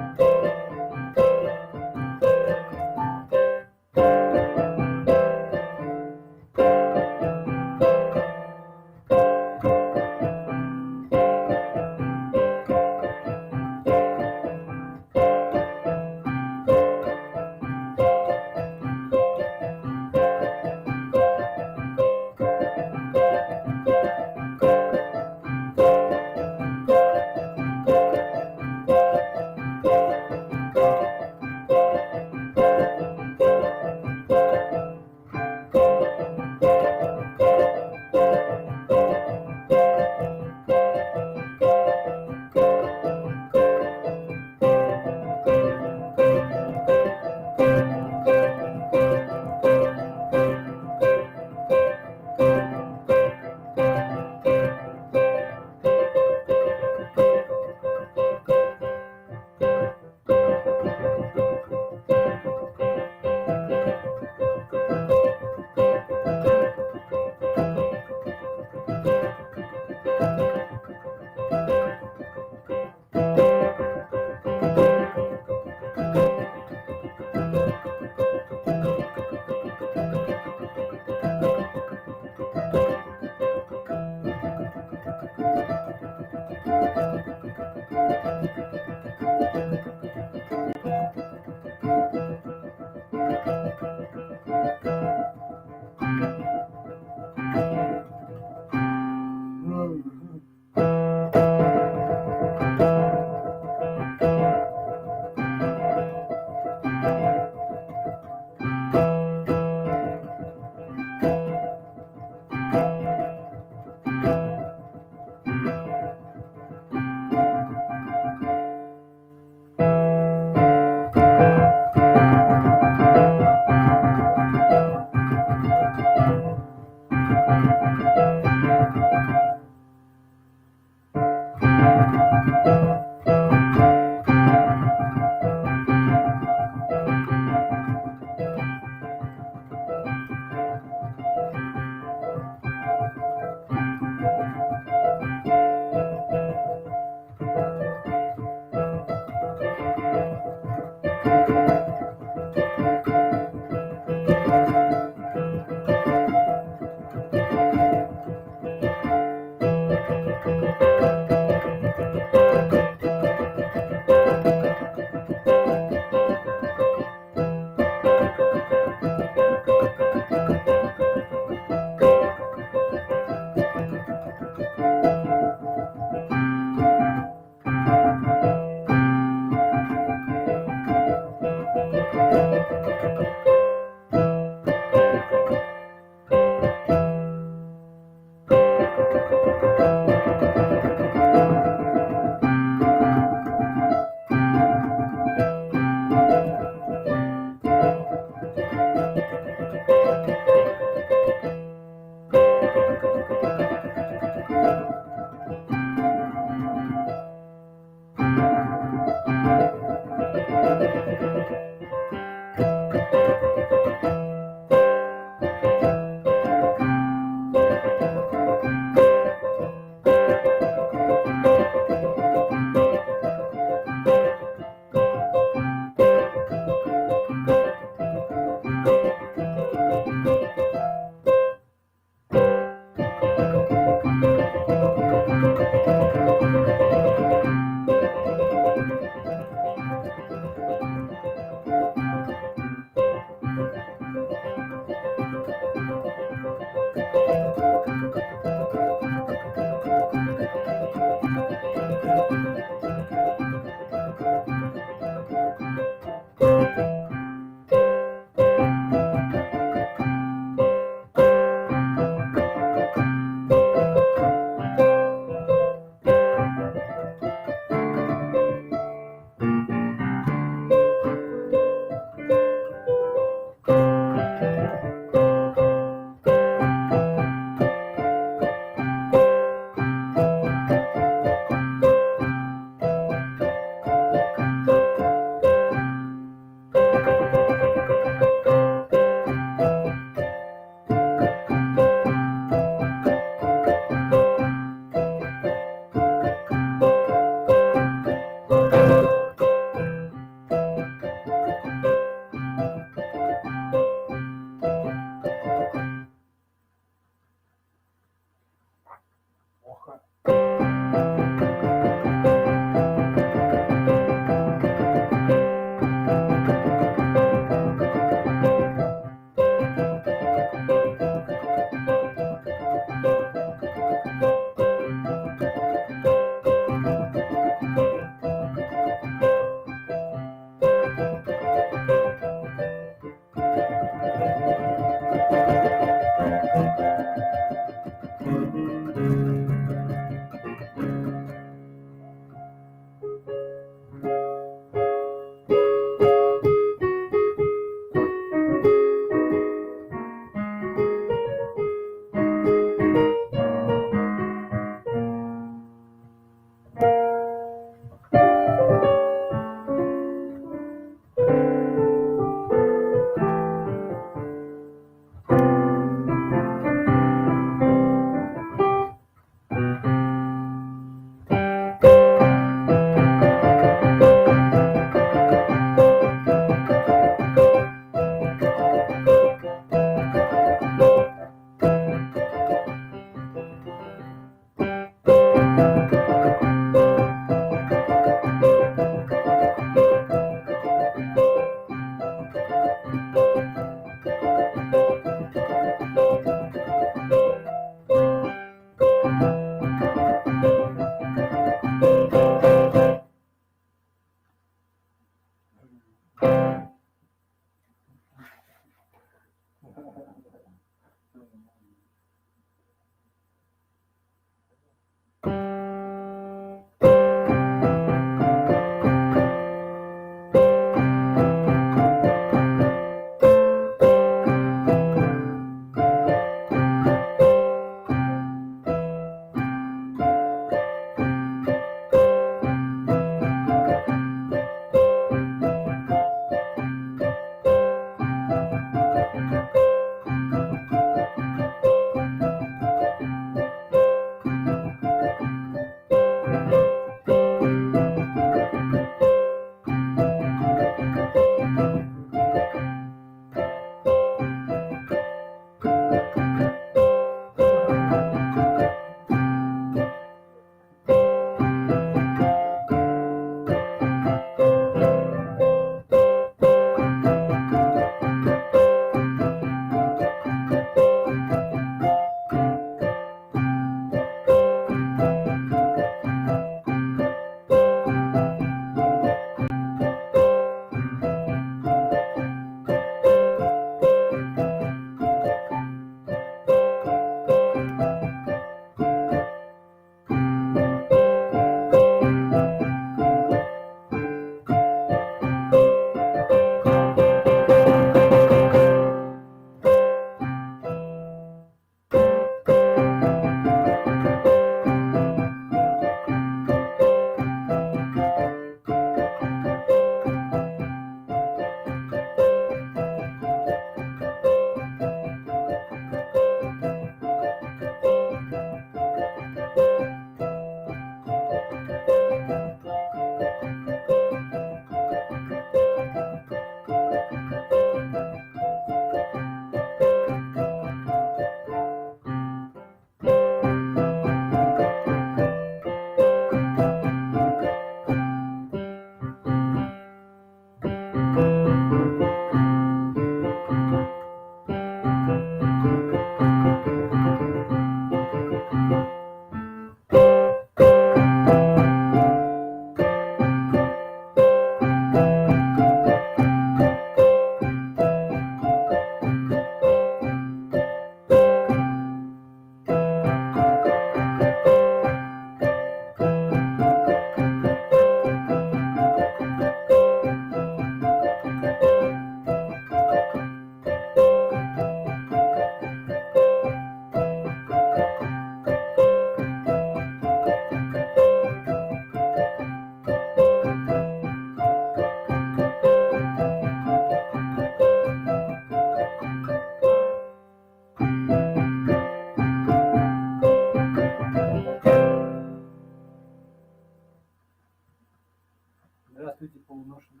Здравствуйте, полуношники.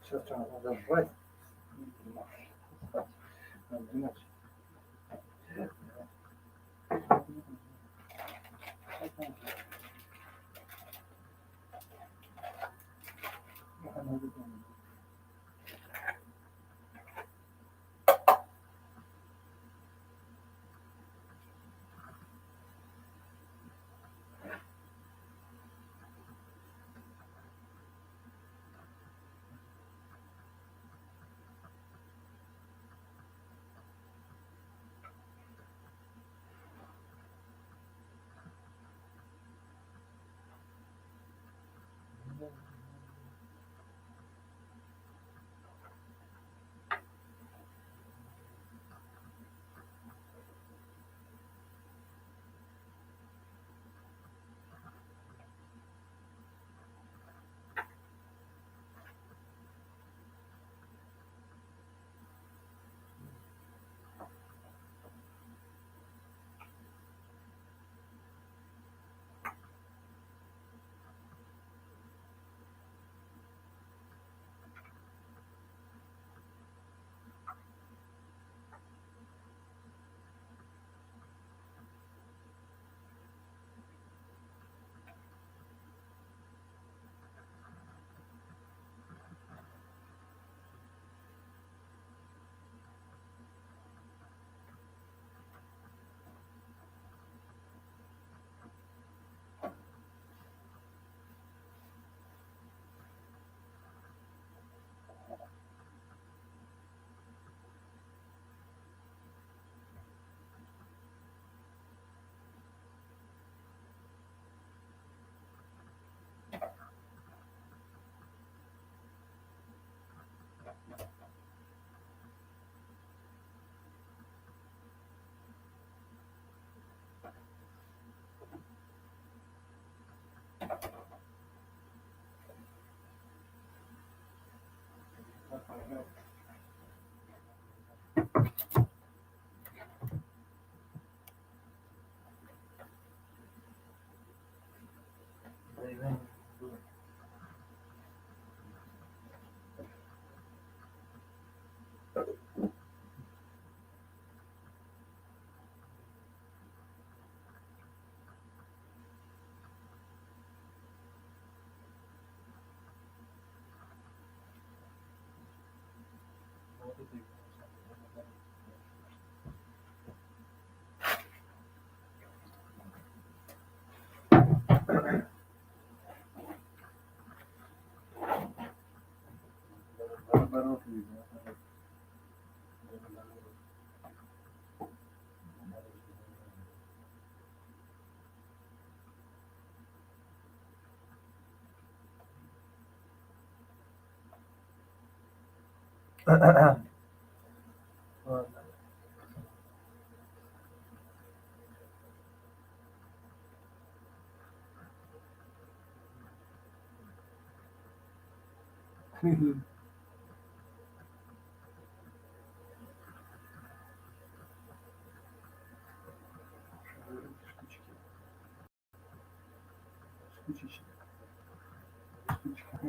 Сейчас что, надо жрать. Спать. Надо 12. Наоборот, видно. Ладно. Штучки. Штучки.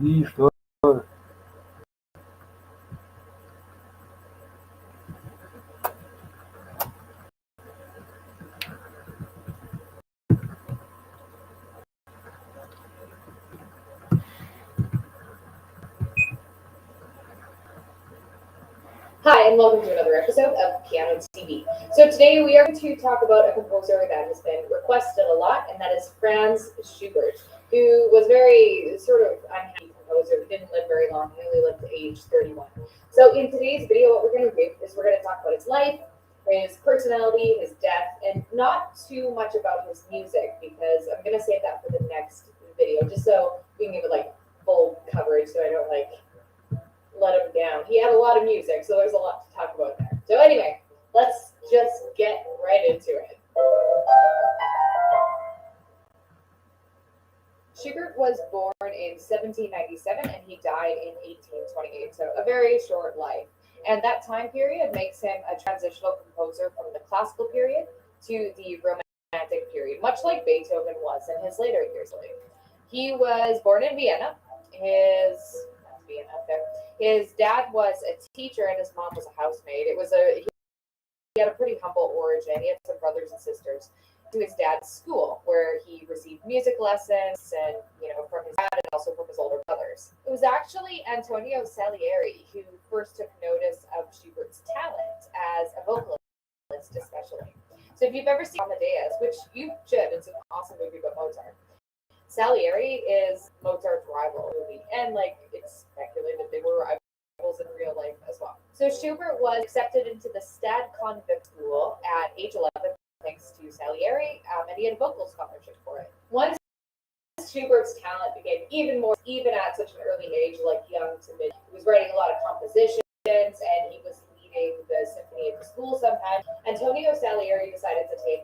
И что? Hi, and welcome to another episode of Piano TV. So today we are going to talk about a composer that has been requested a lot, and that is Franz Schubert, who was very sort of unhappy composer. He didn't live very long. He only lived to age 31. So in today's video, what we're going to do is we're going to talk about his life, his personality, his death, and not too much about his music, because I'm going to save that for the next video, just so we can give it like full coverage, so I don't like let him down. He had a lot of music, so there's a lot to talk about there. So anyway, let's just get right into it. Schubert was born in 1797 and he died in 1828, so a very short life. And that time period makes him a transitional composer from the classical period to the romantic period, much like Beethoven was in his later years. He was born in Vienna. His dad was a teacher and his mom was a housemaid. He had a pretty humble origin. He had some brothers and sisters to his dad's school where he received music lessons and, from his dad and also from his older brothers. It was actually Antonio Salieri who first took notice of Schubert's talent as a vocalist, especially. So if you've ever seen Amadeus, which you should, it's an awesome movie about Mozart. Salieri is Mozart's rival movie, and it's speculated they were rivals in real life as well. So Schubert was accepted into the Stad Convict School at age 11, thanks to Salieri, and he had a vocal scholarship for it. Once Schubert's talent became even at such an early age, like young to mid, he was writing a lot of compositions, and he was leading the symphony at the school sometimes. Antonio Salieri decided to take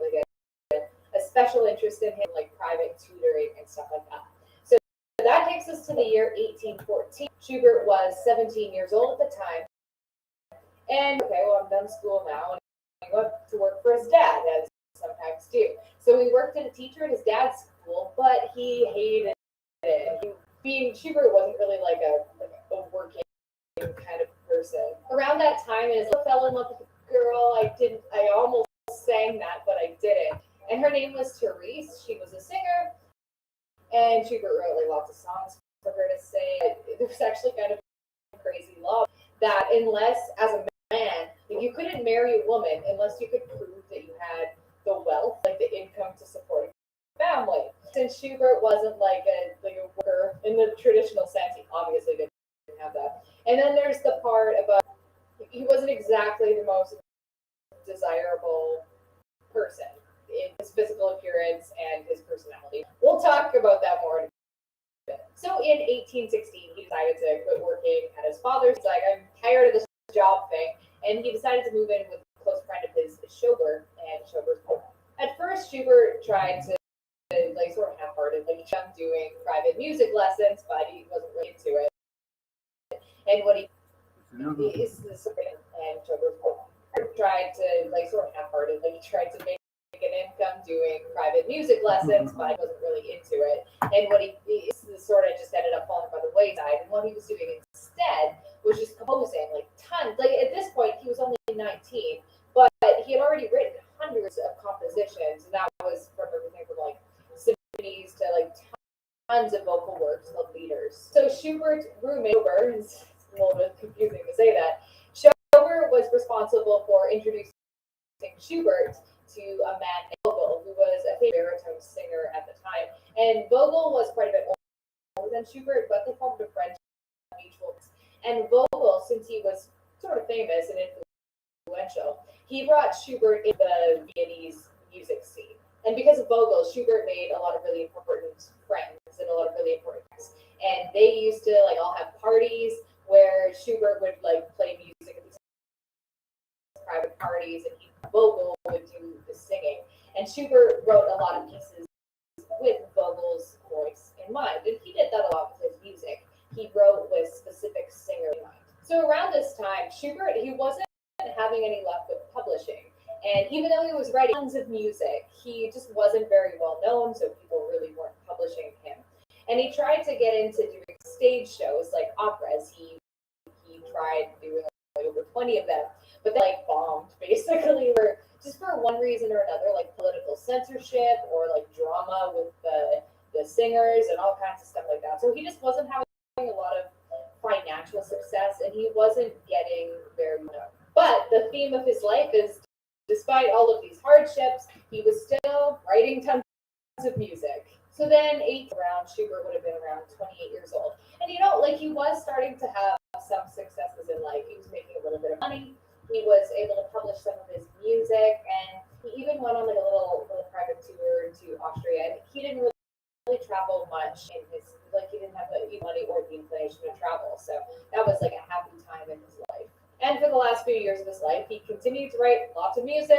a special interest in him, like private tutoring and stuff like that. So that takes us to the year 1814. Schubert was 17 years old at the time. And I'm done school now, and he went to work for his dad, as sometimes do. So he worked as a teacher at his dad's school, but he hated it. Schubert wasn't really like a working kind of person. Around that time, he fell in love with a girl. I almost sang that, but I didn't. And her name was Therese. She was a singer, and Schubert wrote lots of songs for her to sing. There was actually kind of a crazy law that unless, as a man, you couldn't marry a woman unless you could prove that you had the wealth, the income to support a family. Since Schubert wasn't a worker in the traditional sense, he obviously didn't have that. And then there's the part about he wasn't exactly the most desirable person in his physical appearance and his personality. We'll talk about that more in a bit. So in 1816, he decided to quit working at his father's. He's like, I'm tired of this job thing. And he decided to move in with a close friend of his, Schubert, and Schubert's home. At first, Schubert tried to sort of half-hearted, doing private music lessons, but he wasn't really into it. And what he is and Schubert's home tried to sort of half-hearted, he tried to make an income doing private music lessons, but I wasn't really into it. And what he sort of just ended up falling by the wayside. And what he was doing instead was just composing tons. At this point, he was only 19, but he had already written hundreds of compositions, and that was from everything from symphonies to tons of vocal works called leaders. So Schubert's roommate, it's a little bit confusing to say that, Schubert was responsible for introducing Schubert to a man named Vogel, who was a baritone singer at the time. And Vogel was quite a bit older than Schubert, but they formed a friendship mutual. And Vogel, since he was sort of famous and influential, he brought Schubert into the Viennese music scene. And because of Vogel, Schubert made a lot of really important friends and a lot of really important things. And they used to like all have parties where Schubert would like play music at these private parties, and Vogel would do the singing. And Schubert wrote a lot of pieces with Vogel's voice in mind, and he did that a lot with his music. He wrote with specific singers in mind. So around this time, Schubert, he wasn't having any luck with publishing. And even though he was writing tons of music, he just wasn't very well known, so people really weren't publishing him. And he tried to get into doing stage shows like operas. He tried doing like over 20 of them, but they like bombed basically, or just for one reason or another, like political censorship or like drama with the singers and all kinds of stuff like that. So he just wasn't having a lot of financial success, and he wasn't getting very known. But the theme of his life is, despite all of these hardships, he was still writing tons of music. So then, Schubert would have been around 28 years old. And you know, like he was starting to have some successes in life. He was making a little bit of money. He was able to publish some of his music, and he even went on like a little private tour to Austria. And he didn't really travel much in his, like he didn't have the money or the inclination to travel. So that was like a happy time in his life. And for the last few years of his life, he continued to write lots of music.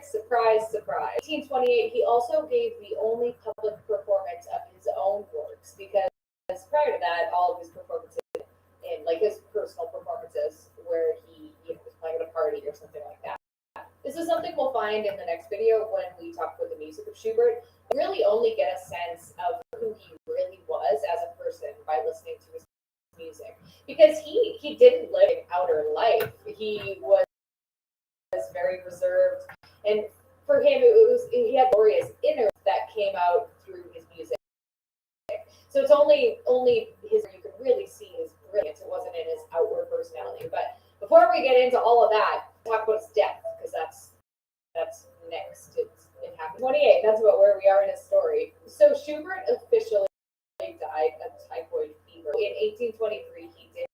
Surprise, surprise. In 1828, he also gave the only public performance of his own works, because prior to that, all of his performances, in like his personal performances, where he was playing at a party or something like that. This is something we'll find in the next video when we talk about the music of Schubert. We really only get a sense of who he really was as a person by listening to his music, because he didn't live an outer life. He was very reserved, and for him he had glorious inner that came out through his music. So it's only his, you can really see his brilliance. It wasn't in his outward personality. But before we get into all of that, talk about his death, because that's next. It happened 28. That's about where we are in his story. So Schubert officially died of typhoid fever in 1823. He did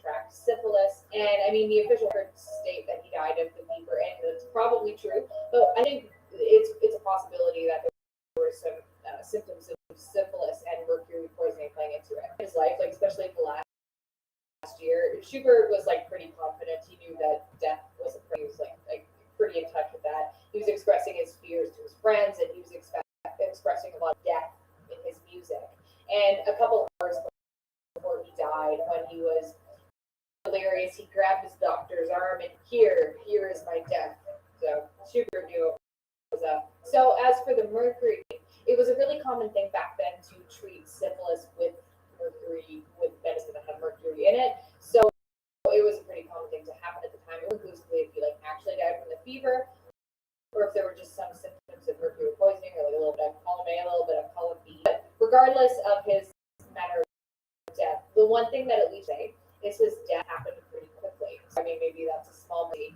contract syphilis, and I mean the official records state that he died of the fever, and that's probably true. But I think it's a possibility that there were some symptoms of syphilis and mercury poisoning playing into it. His life, like especially the last year, Schubert was like pretty confident. He knew that death was he was like pretty in touch with that. He was expressing his fears to his friends, and he was expressing a lot of death in his music. And a couple hours before he died, when he was delirious, he grabbed his doctor's arm and here is my death. So Schubert knew it was up. So as for the mercury, it was a really common thing back then to treat syphilis with mercury, with medicine that had mercury in it. So it was a pretty common thing to happen at the time. It was conclusively if you like actually died from the fever, or if there were just some symptoms of mercury poisoning, or like a little bit of column A, a little bit of column B. But regardless of his manner of death, the one thing that at least say is his death happened pretty quickly. So, I mean, maybe that's a small thing.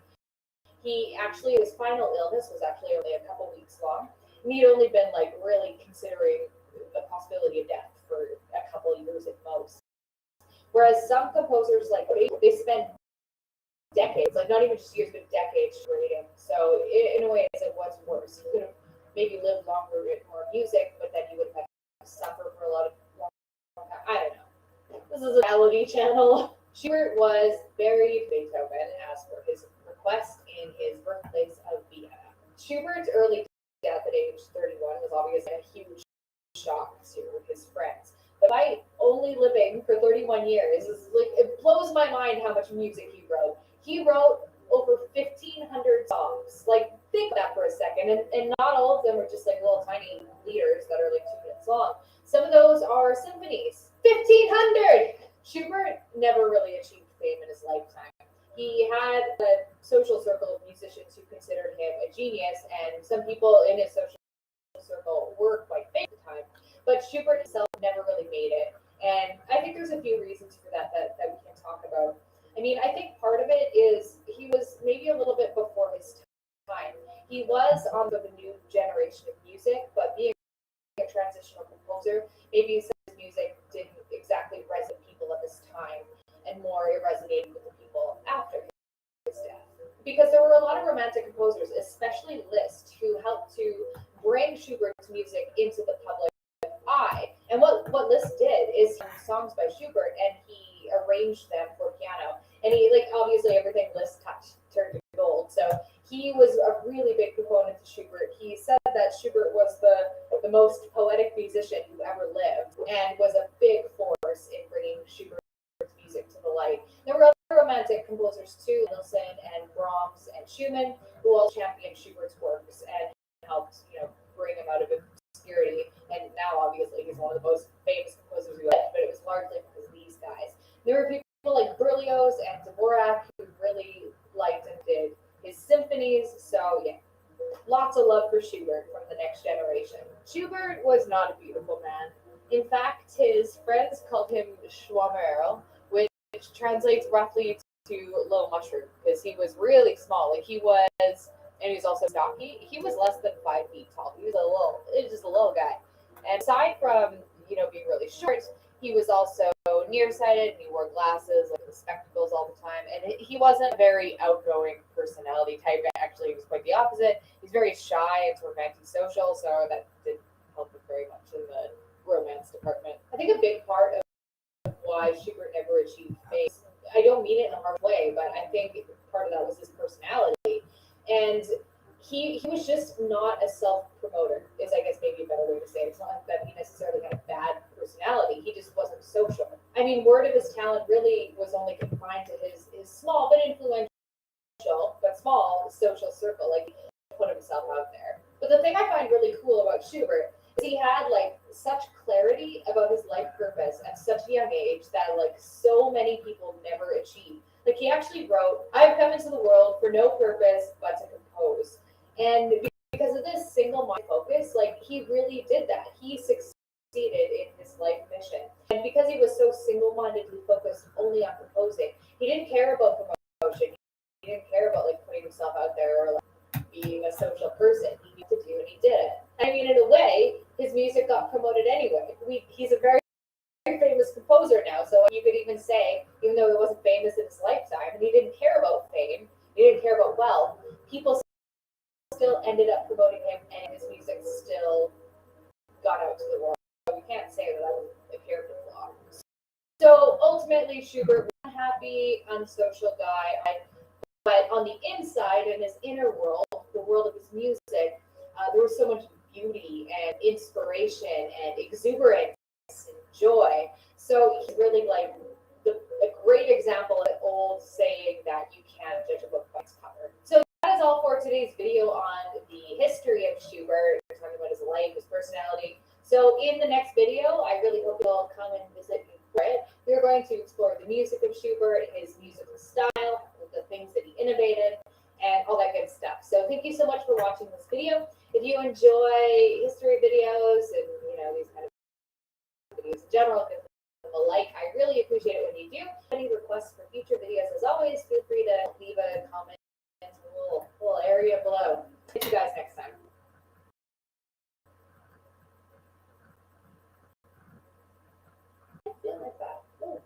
He actually, his final illness was actually only a couple weeks long. And he'd only been like really considering the possibility of death for a couple of years at most. Whereas some composers, like they spend decades, like not even just years, but decades writing. So in a way, it's like what's worse? He could have maybe lived longer with more music, but then he would have to suffer for a lot of long time. I don't know. This is a melody channel. Schubert was buried Beethoven as per his request in his birthplace of Vienna. Schubert's early death at age 31 was obviously a huge shock to his friends. But by only living for 31 years, it blows my mind how much music he wrote. He wrote over 1,500 songs. Like, think of that for a second. And not all of them are just like little tiny leaders that are like 2 minutes long. Some of those are symphonies. 1,500! Schubert never really achieved fame in his lifetime. He had a social circle of musicians who considered him a genius, and some people in his social circle were quite famous at the time. But Schubert himself never really made it. And I think there's a few reasons for that we can talk about. I mean, I think part of it is he was maybe a little bit before his time. He was on the new generation of music, but being a transitional composer, maybe some of his music didn't exactly resonate with people at this time, and more it resonated with the people after his death. Because there were a lot of romantic composers, especially Liszt, who helped to bring Schubert's music into the public eye. And what Liszt did is he songs by Schubert and he arranged them for piano. And he, like, obviously everything Liszt touched turned to gold. So he was a really big proponent to Schubert. He said that Schubert was the most poetic musician who ever lived and was a big force in bringing Schubert's music to the light. There were other romantic composers too, Mendelssohn and Brahms and Schumann, who all championed Schubert's works and helped, bring him out of obscurity. And now, obviously, he's one of the most famous composers we lived, but it was largely because of these guys. There were people like Berlioz and Dvorak who really liked and did his symphonies. So, yeah, lots of love for Schubert from the next generation. Schubert was not a beautiful man. In fact, his friends called him Schwammerl, which translates roughly to little mushroom, because he was really small. Like, he was, and he was also stocky. He was less than 5 feet tall. He was just a little guy. And aside from, being really short, he was also nearsighted, and he wore glasses, like spectacles all the time. And he wasn't a very outgoing personality type. Actually, he was quite the opposite. He's very shy and sort of antisocial, so that didn't help him very much in the romance department. I think a big part of why Schubert never achieved fame, I don't mean it in a hard way, but I think part of that was his personality. And he was just not a self-promoter, is I guess maybe a better way to say it. It's not that he necessarily had a bad personality. He just wasn't social. I mean, word of his talent really was only confined to his small but influential, but small social circle. Like, he put himself out there. But the thing I find really cool about Schubert is he had, like, such clarity about his life purpose at such a young age that, like, so many people never achieve. Like, he actually wrote, "I've come into the world for no purpose but to compose." And because of this single-minded focus, like, he really did that. He succeeded in his life mission. And because he was so single-mindedly focused only on composing, he didn't care about promotion. He didn't care about, like, putting himself out there or, like, being a social person. He knew what to do, and he did it. I mean, in a way, his music got promoted anyway. He's a very famous composer now, so you could even say, even though he wasn't famous in his lifetime, and he didn't care about fame, he didn't care about wealth, people still ended up promoting him, and his music still got out to the world. So we can't say that was a character flaw. So ultimately, Schubert was a happy, unsocial guy, but on the inside, in his inner world, the world of his music, there was so much beauty and inspiration and exuberance and joy. So he's really like a great example of the old saying that you can't judge a book by its cover. So that is all for today's video on the history of Schubert. We're talking about his life, his personality. So in the next video, I really hope you'll come and visit me for it. We're going to explore the music of Schubert, his musical style, the things that he innovated, and all that good stuff. So thank you so much for watching this video. If you enjoy history videos and these kind of videos in general, give them a like. I really appreciate it when you do. Any requests for future videos, as always, feel free to leave a comment in the little area below. See you guys next time. I feel like that. Ooh.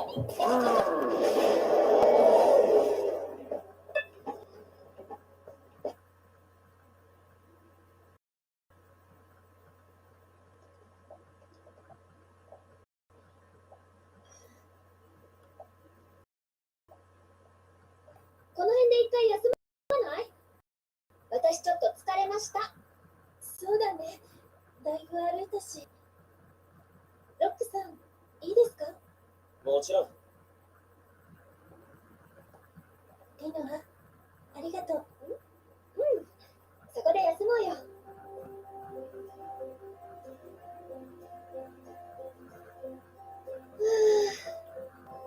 この辺で一回休まない？私ちょっと疲れました。そうだね。だいぶ歩いたし。ロックさん、いいですか？もちろん。リノア、ありがとう。うん。そこで休もうよ。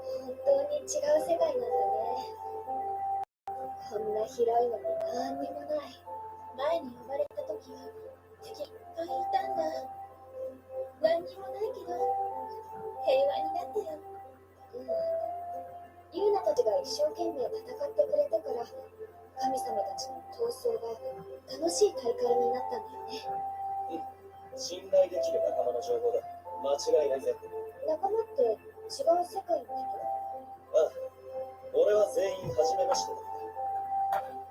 本当に違う世界なんだね。こんな広いのに何にもない。前に呼ばれた時は敵いっぱいいたんだ。何にもないけど平和になったよ。ユーナたちが一生懸命戦ってくれたから神様たちの闘争が楽しい大会になったんだよね。信頼できる仲間の情報だ。間違いないぜ。仲間って違う世界の人？ああ、俺は全員初めましてだ。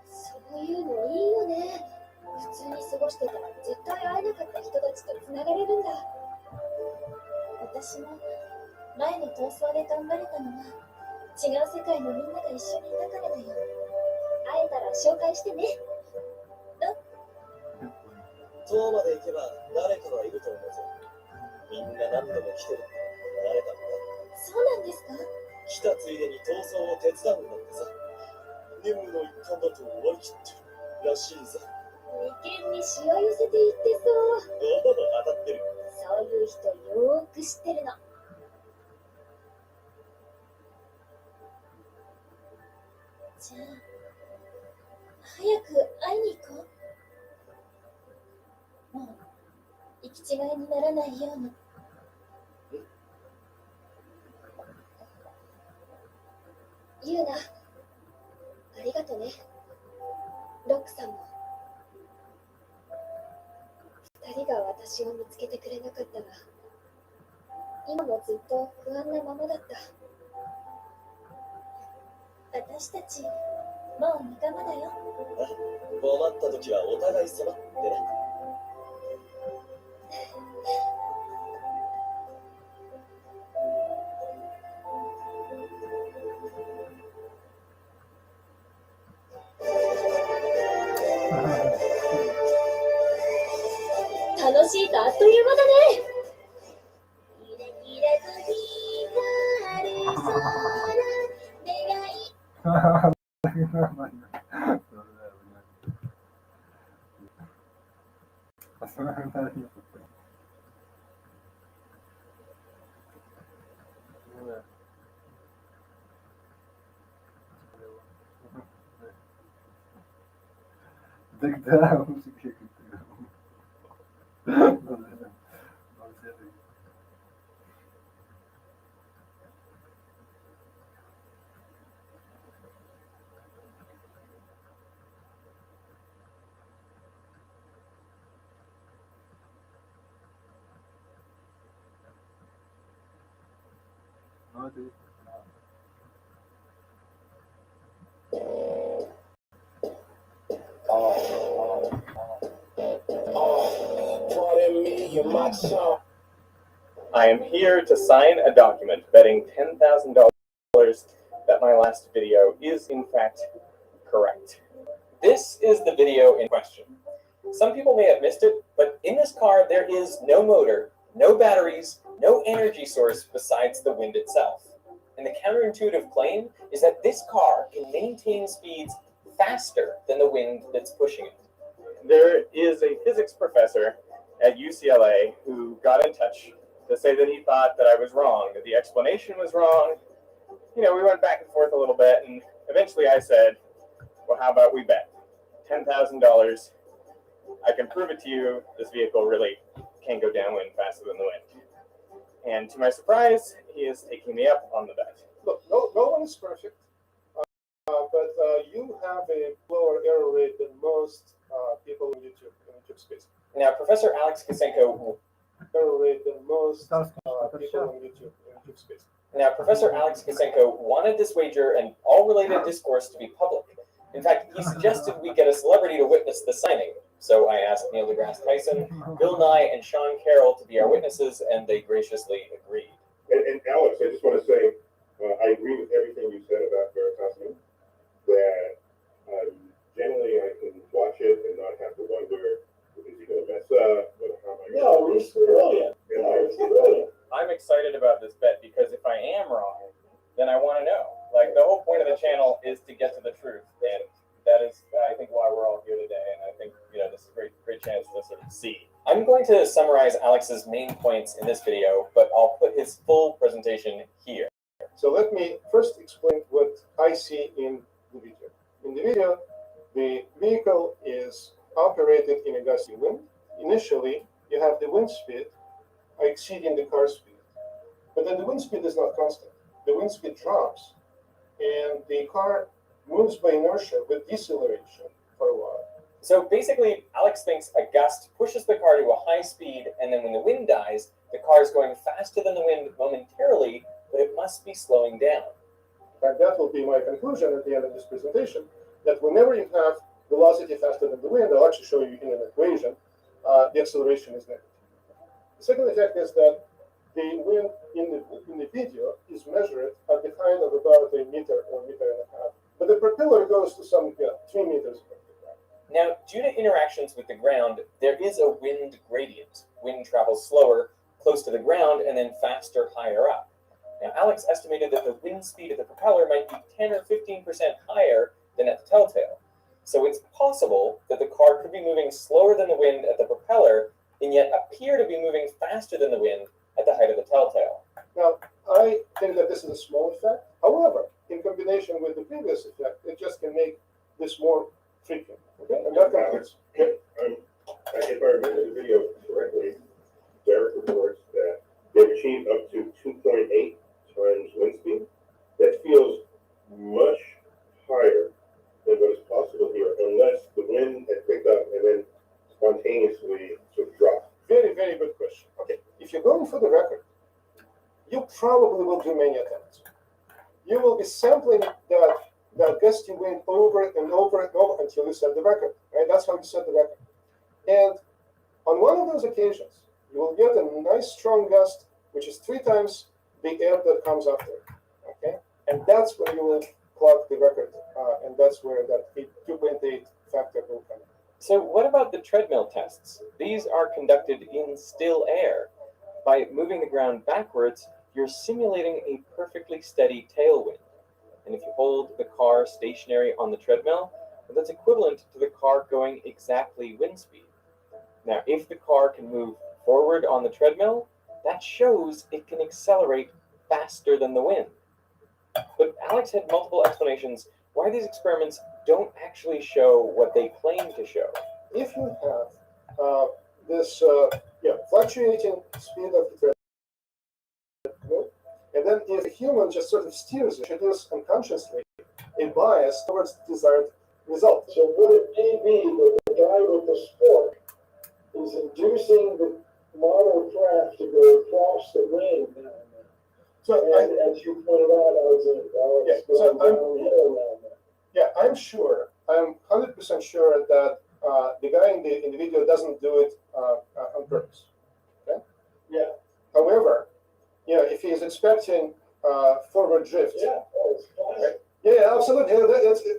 そういうのいいよね。普通に過ごしてたら絶対会えなかった人たちとつながれるんだ。私も前の闘争で頑張れたのは違う世界のみんなが一緒にいたからだよ。会えたら紹介してね。遠まで行けば誰かはいると思うぞ。みんな何度も来てるって慣れたんだ。そうなんですか？来たついでに闘争を手伝うんだってさ。任務の一環だと割り切ってるらしいぜ。眉間にしわ寄せて言ってそう。当たってる。そういう人よーく知ってるの。じゃあ早く会いに行こう。もう行き違いにならないように。ユーナ、ありがとね。ロックさんも。二人が私を見つけてくれなかったら今もずっと不安なままだった。私たちもう仲間だよ。困った時はお互い様ってね。楽しいとあっという間だね。Тогда музыка I am here to sign a document betting $10,000 that my last video is in fact correct. This is the video in question. Some people may have missed it, but in this car there is no motor, no batteries, no energy source besides the wind itself. And the counterintuitive claim is that this car can maintain speeds faster than the wind that's pushing it. There is a physics professor at UCLA who got in touch to say that he thought that I was wrong, that the explanation was wrong. You know, we went back and forth a little bit, and eventually I said, well, how about we bet $10,000? I can prove it to you, this vehicle really can go downwind faster than the wind. And to my surprise, he is taking me up on the bet. Look, no one is perfect, but you have a lower error rate than most people in YouTube space. Now, Professor Alex Kosenko... Error rate than most people in YouTube space. Now, Professor Alex Kosenko wanted this wager and all related discourse to be public. In fact, he suggested we get a celebrity to witness the signing. So I asked Neil deGrasse Tyson, Bill Nye, and Sean Carroll to be our witnesses, and they graciously agreed. And Alex, I just want to say, I agree with everything you said about Veritasium, that generally I can watch it and not have to wonder, is he going to mess up? No, he's brilliant. He's brilliant. I'm excited about this bet because if I am wrong, then I want to know. Like, the whole point of the channel is to get to the truth, and that is, I think, why we're all here today. And I think, this is a great chance to sort of see. I'm going to summarize Alex's main points in this video, but I'll put his full presentation here. So let me first explain what I see in the video. In the video, the vehicle is operated in a gusty wind. Initially, you have the wind speed exceeding the car speed. But then the wind speed is not constant. The wind speed drops, and the car moves by inertia with deceleration for a while. So basically, Alex thinks a gust pushes the car to a high speed, and then when the wind dies, the car is going faster than the wind momentarily, but it must be slowing down. And that will be my conclusion at the end of this presentation, that whenever you have velocity faster than the wind, I'll actually show you in an equation, the acceleration is negative. The second effect is that the wind in the video is measured at the height of about a meter or meter and a half, but the propeller goes to some 3 meters above the ground. Now, due to interactions with the ground, there is a wind gradient. Wind travels slower, close to the ground, and then faster higher up. Now, Alex estimated that the wind speed of the propeller might be 10 or 15% higher than at the telltale. So it's possible that the car could be moving slower than the wind at the propeller, and yet appear to be moving faster than the wind at the height of the telltale. Now, I think that this is a small effect. However, in combination with the previous effect, it just can make this more frequent. Okay, and that concludes. If I remember the video correctly, Derek reports that they've achieved up to 2.8 times wind speed. That feels much higher than what is possible here, unless the wind had picked up and then spontaneously sort of dropped. Very, very good question. Okay, if you're going for the record, you probably will do many attempts. You will be sampling that gusty wind over and over and over until you set the record. Right? That's how you set the record. And on one of those occasions, you will get a nice strong gust, which is 3 times the air that comes after it. Okay, and that's when you will clock the record, and that's where that 2.8 factor will come in. So what about the treadmill tests? These are conducted in still air. By moving the ground backwards, you're simulating a perfectly steady tailwind. And if you hold the car stationary on the treadmill, that's equivalent to the car going exactly wind speed. Now, if the car can move forward on the treadmill, that shows it can accelerate faster than the wind. But Alex had multiple explanations why these experiments don't actually show what they claim to show. If you have this fluctuating speed of the treadmill, and then if a human just sort of steers it, it is unconsciously a bias towards the desired result. So would it be that the guy with the spork is inducing the model craft to go across the ring? So as you pointed out, I'm sure, I'm 100% sure that the guy in the video doesn't do it on purpose. Okay? Yeah. However, if he is expecting forward drift. Yeah. Right? Yeah, absolutely.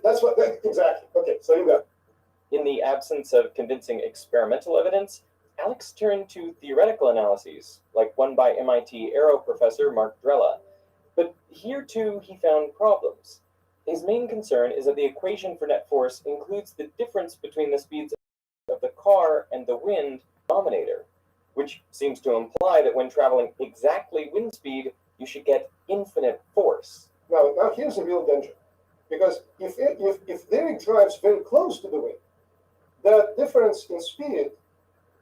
That's what exactly. Okay, so you got. In the absence of convincing experimental evidence, Alex turned to theoretical analyses, like one by MIT Aero professor Mark Drella. But here too, he found problems. His main concern is that the equation for net force includes the difference between the speeds of the car and the wind denominator, which seems to imply that when traveling exactly wind speed, you should get infinite force. Now here's the real danger, because if Derek drives very close to the wind, the difference in speed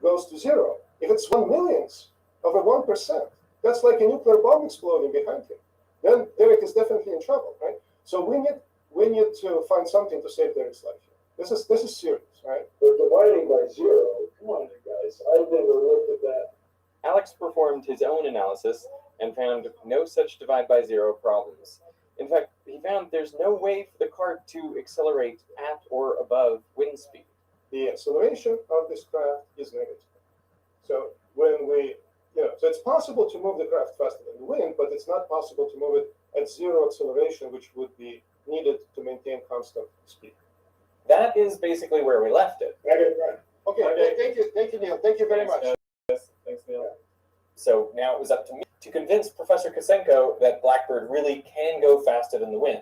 goes to 0. If it's 1/1,000,000th of a 1%, that's like a nuclear bomb exploding behind him. Then Derek is definitely in trouble, right? So we need to find something to save Derek's life here. This is serious, right? But dividing by 0, come on, you guys, I've never looked at that. Alex performed his own analysis and found no such divide by zero problems. In fact, he found there's no way for the cart to accelerate at or above wind speed. The acceleration of this craft is negative. So when we, so it's possible to move the craft faster than the wind, but it's not possible to move it at zero acceleration, which would be needed to maintain constant speed. That is basically where we left it. Okay, thank you, Neil. Thank you very much. Thanks, Neil. So now it was up to me to convince Professor Kosenko that Blackbird really can go faster than the wind.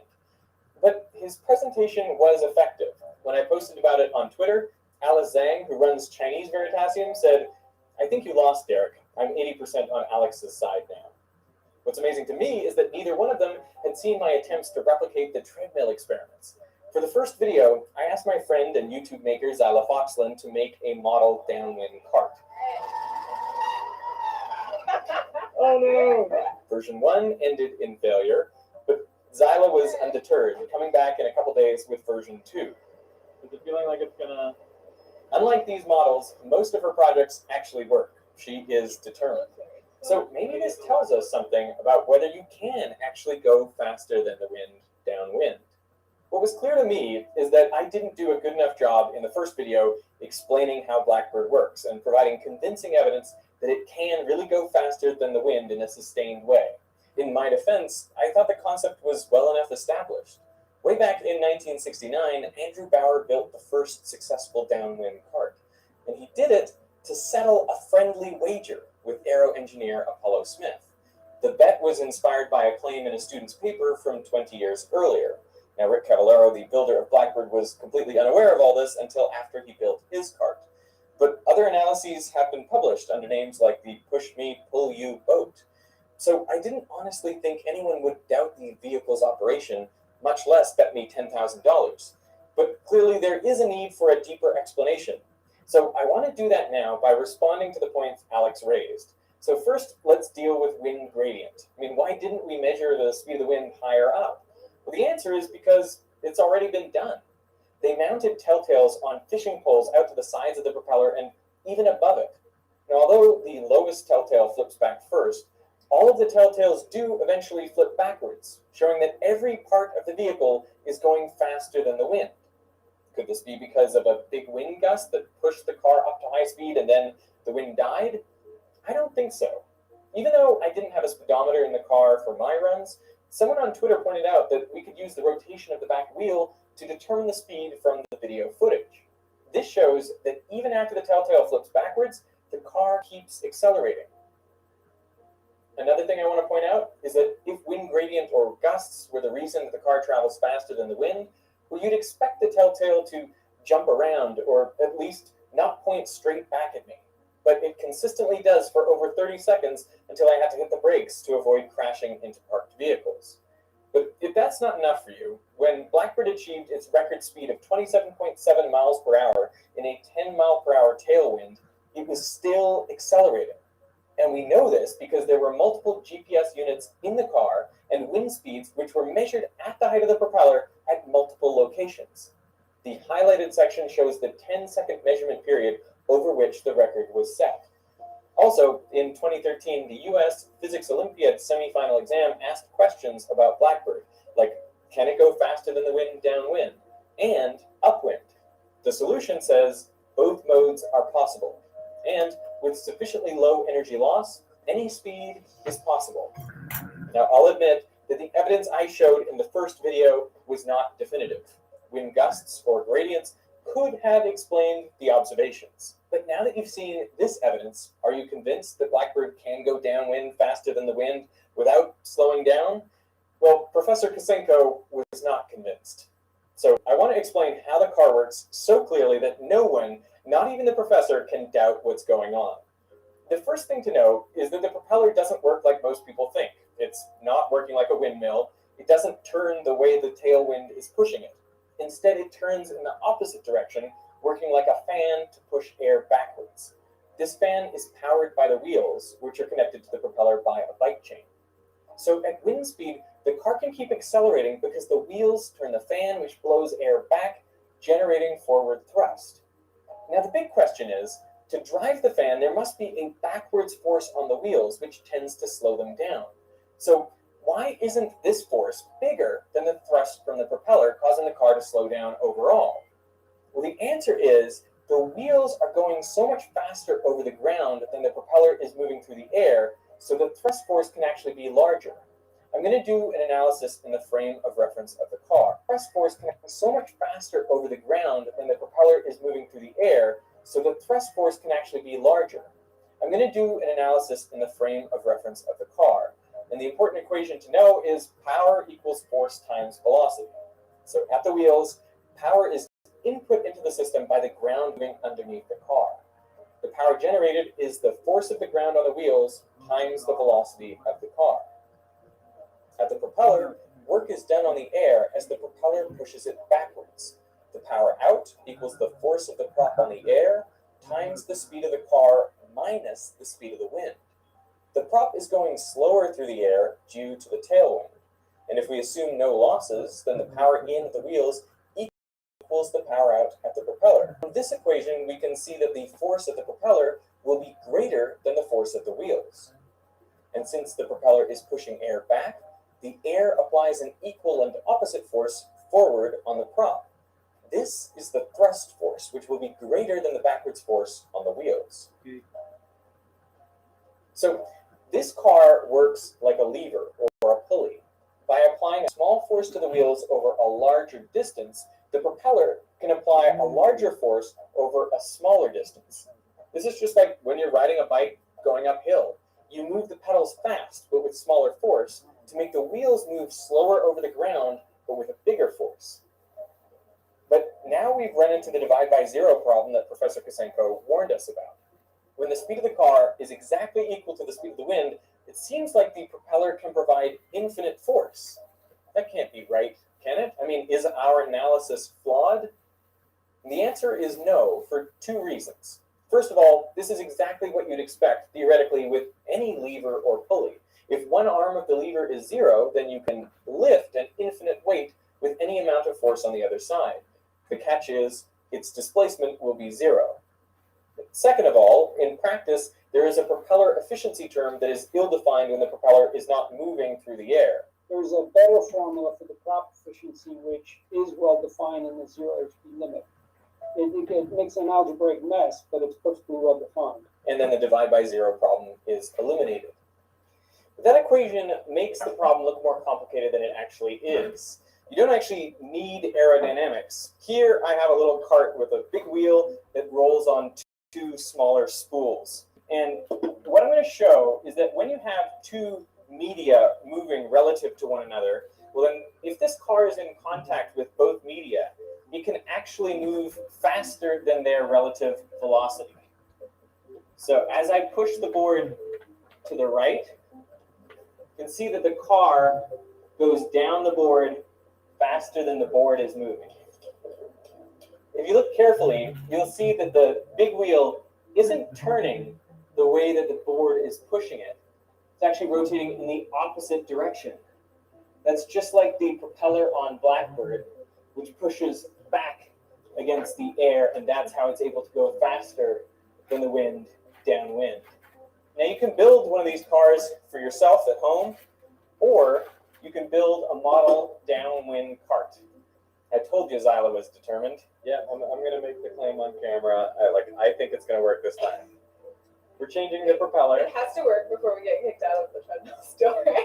But his presentation was effective. When I posted about it on Twitter, Alice Zhang, who runs Chinese Veritasium, said, "I think you lost, Derek. I'm 80% on Alex's side now." What's amazing to me is that neither one of them had seen my attempts to replicate the treadmill experiments. For the first video, I asked my friend and YouTube maker Zyla Foxland to make a model downwind cart. Oh no! Version 1 ended in failure, but Zyla was undeterred, coming back in a couple days with version 2. Is it feeling like it's gonna... Unlike these models, most of her projects actually work. She is determined. So maybe this tells us something about whether you can actually go faster than the wind downwind. What was clear to me is that I didn't do a good enough job in the first video explaining how Blackbird works and providing convincing evidence that it can really go faster than the wind in a sustained way. In my defense, I thought the concept was well enough established. Way back in 1969, Andrew Bauer built the first successful downwind cart, and he did it to settle a friendly wager with aero engineer Apollo Smith. The bet was inspired by a claim in a student's paper from 20 years earlier. Now, Rick Cavallaro, the builder of Blackbird, was completely unaware of all this until after he built his cart. But other analyses have been published under names like the Push Me, Pull You boat. So I didn't honestly think anyone would doubt the vehicle's operation, much less bet me $10,000. But clearly there is a need for a deeper explanation. So I want to do that now by responding to the points Alex raised. So first, let's deal with wind gradient. I mean, why didn't we measure the speed of the wind higher up? Well, the answer is because it's already been done. They mounted telltales on fishing poles out to the sides of the propeller and even above it. Now, although the lowest telltale flips back first, all of the telltales do eventually flip backwards, showing that every part of the vehicle is going faster than the wind. Could this be because of a big wind gust that pushed the car up to high speed and then the wind died? I don't think so. Even though I didn't have a speedometer in the car for my runs, someone on Twitter pointed out that we could use the rotation of the back wheel to determine the speed from the video footage. This shows that even after the telltale flips backwards, the car keeps accelerating. Another thing I want to point out is that if wind gradient or gusts were the reason that the car travels faster than the wind, well, you'd expect the telltale to jump around or at least not point straight back at me. But it consistently does for over 30 seconds until I had to hit the brakes to avoid crashing into parked vehicles. But if that's not enough for you, when Blackbird achieved its record speed of 27.7 miles per hour in a 10 mile per hour tailwind, it was still accelerating. And we know this because there were multiple GPS units in the car and wind speeds which were measured at the height of the propeller at multiple locations. The highlighted section shows the 10-second measurement period over which the record was set. Also, in 2013, the US Physics Olympiad semifinal exam asked questions about Blackbird, like, can it go faster than the wind downwind? And upwind. The solution says both modes are possible. And with sufficiently low energy loss, any speed is possible. Now, I'll admit that the evidence I showed in the first video was not definitive. Wind gusts or gradients could have explained the observations. But now that you've seen this evidence, are you convinced that Blackbird can go downwind faster than the wind without slowing down? Well, Professor Kosenko was not convinced. So I want to explain how the car works so clearly that no one, not even the professor, can doubt what's going on. The first thing to know is that the propeller doesn't work like most people think. It's not working like a windmill. It doesn't turn the way the tailwind is pushing it. Instead, it turns in the opposite direction, working like a fan to push air backwards. This fan is powered by the wheels, which are connected to the propeller by a bike chain. So at wind speed, the car can keep accelerating because the wheels turn the fan, which blows air back, generating forward thrust. Now the big question is, To drive the fan, there must be a backwards force on the wheels, which tends to slow them down. So why isn't this force bigger than the thrust from the propeller, causing the car to slow down overall? Well, the answer is the wheels are going so much faster over the ground than the propeller is moving through the air, so the thrust force can actually be larger. I'm going to do an analysis in the frame of reference of the car. Thrust force can be so much faster over the ground than the propeller is moving through the air, so the thrust force can actually be larger. I'm going to do an analysis in the frame of reference of the car. And the important equation to know is power equals force times velocity. So at the wheels, power is input into the system by the ground moving underneath the car. The power generated is the force of the ground on the wheels times the velocity of the car. At the propeller, work is done on the air as the propeller pushes it backwards. The power out equals the force of the prop on the air times the speed of the car minus the speed of the wind. The prop is going slower through the air due to the tailwind. And if we assume no losses, then the power in at the wheels equals the power out at the propeller. From this equation, we can see that the force of the propeller will be greater than the force of the wheels. And since the propeller is pushing air back, the air applies an equal and opposite force forward on the prop. This is the thrust force, which will be greater than the backwards force on the wheels. So this car works like a lever or a pulley. By applying a small force to the wheels over a larger distance, the propeller can apply a larger force over a smaller distance. This is just like when you're riding a bike going uphill. You move the pedals fast, but with smaller force, to make the wheels move slower over the ground, but with a bigger force. But now we've run into the divide by zero problem that Professor Kosenko warned us about. When the speed of the car is exactly equal to the speed of the wind, it seems like the propeller can provide infinite force. That can't be right, can it? I mean, is our analysis flawed? And the answer is no, for two reasons. First of all, this is exactly what you'd expect, theoretically, with any lever or pulley. If one arm of the lever is zero, then you can lift an infinite weight with any amount of force on the other side. The catch is, its displacement will be zero. Second of all, in practice, there is a propeller efficiency term that is ill-defined when the propeller is not moving through the air. There's a better formula for the prop efficiency, which is well defined in the zero HP limit. It makes an algebraic mess, but it's perfectly well defined. And then the divide by zero problem is eliminated. That equation makes the problem look more complicated than it actually is. You don't actually need aerodynamics. Here I have a little cart with a big wheel that rolls on two smaller spools. And what I'm going to show is that when you have two media moving relative to one another, well then if this car is in contact with both media, it can actually move faster than their relative velocity. So as I push the board to the right, you can see that the car goes down the board faster than the board is moving. If you look carefully, you'll see that the big wheel isn't turning the way that the board is pushing it. It's actually rotating in the opposite direction. That's just like the propeller on Blackbird, which pushes back against the air, and that's how it's able to go faster than the wind downwind. Now you can build one of these cars for yourself at home, or you can build a model downwind cart. I told you Zyla was determined. Yeah, I'm going to make the claim on camera. I think it's going to work this time. We're changing the propeller. It has to work before we get kicked out of the treadmill store. Does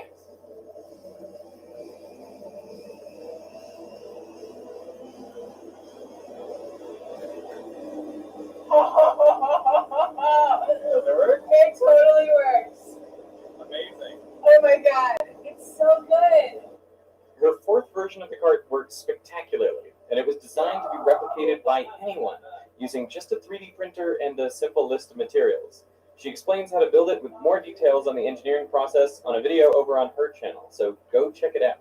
it work? It totally works. Amazing. Oh my god, it's so good. Her fourth version of the cart works spectacularly, and it was designed to be replicated by anyone using just a 3D printer and a simple list of materials. She explains how to build it with more details on the engineering process on a video over on her channel, so go check it out.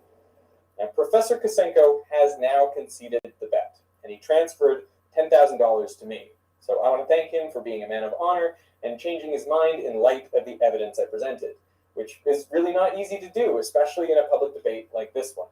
Now, Professor Kosenko has now conceded the bet, and he transferred $10,000 to me. So I want to thank him for being a man of honor and changing his mind in light of the evidence I presented, which is really not easy to do, especially in a public debate like this one.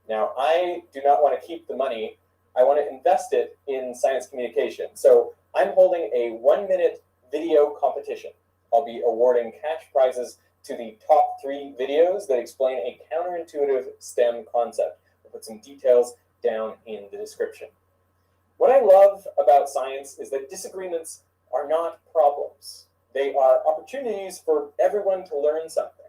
Now, I do not want to keep the money. I want to invest it in science communication. So I'm holding a 1-minute video competition. I'll be awarding cash prizes to the top 3 videos that explain a counterintuitive STEM concept. I'll put some details down in the description. What I love about science is that disagreements are not problems. They are opportunities for everyone to learn something.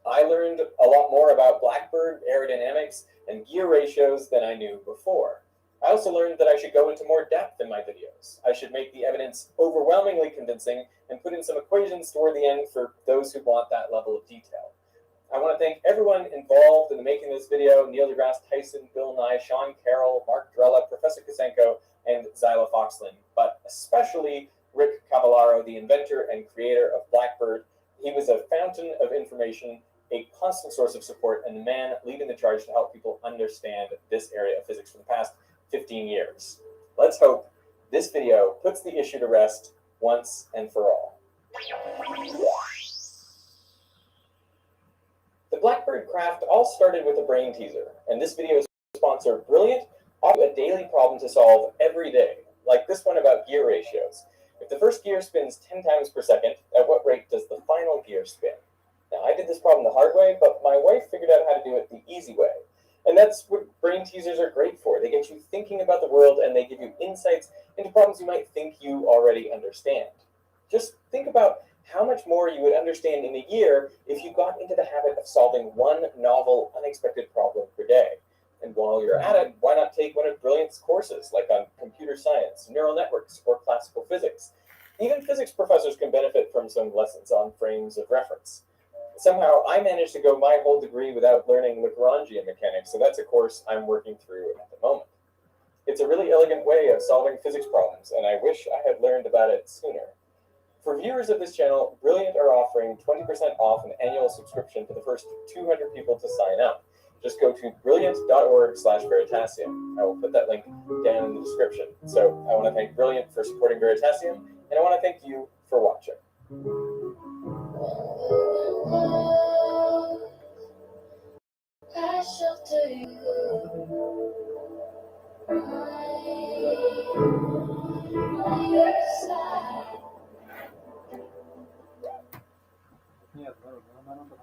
I learned a lot more about blackbird aerodynamics and gear ratios than I knew before. I also learned that I should go into more depth in my videos. I should make the evidence overwhelmingly convincing and put in some equations toward the end for those who want that level of detail. I want to thank everyone involved in the making of this video: Neil deGrasse Tyson, Bill Nye, Sean Carroll, Mark Drella, Professor Kosenko, and Zyla Foxlin, but especially Rick Cavallaro, the inventor and creator of Blackbird. He was a fountain of information, a constant source of support, and the man leading the charge to help people understand this area of physics for the past 15 years. Let's hope this video puts the issue to rest once and for all. The Blackbird craft all started with a brain teaser, and this video's sponsor, Brilliant, offers a daily problem to solve every day, like this one about gear ratios. If the first gear spins 10 times per second, at what rate does the final gear spin? Now, I did this problem the hard way, but my wife figured out how to do it the easy way. And that's what brain teasers are great for. They get you thinking about the world, and they give you insights into problems you might think you already understand. Just think about how much more you would understand in a year if you got into the habit of solving one novel, unexpected problem per day. And while you're at it, why not take one of Brilliant's courses, like on computer science, neural networks, or classical physics? Even physics professors can benefit from some lessons on frames of reference. Somehow, I managed to go my whole degree without learning Lagrangian mechanics, so that's a course I'm working through at the moment. It's a really elegant way of solving physics problems, and I wish I had learned about it sooner. For viewers of this channel, Brilliant are offering 20% off an annual subscription to the first 200 people to sign up. Just go to brilliant.org/Veritasium. I will put that link down in the description. So I want to thank Brilliant for supporting Veritasium, and I want to thank you for watching. I shelter you. On your side. Нет, надо что-то.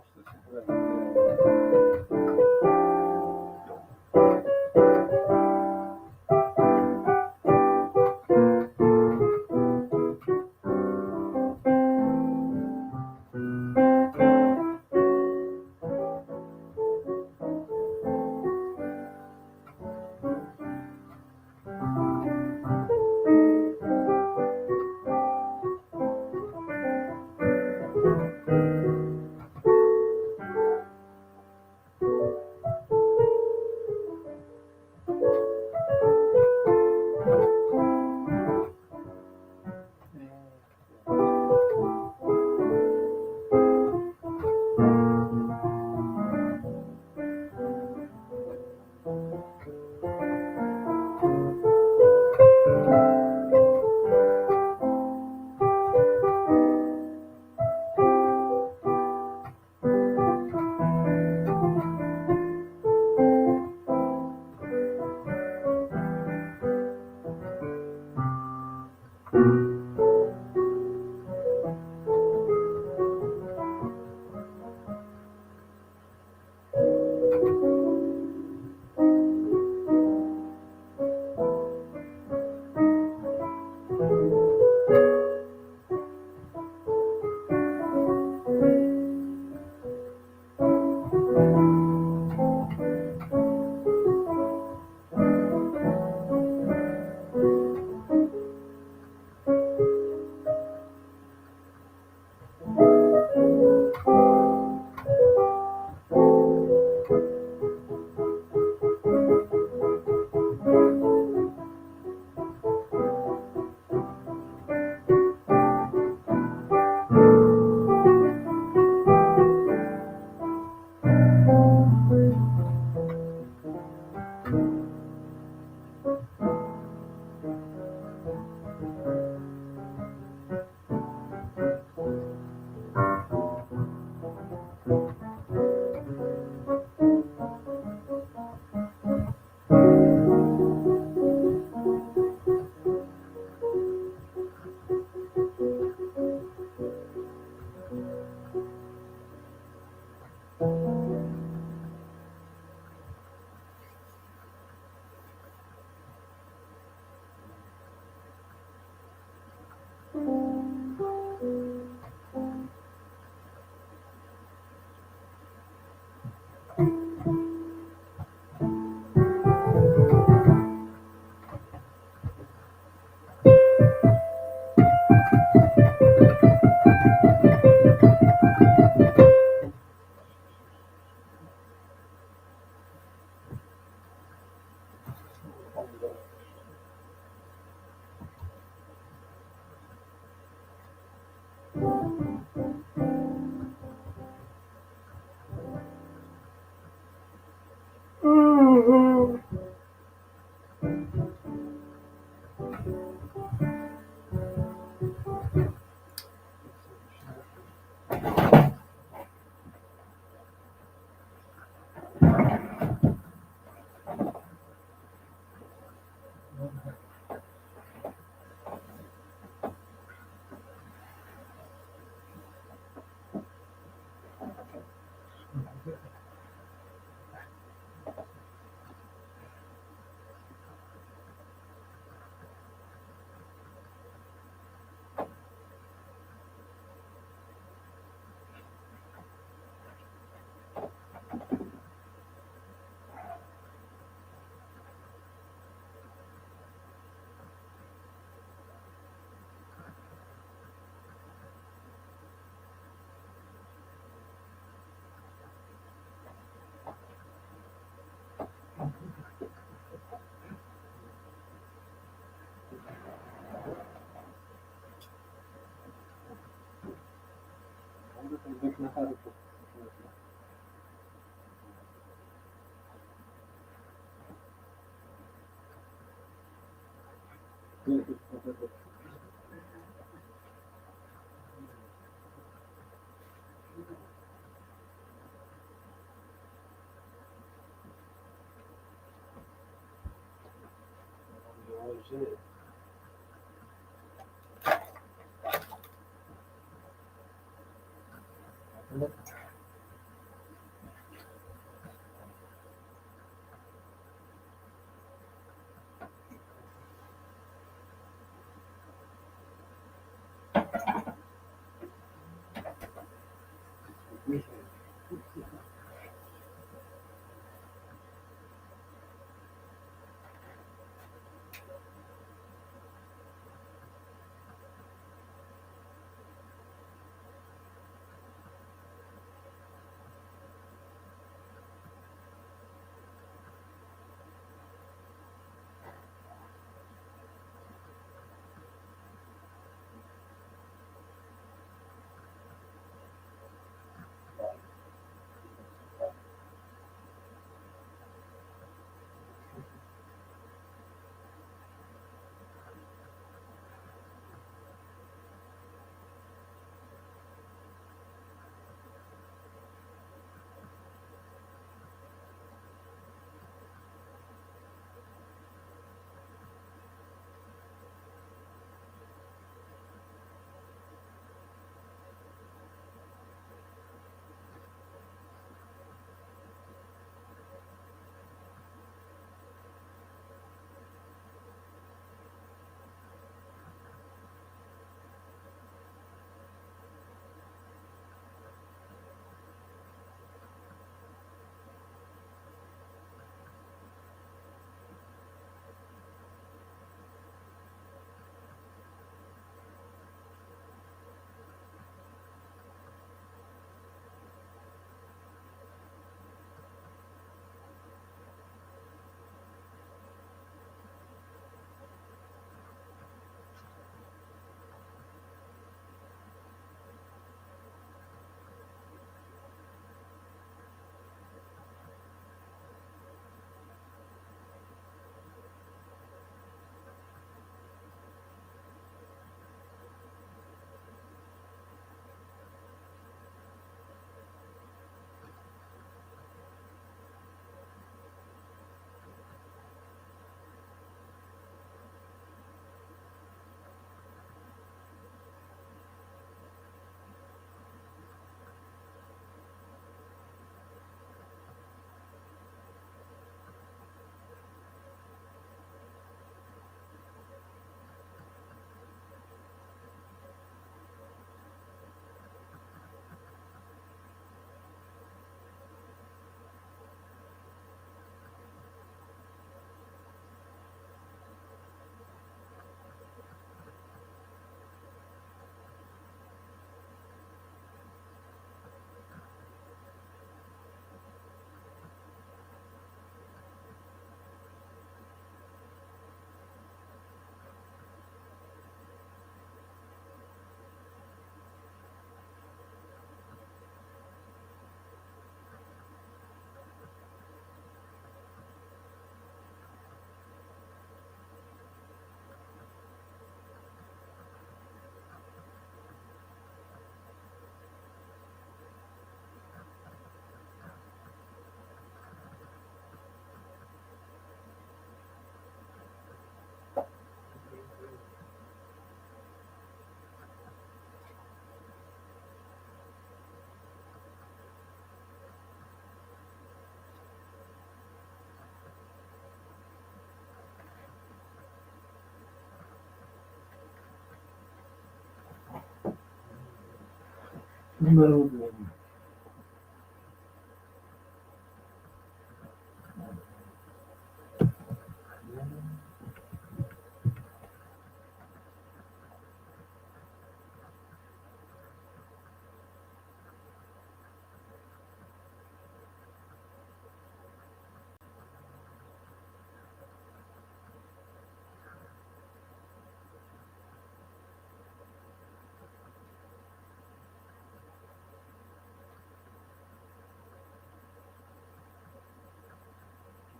Народу.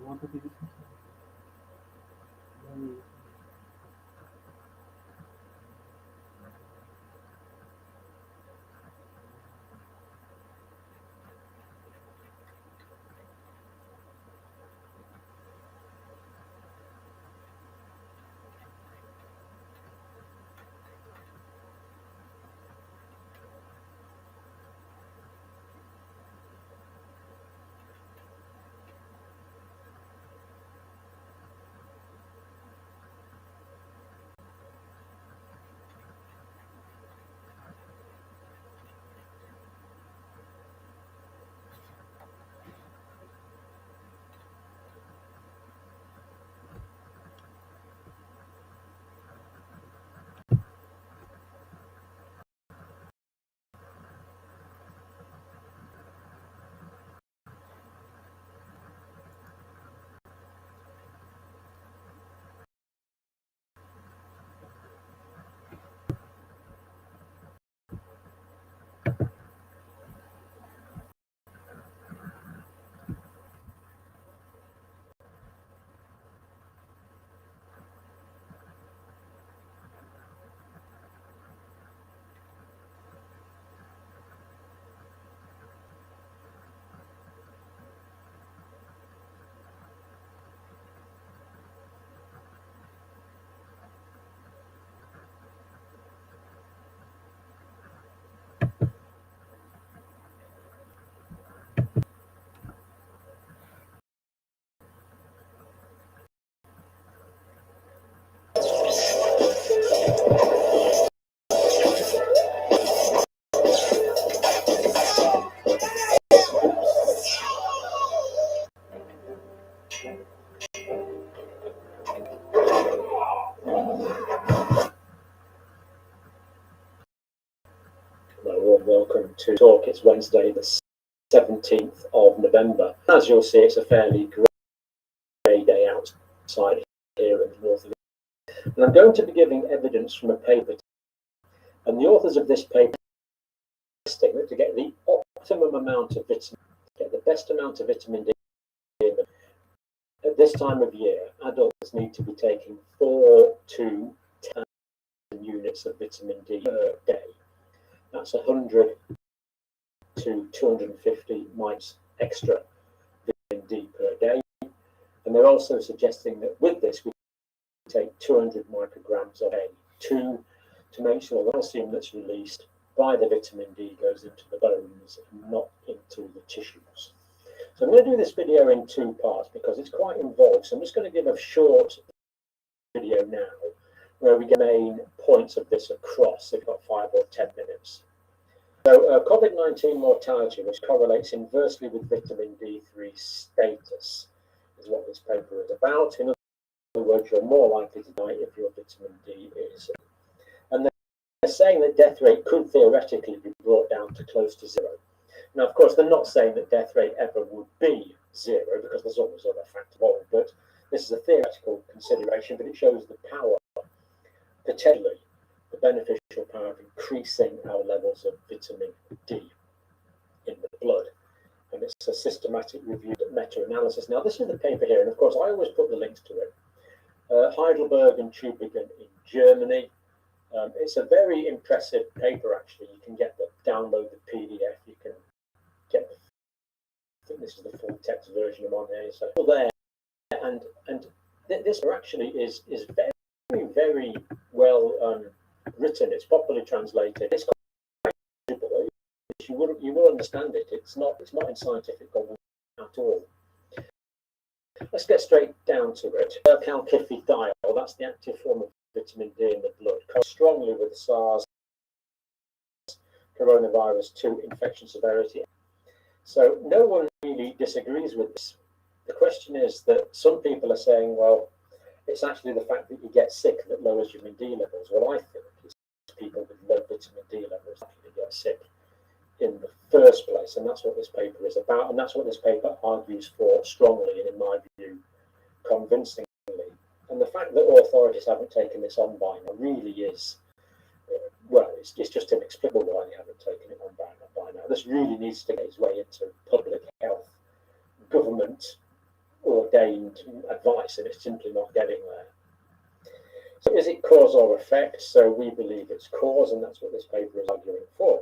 Вот это действительно. Welcome to talk. It's Wednesday, the 17th of November. As you'll see, it's a fairly grey day outside here in the north of England. And I'm going to be giving evidence from a paper. And the authors of this paper are suggesting that to get the optimum amount of vitamin, get the best amount of vitamin D in them, at this time of year, adults need to be taking 4 to 10 units of vitamin D per day. That's 100 to 250 mites extra vitamin D per day. And they're also suggesting that with this, we take 200 micrograms a day to make sure the calcium that's released by the vitamin D goes into the bones and not into the tissues. So I'm going to do this video in 2 parts because it's quite involved. So I'm just going to give a short video now where we get main points of this across. They've got 5 or 10 minutes. So COVID-19 mortality, which correlates inversely with vitamin D3 status, is what this paper is about. In other words, you're more likely to die if your vitamin D is. And they're saying that death rate could theoretically be brought down to close to 0. Now, of course, they're not saying that death rate ever would be 0 because there's always other factors involved, but this is a theoretical consideration, but it shows the power, potentially, the beneficial power of increasing our levels of vitamin D in the blood. And it's a systematic review, meta-analysis. Now, this is the paper here, and of course, I always put the links to it. Heidelberg and Tübingen in Germany. It's a very impressive paper, actually. You can download the PDF. You can get I think this is the full text version I'm on here. So there, and this actually is very, very well written. It's properly translated. It's quite legible. You will understand it. It's not in scientific gobbledygook at all. Let's get straight down to it. Calcifidiol, that's the active form of vitamin D in the blood, correlates strongly with SARS coronavirus to infection severity. So no one really disagrees with this. The question is that some people are saying, well, it's actually the fact that you get sick that lowers your vitamin D levels. Well, I think it's people with low vitamin D levels actually get sick in the first place, and that's what this paper is about, and that's what this paper argues for strongly and, in my view, convincingly. And the fact that authorities haven't taken this on by now really is, well, it's just inexplicable why they haven't taken it on by now. This really needs to get its way into public health, government ordained advice, and it's simply not getting there. So is it cause or effect? So we believe it's cause, and that's what this paper is arguing for.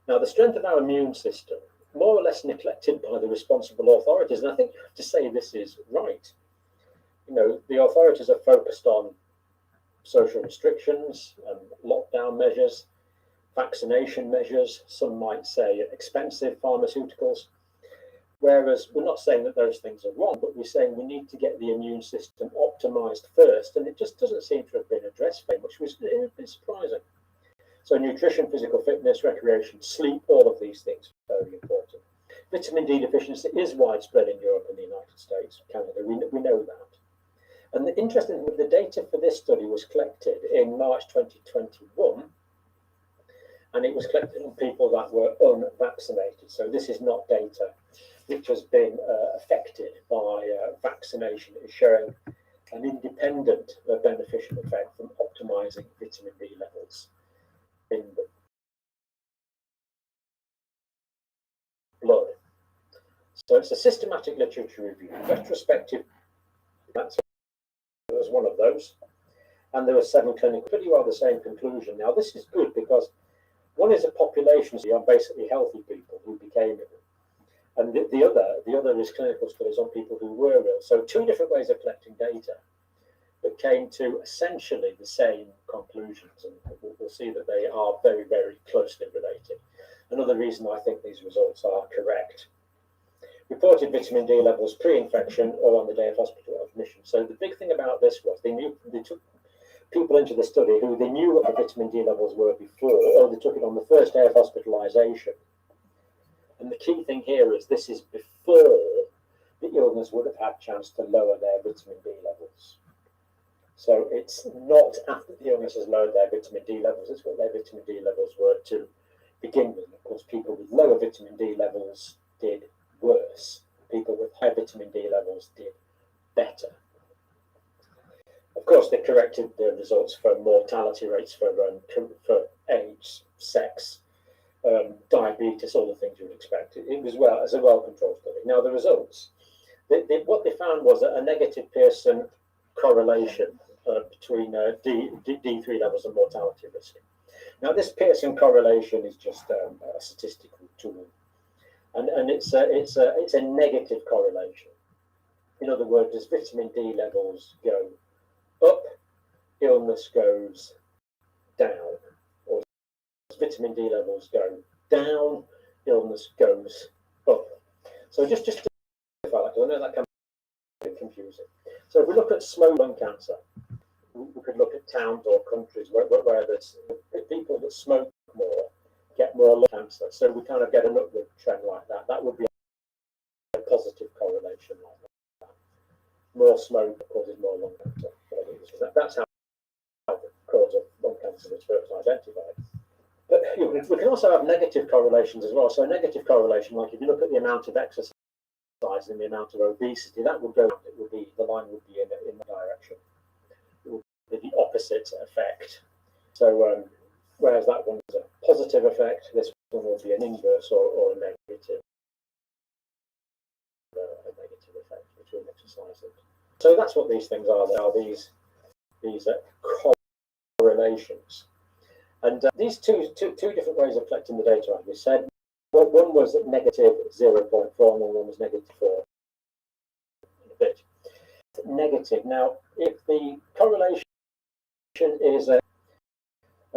Now, the strength of our immune system, more or less neglected by the responsible authorities, and I think you have to say this is right. You know, the authorities are focused on social restrictions, lockdown measures, vaccination measures, some might say expensive pharmaceuticals, whereas we're not saying that those things are wrong, but we're saying we need to get the immune system optimized first, and it just doesn't seem to have been addressed very much, which is a bit surprising. So nutrition, physical fitness, recreation, sleep, all of these things are very important. Vitamin D deficiency is widespread in Europe and the United States, Canada, we know that. And the interesting thing, the data for this study was collected in March 2021, and it was collected on people that were unvaccinated. So this is not data which has been affected by vaccination. It's showing an independent beneficial effect from optimizing vitamin D levels in the blood. So it's a systematic literature review, retrospective. That's was one of those, and there were 7 clinical, pretty well the same conclusion. Now this is good because one is a population, so you are basically healthy people who became ill, and the other is clinical studies on people who were ill. So 2 different ways of collecting data that came to essentially the same conclusions, and we'll see that they are very, very closely related. Another reason I think these results are correct. Reported vitamin D levels pre-infection or on the day of hospital admission. So the big thing about this was they took people into the study who they knew what the vitamin D levels were before, or they took it on the first day of hospitalization. And the key thing here is this is before the illness would have had a chance to lower their vitamin D levels. So it's not after the illness has lowered their vitamin D levels, it's what their vitamin D levels were to begin with. Of course, people with lower vitamin D levels did worse. People with high vitamin D levels did better. Of course, they corrected the results for mortality rates for age, sex, diabetes, all the things you would expect. It was as a well-controlled study. Now, the results, what they found was a negative Pearson correlation between D3 levels and mortality risk. Now, this Pearson correlation is just a statistical tool. And it's a negative correlation. In other words, as vitamin D levels go up, illness goes down. Or as vitamin D levels go down, illness goes up. So just to clarify that, because I know that can be confusing. So if we look at smoke lung cancer, we could look at towns or countries where there's people that smoke more get more lung cancer. So we kind of get an upward trend like that. That would be a positive correlation like that. More smoke causes more lung cancer. That's how the cause of lung cancer was first identified. But we can also have negative correlations as well. So a negative correlation, like if you look at the amount of exercise and the amount of obesity, that would go. It would be, the line would be in the direction. It would be the opposite effect. So whereas that one is a positive effect, this one will be an inverse or a negative effect between exercise and. So that's what these things are. They are these correlations, and these two different ways of collecting the data, as we said. One was at negative 0.4 and one was negative 4. A bit negative. Now, if the correlation is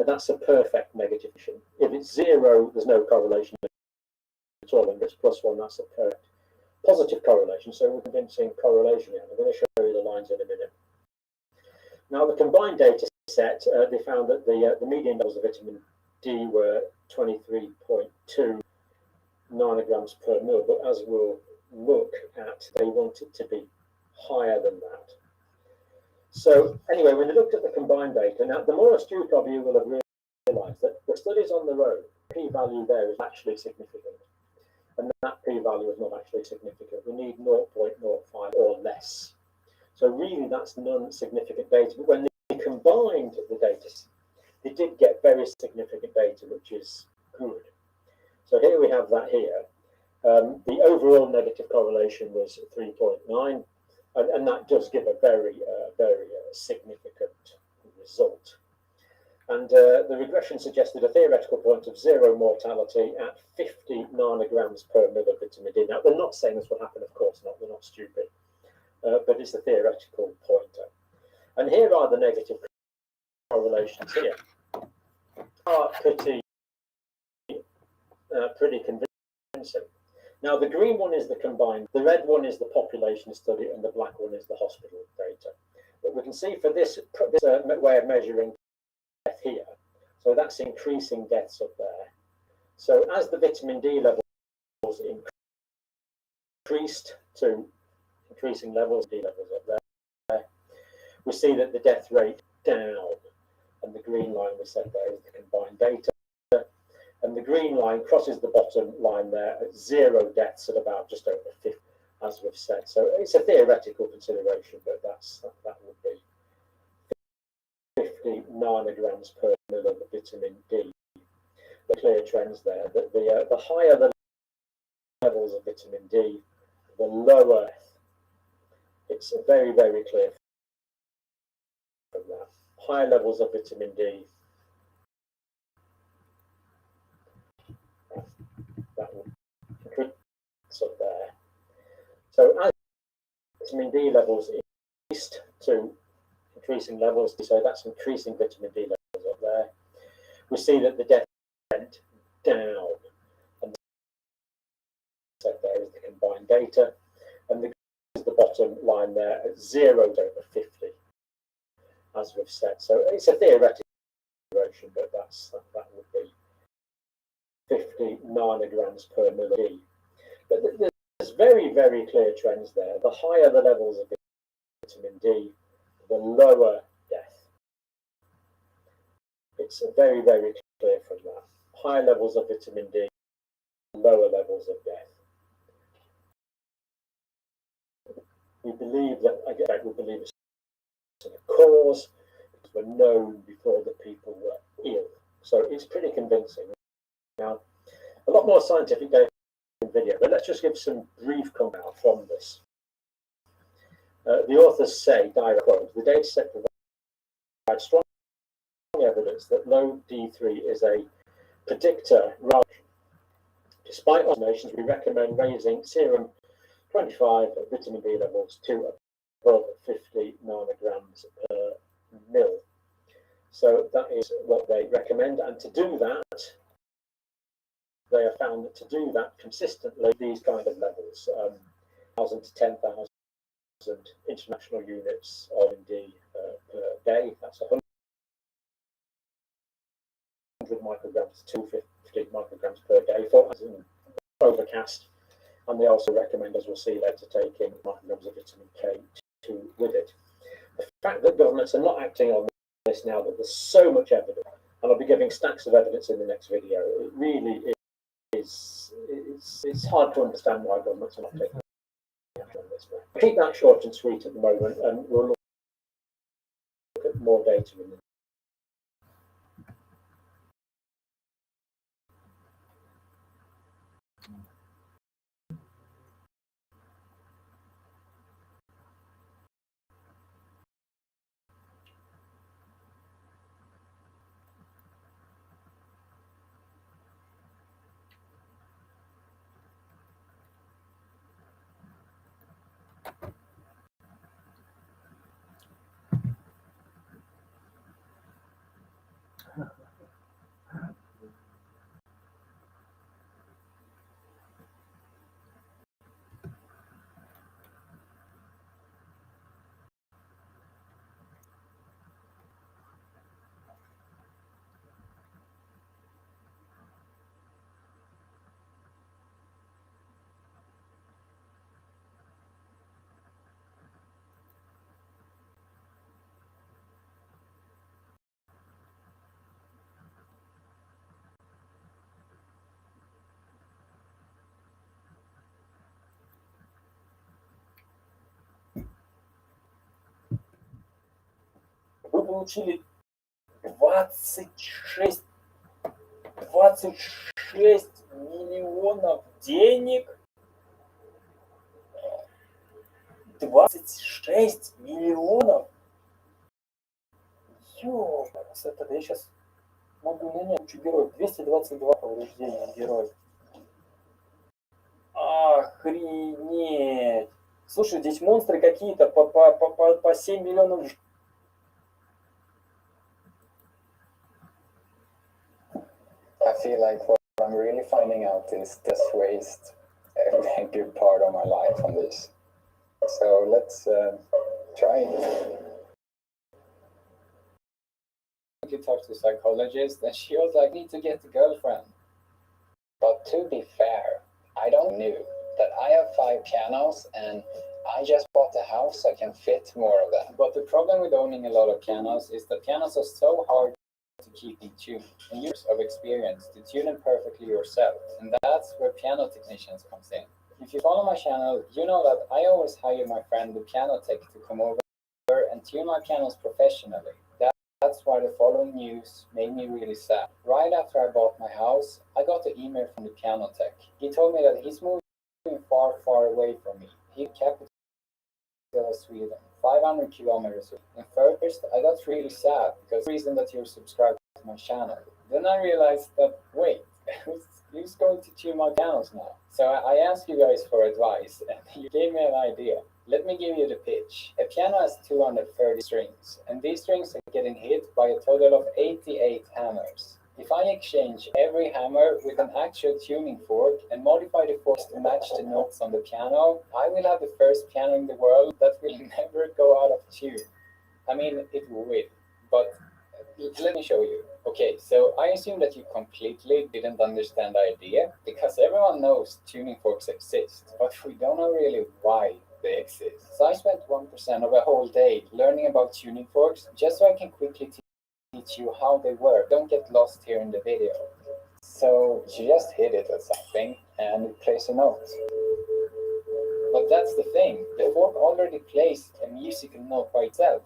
that's a perfect negative. If it's 0, there's no correlation at all. And if it's +1, that's a perfect positive correlation. So we're convincing correlation here. I'm going to show you the lines in a minute. Now, the combined data set, they found that the median levels of vitamin D were 23.2 nanograms per mil, but as we'll look at, they want it to be higher than that. So anyway, when you looked at the combined data, now the more astute of you will have realized that the studies on their own, p-value there is actually significant. And that p-value is not actually significant. We need 0.05 or less. So really that's non-significant data. But when they combined the data, they did get very significant data, which is good. So here we have that here. The overall negative correlation was 3.9, and that does give a very significant result. And the regression suggested a theoretical point of 0 mortality at 50 nanograms per mil of vitamin D. Now, we're not saying this will happen, of course not, we're not stupid, but it's a theoretical pointer. And here are the negative correlations here. Are pretty convincing. Now, the green one is the combined, the red one is the population study, and the black one is the hospital data. But we can see for this way of measuring death here, so that's increasing deaths up there. So as the vitamin D levels increased to increasing levels, D levels up there, we see that the death rate down, and the green line we said there is the combined data. And the green line crosses the bottom line there at 0 deaths at about just over 50, as we've said. So it's a theoretical consideration, but that would be 50 nanograms per mil of vitamin D. The clear trends there that the higher the levels of vitamin D, the lower. It's very clear from that. Higher levels of vitamin D. That will increase up there. So as vitamin D levels increased to increasing levels, so that's increasing vitamin D levels up there, we see that the death went down, and so there is the combined data, and the bottom line there at 0 over 50, as we've said. So it's a theoretical consideration, but that would be 50 nanograms per mil of D. But there's very clear trends there. The higher the levels of vitamin D, the lower death. It's very clear from that. Higher levels of vitamin D, lower levels of death. We believe that, again, we believe it's a cause, because we're known before the people were ill. So it's pretty convincing. Now, a lot more scientific data in video, but let's just give some brief comment from this. The authors say, direct quote, the data set provides strong evidence that low D3 is a predictor rather. Despite observations, we recommend raising serum 25 vitamin D levels to above 50 nanograms per mil. So that is what they recommend, and to do that, they have found that to do that consistently, these kind of levels, 1,000 to 10,000 international units of D per day, that's 100 micrograms to 250 micrograms per day for as an overcast. And they also recommend, as we'll see later, taking micrograms of vitamin K2 with it. The fact that governments are not acting on this now, that there's so much evidence, and I'll be giving stacks of evidence in the next video, it really it's hard to understand why governments are not taking action on this. Keep that short and sweet at the moment, and we'll look at more data in the Вы получили 26 миллионов денег. 26 миллионов. Это я сейчас могу нанять кучу героев. 222 повреждения героев. Охренеть. Слушай, здесь монстры какие-то по 7 миллионов. I feel like what I'm really finding out is just waste a good part of my life on this. So let's try it. You talked to a psychologist and she was like, need to get a girlfriend. But to be fair, I don't know that I have 5 pianos and I just bought a house so I can fit more of them. But the problem with owning a lot of pianos is that pianos are so hard to keep in tune and years of experience to tune them perfectly yourself. And that's where piano technicians comes in. If you follow my channel, you know that I always hire my friend the piano tech to come over and tune my pianos professionally. That's why the following news made me really sad. Right after I bought my house, I got an email from the piano tech. He told me that he's moving far, far away from me. He capital of Sweden, 500 kilometers away. And first, I got really sad because the reason that you're subscribed to my channel. Then I realized that, wait, who's going to tune my pianos now? So I asked you guys for advice and you gave me an idea. Let me give you the pitch. A piano has 230 strings, and these strings are getting hit by a total of 88 hammers. If I exchange every hammer with an actual tuning fork and modify the forks to match the notes on the piano, I will have the first piano in the world that will never go out of tune. I mean, it will, but let me show you. Okay, so I assume that you completely didn't understand the idea, because everyone knows tuning forks exist, but we don't know really why they exist. So I spent 1% of a whole day learning about tuning forks just so I can quickly teach you how they work. Don't get lost here in the video. So you just hit it at something and it plays a note. But that's the thing, the fork already plays a musical note by itself.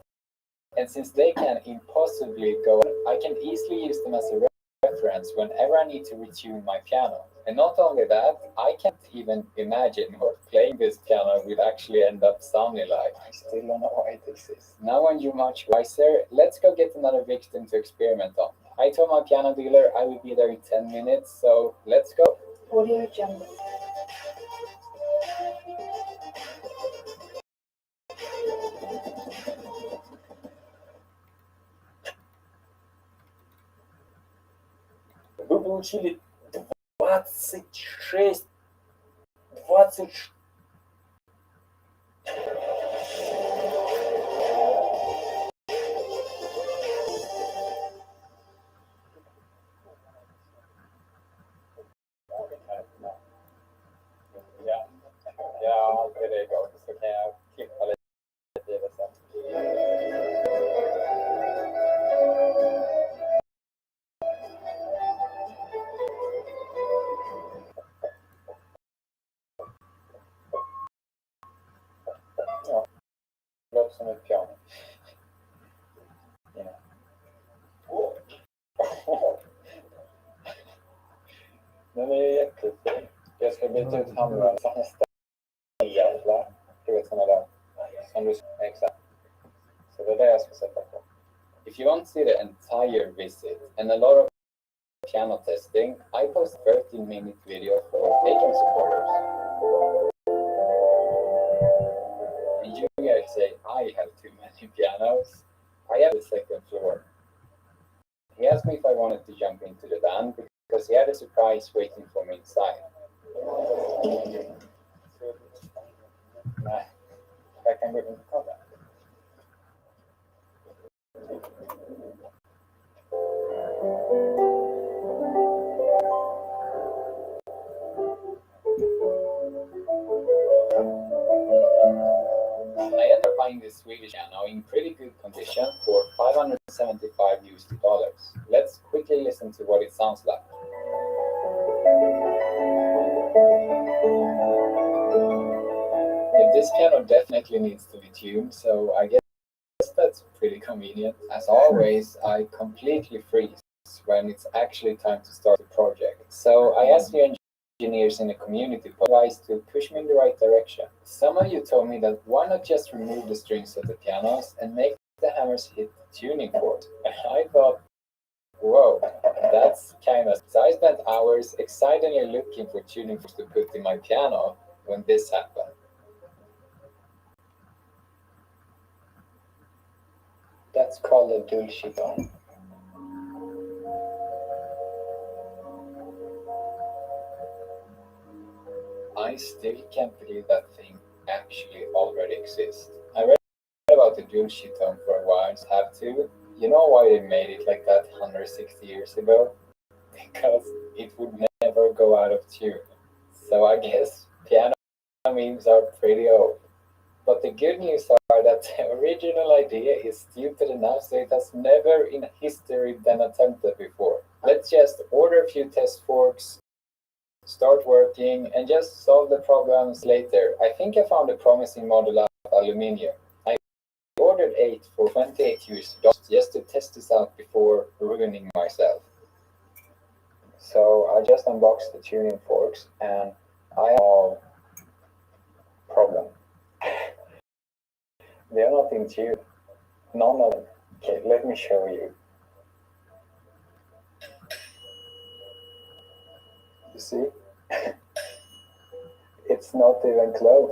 And since they can impossibly go, I can easily use them as a reference whenever I need to retune my piano. And not only that, I can't even imagine what playing this piano will actually end up sounding like. I still don't know why it exists. Now when you're much wiser, let's go get another victim to experiment on. I told my piano dealer I will be there in 10 minutes, so let's go. Audio Jungle. Вы получили 26. Ja, det går. Så kan jag klippa lite i det sen. Ja, det låter som ett piano. Ja. Den är jättefin. Jag ska byta ut hamnen. Jävlar. Du vet såna där. Som du... Exakt. Så det är det jag ska sätta på. If you want to see the entire visit and a lot of piano testing, I post 13-minute video for patron supporters. And you guys say I have too many pianos. I have the second floor. He asked me if I wanted to jump into the van because he had a surprise waiting for me inside. Nej, jag kan gå in och kolla. I ended up buying this Swedish piano in pretty good condition for $575 US. Let's quickly listen to what it sounds like. This piano definitely needs to be tuned, so I guess that's pretty convenient. As always, I completely freeze when it's actually time to start the project. So I asked the engineers in the community for advice to push me in the right direction. Some of you told me that why not just remove the strings of the pianos and make the hammers hit the tuning fork. And I thought, whoa, that's kind of... So I spent hours excitedly looking for tuning forks to put in my piano when this happened. That's called a dulce tone. I still can't believe that thing actually already exists. I read about the dulce tone for a while, so I have to. You know why they made it like that 160 years ago? Because it would never go out of tune. So I guess piano memes are pretty old. But the good news are that the original idea is stupid enough so it has never in history been attempted before. Let's just order a few test forks, start working, and just solve the problems later. I think I found a promising model of aluminium. I ordered 8 for $28 just to test this out before ruining myself. So I just unboxed the tuning forks and I have a problem. They are not in tune. None of them. Okay, let me show you. You see? It's not even close.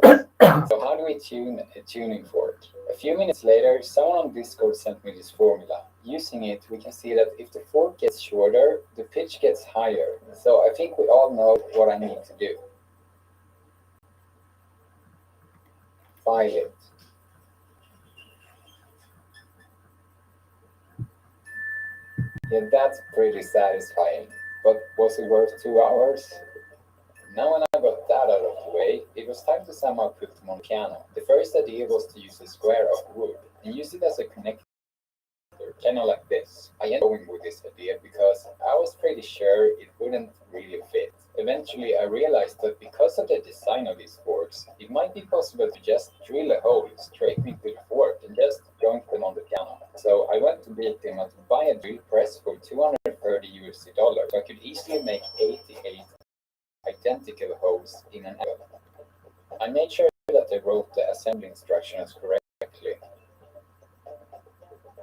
So how do we tune a tuning fork? A few minutes later, someone on Discord sent me this formula. Using it, we can see that if the fork gets shorter, the pitch gets higher. So I think we all know what I need to do. File it. Yeah, that's pretty satisfying. But was it worth 2 hours? Now when I got that out of the way, it was time to somehow put them on piano. The first idea was to use a square of wood and use it as a connector, kind of like this. I ended up going with this idea because I was pretty sure it wouldn't really fit. Eventually I realized that because of the design of these forks, it might be possible to just drill a hole straight into the fork and just joint them on the piano. So I went to Biltema to buy a drill press for $230 so I could easily make 88 identical holes in an angle. I made sure that I wrote the assembly instructions correctly.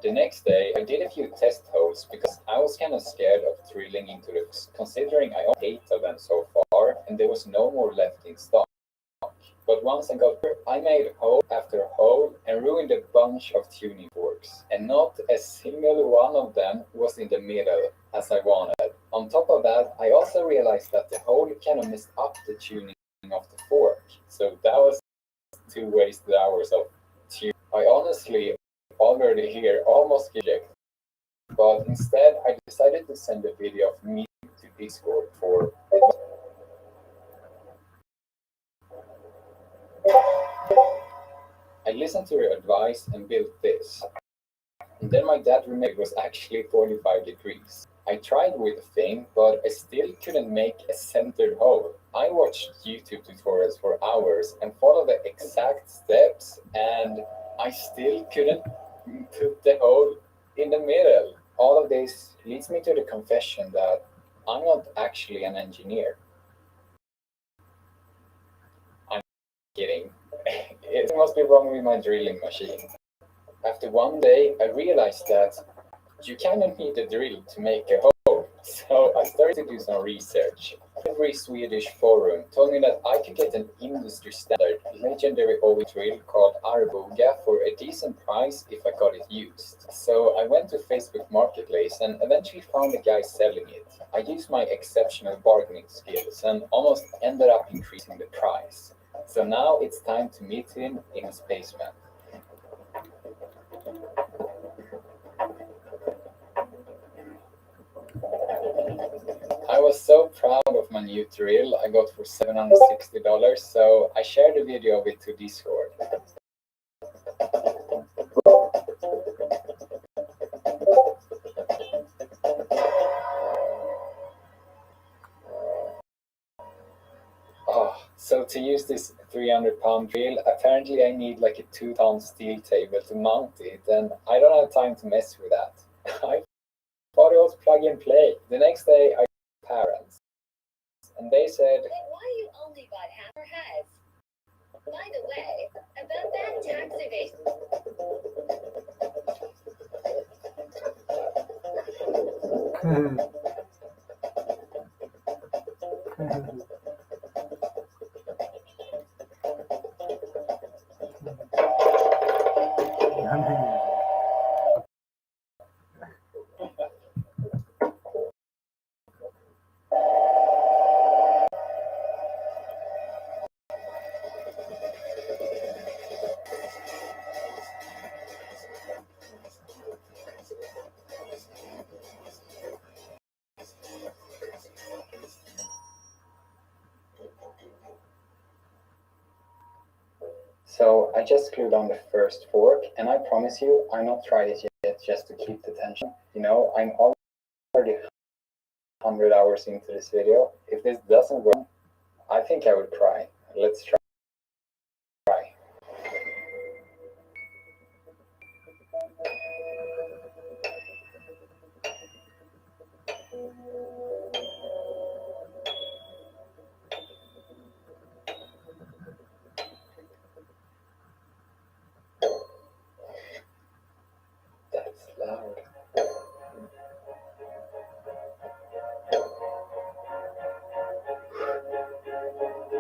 The next day, I did a few test holes because I was kind of scared of drilling into those, considering I own 8 of them so far and there was no more left in stock. But once I got there, I made hole after hole and ruined a bunch of tuning forks. And not a single one of them was in the middle as I wanted. On top of that, I also realized that the hole kind of messed up the tuning of the fork. So that was 2 wasted hours of tuning. I honestly already here almost rejected. But instead, I decided to send a video of me to Discord for I listened to your advice and built this. And then my dad remembered it was actually 45 degrees. I tried with the thing, but I still couldn't make a centered hole. I watched YouTube tutorials for hours and followed the exact steps, and I still couldn't put the hole in the middle. All of this leads me to the confession that I'm not actually an engineer. I'm kidding. It must be wrong with my drilling machine. After one day, I realized that you kind of need a drill to make a hole. So I started to do some research. Every Swedish forum told me that I could get an industry standard legendary old drill called Arboga for a decent price if I got it used. So I went to Facebook Marketplace and eventually found a guy selling it. I used my exceptional bargaining skills and almost ended up increasing the price. So now it's time to meet him in his basement. I was so proud of my new drill I got for $760, so I shared a video of it to Discord. Oh, So to use this 300-pound drill, apparently I need like a 2-ton steel table to mount it, and I don't have time to mess with that. I thought it was plug and play. The next day I called parents, and they said, "But why you only bought hammer heads? By the way, about that tax evasion." So I just glued on the first fork, and I promise you, I'm not trying it yet just to keep the tension. You know, I'm already 100 hours into this video. If this doesn't work, I think I would cry. Let's try. That's loud.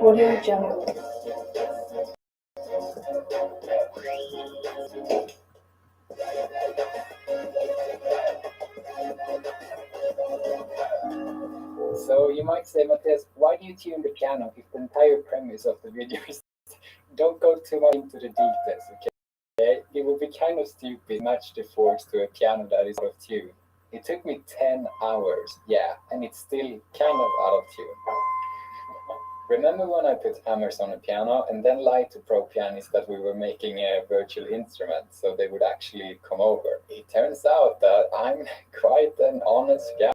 Audio Jungle. So you might say, Matthias, why do you tune the piano if the entire premise of the video is don't go too much into the details, okay? It would be kind of stupid to match the forks to a piano that is out of tune. It took me 10 hours, yeah, and it's still kind of out of tune. Remember when I put hammers on a piano and then lied to pro pianists that we were making a virtual instrument so they would actually come over? It turns out that I'm quite an honest guy.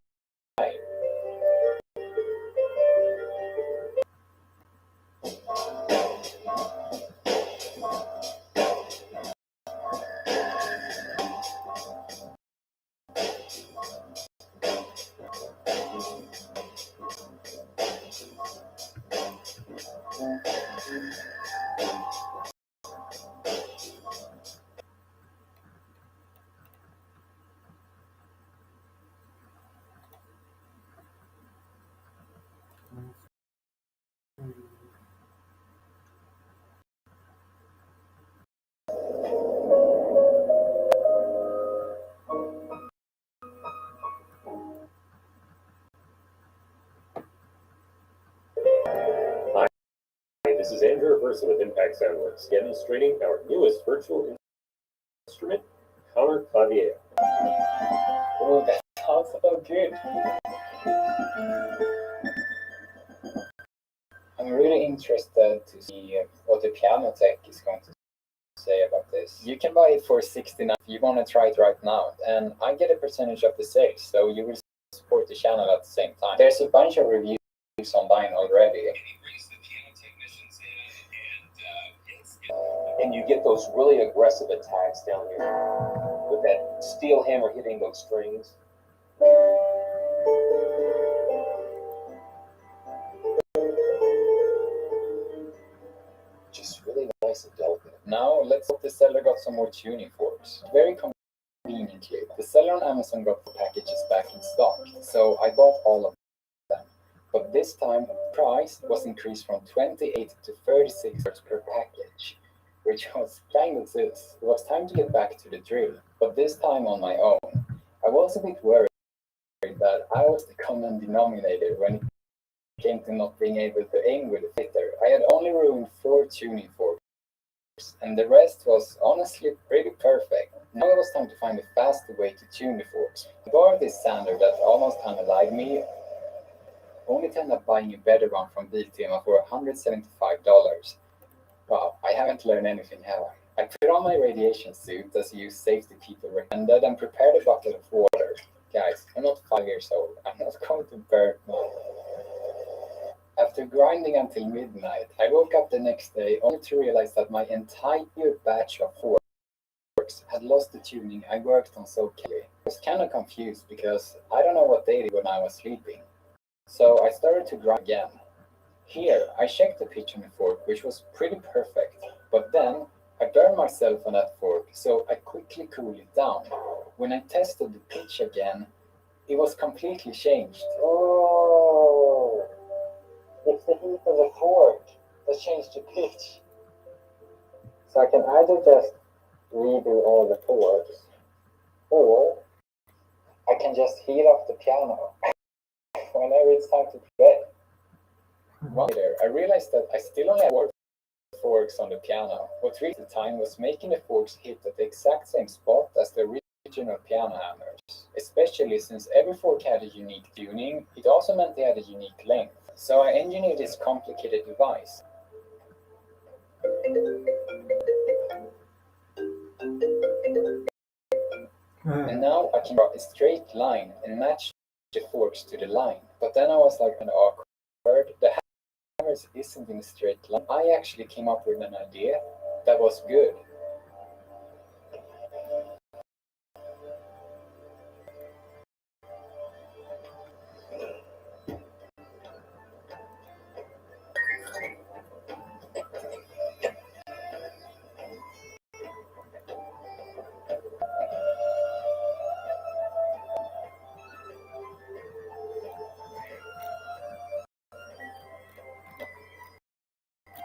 This is Andrew Versa with Impact Soundworks, demonstrating our newest virtual instrument, counterclavier. Oh, that sounds so good. I'm really interested to see what the piano tech is going to say about this. You can buy it for $69 if you want to try it right now, and I get a percentage of the sales, so you will support the channel at the same time. There's a bunch of reviews online already. And you get those really aggressive attacks down here with that steel hammer hitting those strings. Just really nice and delicate. Now let's hope the seller got some more tuning forks. Very conveniently, the seller on Amazon got the packages back in stock, so I bought all of them. But this time, the price was increased from 28 to 36 per package, which was kind of sus. It was time to get back to the drill, but this time on my own. I was a bit worried that I was the common denominator when it came to not being able to aim with a fitter. I had only ruined 4 tuning forks, and the rest was honestly pretty perfect. Now it was time to find a faster way to tune the forks. I borrowed this sander that almost unalived me, only to end up buying a better one from Biltema for $175. Wow, I haven't learned anything, have I? I put on my radiation suit as you safety people recommended and prepared a bucket of water. Guys, I'm not 5 years old. I'm not going to burn. After After grinding until midnight, I woke up the next day only to realize that my entire batch of forks had lost the tuning I worked on so carefully. I was kind of confused because I don't know what they did when I was sleeping. So I started to grind again. Here, I checked the pitch on the fork, which was pretty perfect, but then I burned myself on that fork, so I quickly cooled it down. When I tested the pitch again, it was completely changed. Oh, it's the heat of the fork that changed the pitch. So I can either just redo all the forks, or I can just heat up the piano whenever it's time to play. Later, I realized that I still only had 4 forks on the piano. What really at the time was making the forks hit at the exact same spot as the original piano hammers. Especially since every fork had a unique tuning, it also meant they had a unique length. So I engineered this complicated device. And now I can draw a straight line and match the forks to the line. But then I was like an awkward. The hammers isn't in a straight line. I actually came up with an idea that was good.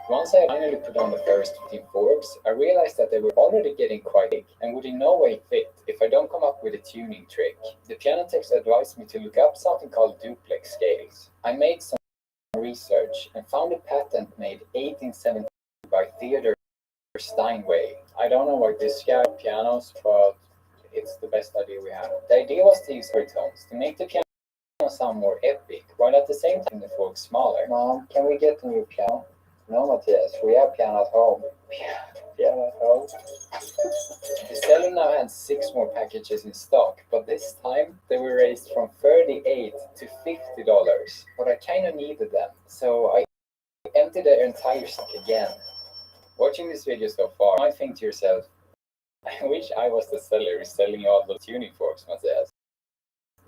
Once I finally put on the first 15 forks, I realized that they were already getting quite big and would in no way fit if I don't come up with a tuning trick. The piano techs advised me to look up something called duplex scales. I made some research and found a patent made 1870 by Theodore Steinway. I don't know what this guy pianos, but it's the best idea we have. The idea was to use overtones to make the piano sound more epic, while at the same time the forks smaller. Mom, can we get a new piano? No, Matthias, we have piano at home. Piano at home? The seller now had 6 more packages in stock, but this time they were raised from $38 to $50. But I kind of needed them, so I emptied their entire stock again. Watching this video so far, you might think to yourself, I wish I was the seller who's selling you all the tuning forks, Matthias.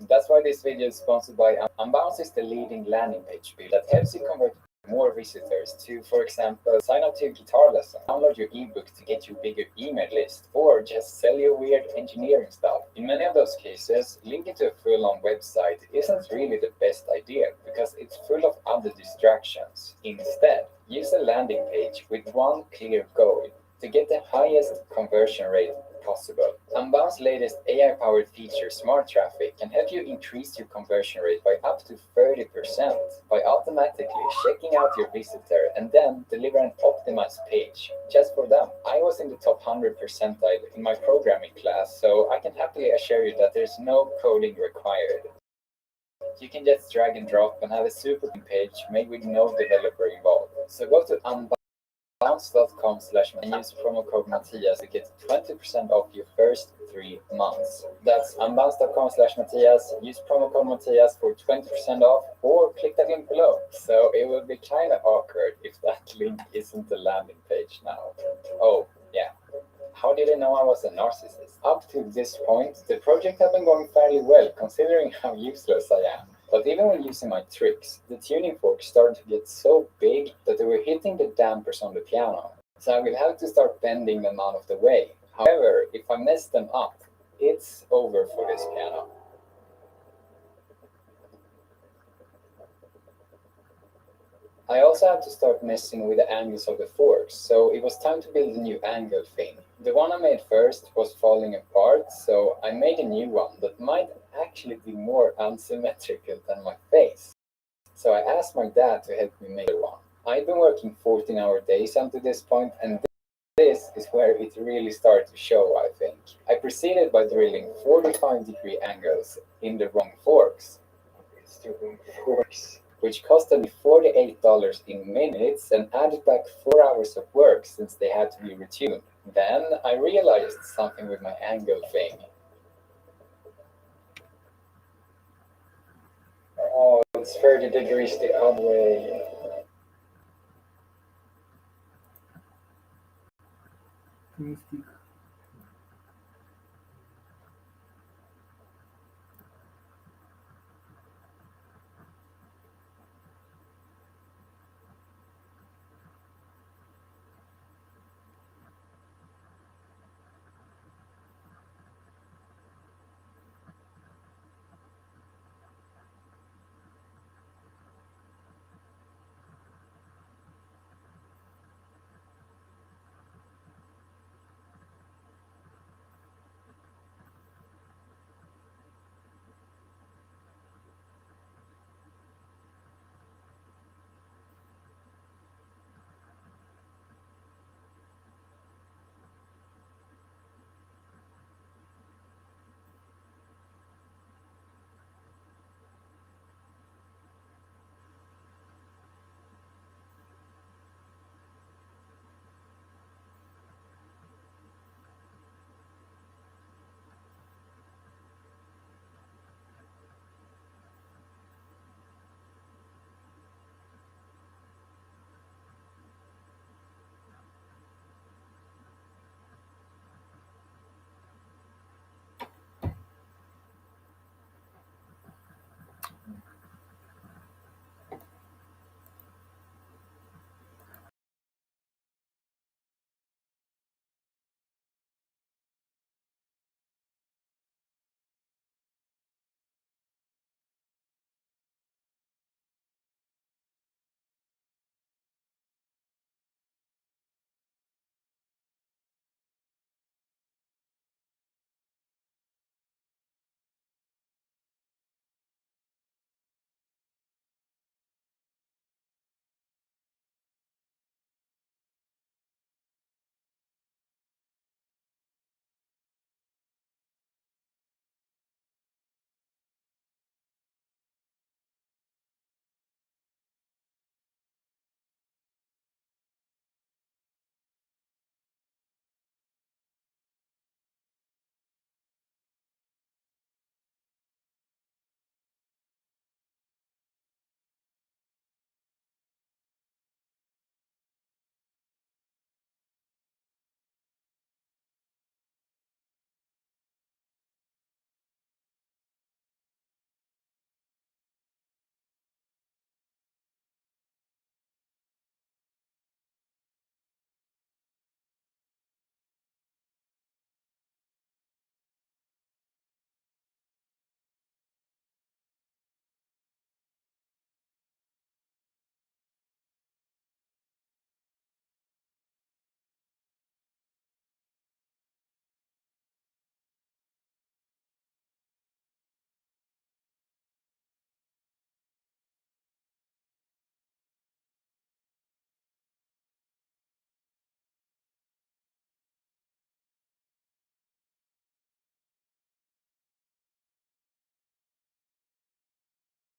That's why this video is sponsored by Unbounce is the leading landing page builder that helps you convert more visitors to, for example, sign up to a guitar lesson, download your ebook to get your bigger email list, or just sell your weird engineering stuff. In many of those cases, linking to a full-on website isn't really the best idea because it's full of other distractions. Instead, use a landing page with one clear goal to get the highest conversion rate possible. Unbounce's latest AI-powered feature, Smart Traffic, can help you increase your conversion rate by up to 30% by automatically checking out your visitor and then deliver an optimized page just for them. I was in the top 100 percentile in my programming class, so I can happily assure you that there's no coding required. You can just drag and drop and have a super page made with no developer involved. So go to Unbounce.com and use promo code Matthias to get 20% off your first 3 months. That's Unbounce.com/Matthias. Use promo code Matthias for 20% off, or click that link below. So it will be kind of awkward if that link isn't the landing page now. Oh, yeah. How did I know I was a narcissist? Up to this point, the project had been going fairly well considering how useless I am. But even when using my tricks, the tuning forks started to get so big that they were hitting the dampers on the piano. So I will have to start bending them out of the way. However, if I mess them up, it's over for this piano. I also had to start messing with the angles of the forks, so it was time to build a new angle thing. The one I made first was falling apart, so I made a new one that might actually be more unsymmetrical than my face. So I asked my dad to help me make one. I'd been working 14-hour days up to this point, and this is where it really started to show, I think. I proceeded by drilling 45-degree angles in the wrong forks. Stupid forks. Which costed me $48 in minutes and added back 4 hours of work since they had to be retuned. Then I realized something with my angle thing. Oh, it's 30 degrees the other way. Optimistic.